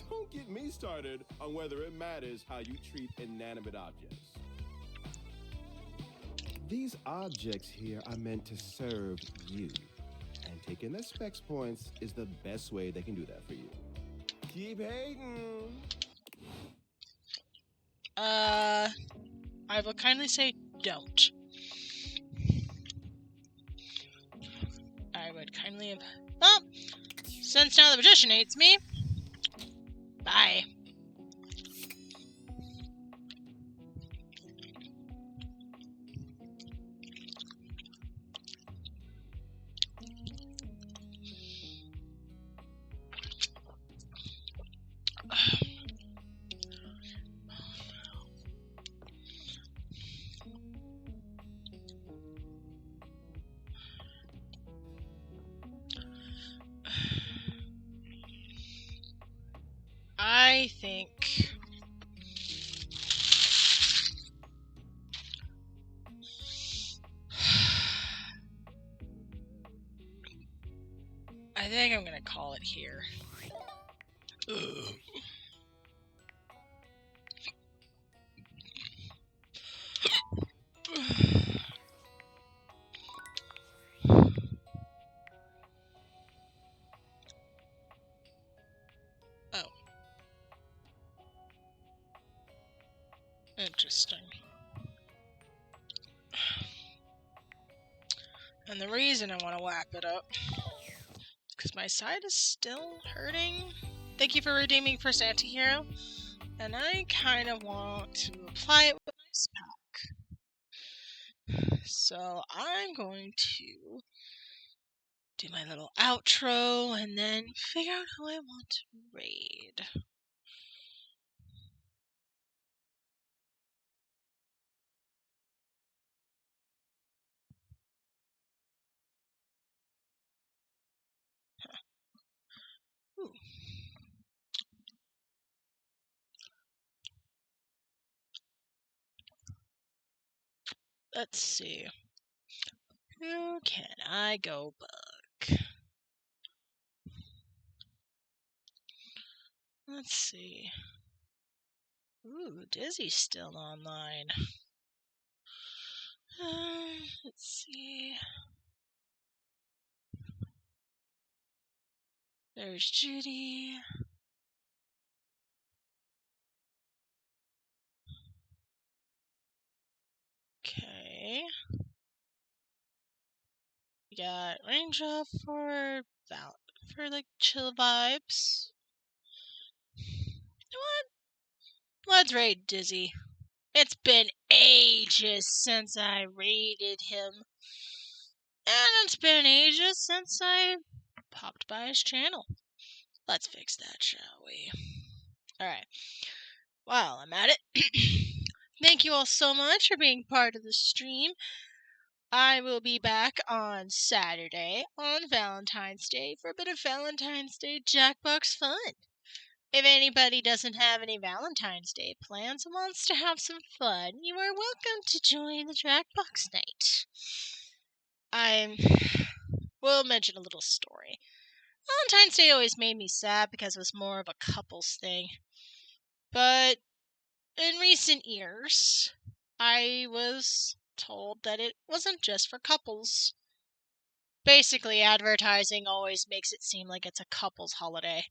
Speaker 13: Don't get me started on whether it matters how you treat inanimate objects. These objects here are meant to serve you, and taking their specs points is the best way they can do that for you. Keep hating.
Speaker 1: I will kindly say don't. I would kindly have... Well, since now the magician hates me, bye. I think... I think I'm gonna call it here. Ugh. Oh. Interesting. And the reason I want to wrap it up is because my side is still hurting. Thank you for redeeming First Anti-Hero. And I kind of want to apply it with my pack. So I'm going to do my little outro and then figure out who I want to raid. Ooh. Let's see. Who can I go bug? Let's see. Ooh, Dizzy's still online. Let's see. There's Judy. Okay. We got Raindrop for like chill vibes. You know what? Let's raid Dizzy. It's been ages since I raided him. And it's been ages since I popped by his channel. Let's fix that, shall we? Alright. While I'm at it, thank you all so much for being part of the stream. I will be back on Saturday on Valentine's Day for a bit of Valentine's Day Jackbox fun. If anybody doesn't have any Valentine's Day plans and wants to have some fun, you are welcome to join the Jackbox night. I will mention a little story. Valentine's Day always made me sad because it was more of a couples thing. But in recent years, I was told that it wasn't just for couples. Basically, advertising always makes it seem like it's a couples holiday.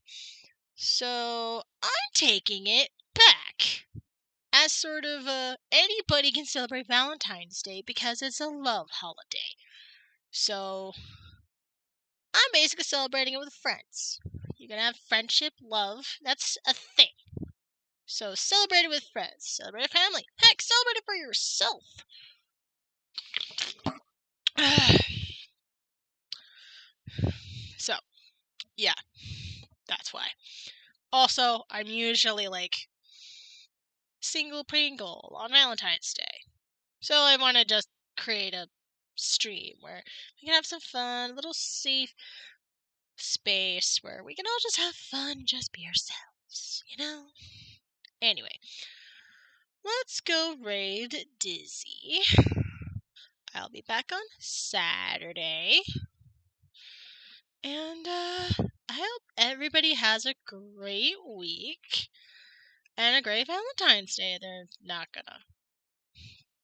Speaker 1: So, I'm taking it back as sort of anybody can celebrate Valentine's Day because it's a love holiday. So, I'm basically celebrating it with friends. You can have friendship, love, that's a thing. So celebrate it with friends, celebrate it with family. Heck, celebrate it for yourself. So, yeah, that's why. Also, I'm usually like single pringle on Valentine's Day. So I want to just create a stream where we can have some fun, a little safe space where we can all just have fun, just be ourselves, you know? Anyway, let's go raid Dizzy. I'll be back on Saturday. And I hope everybody has a great week and a great Valentine's Day. They're not gonna.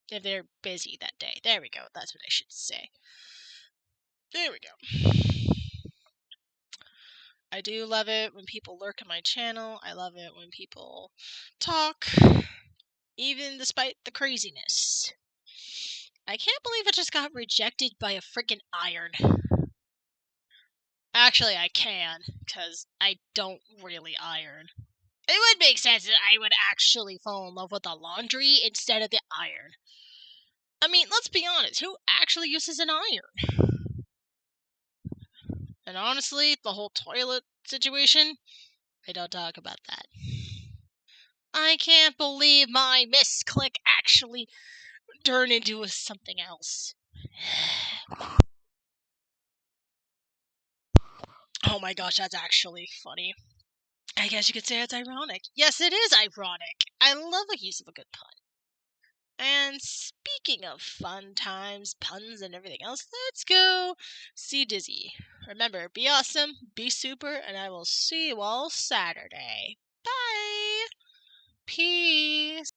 Speaker 1: If they're busy that day. There we go. That's what I should say. There we go. I do love it when people lurk on my channel. I love it when people talk, even despite the craziness. I can't believe it just got rejected by a freaking iron. Actually, I can, because I don't really iron. It would make sense that I would actually fall in love with the laundry instead of the iron. I mean, let's be honest, who actually uses an iron? And honestly, the whole toilet situation, I don't talk about that. I can't believe my misclick actually turned into something else. Oh my gosh, that's actually funny. I guess you could say it's ironic. Yes, it is ironic. I love the use of a good pun. And speaking of fun times, puns, and everything else, let's go see Dizzy. Remember, be awesome, be super, and I will see you all Saturday. Bye! Peace!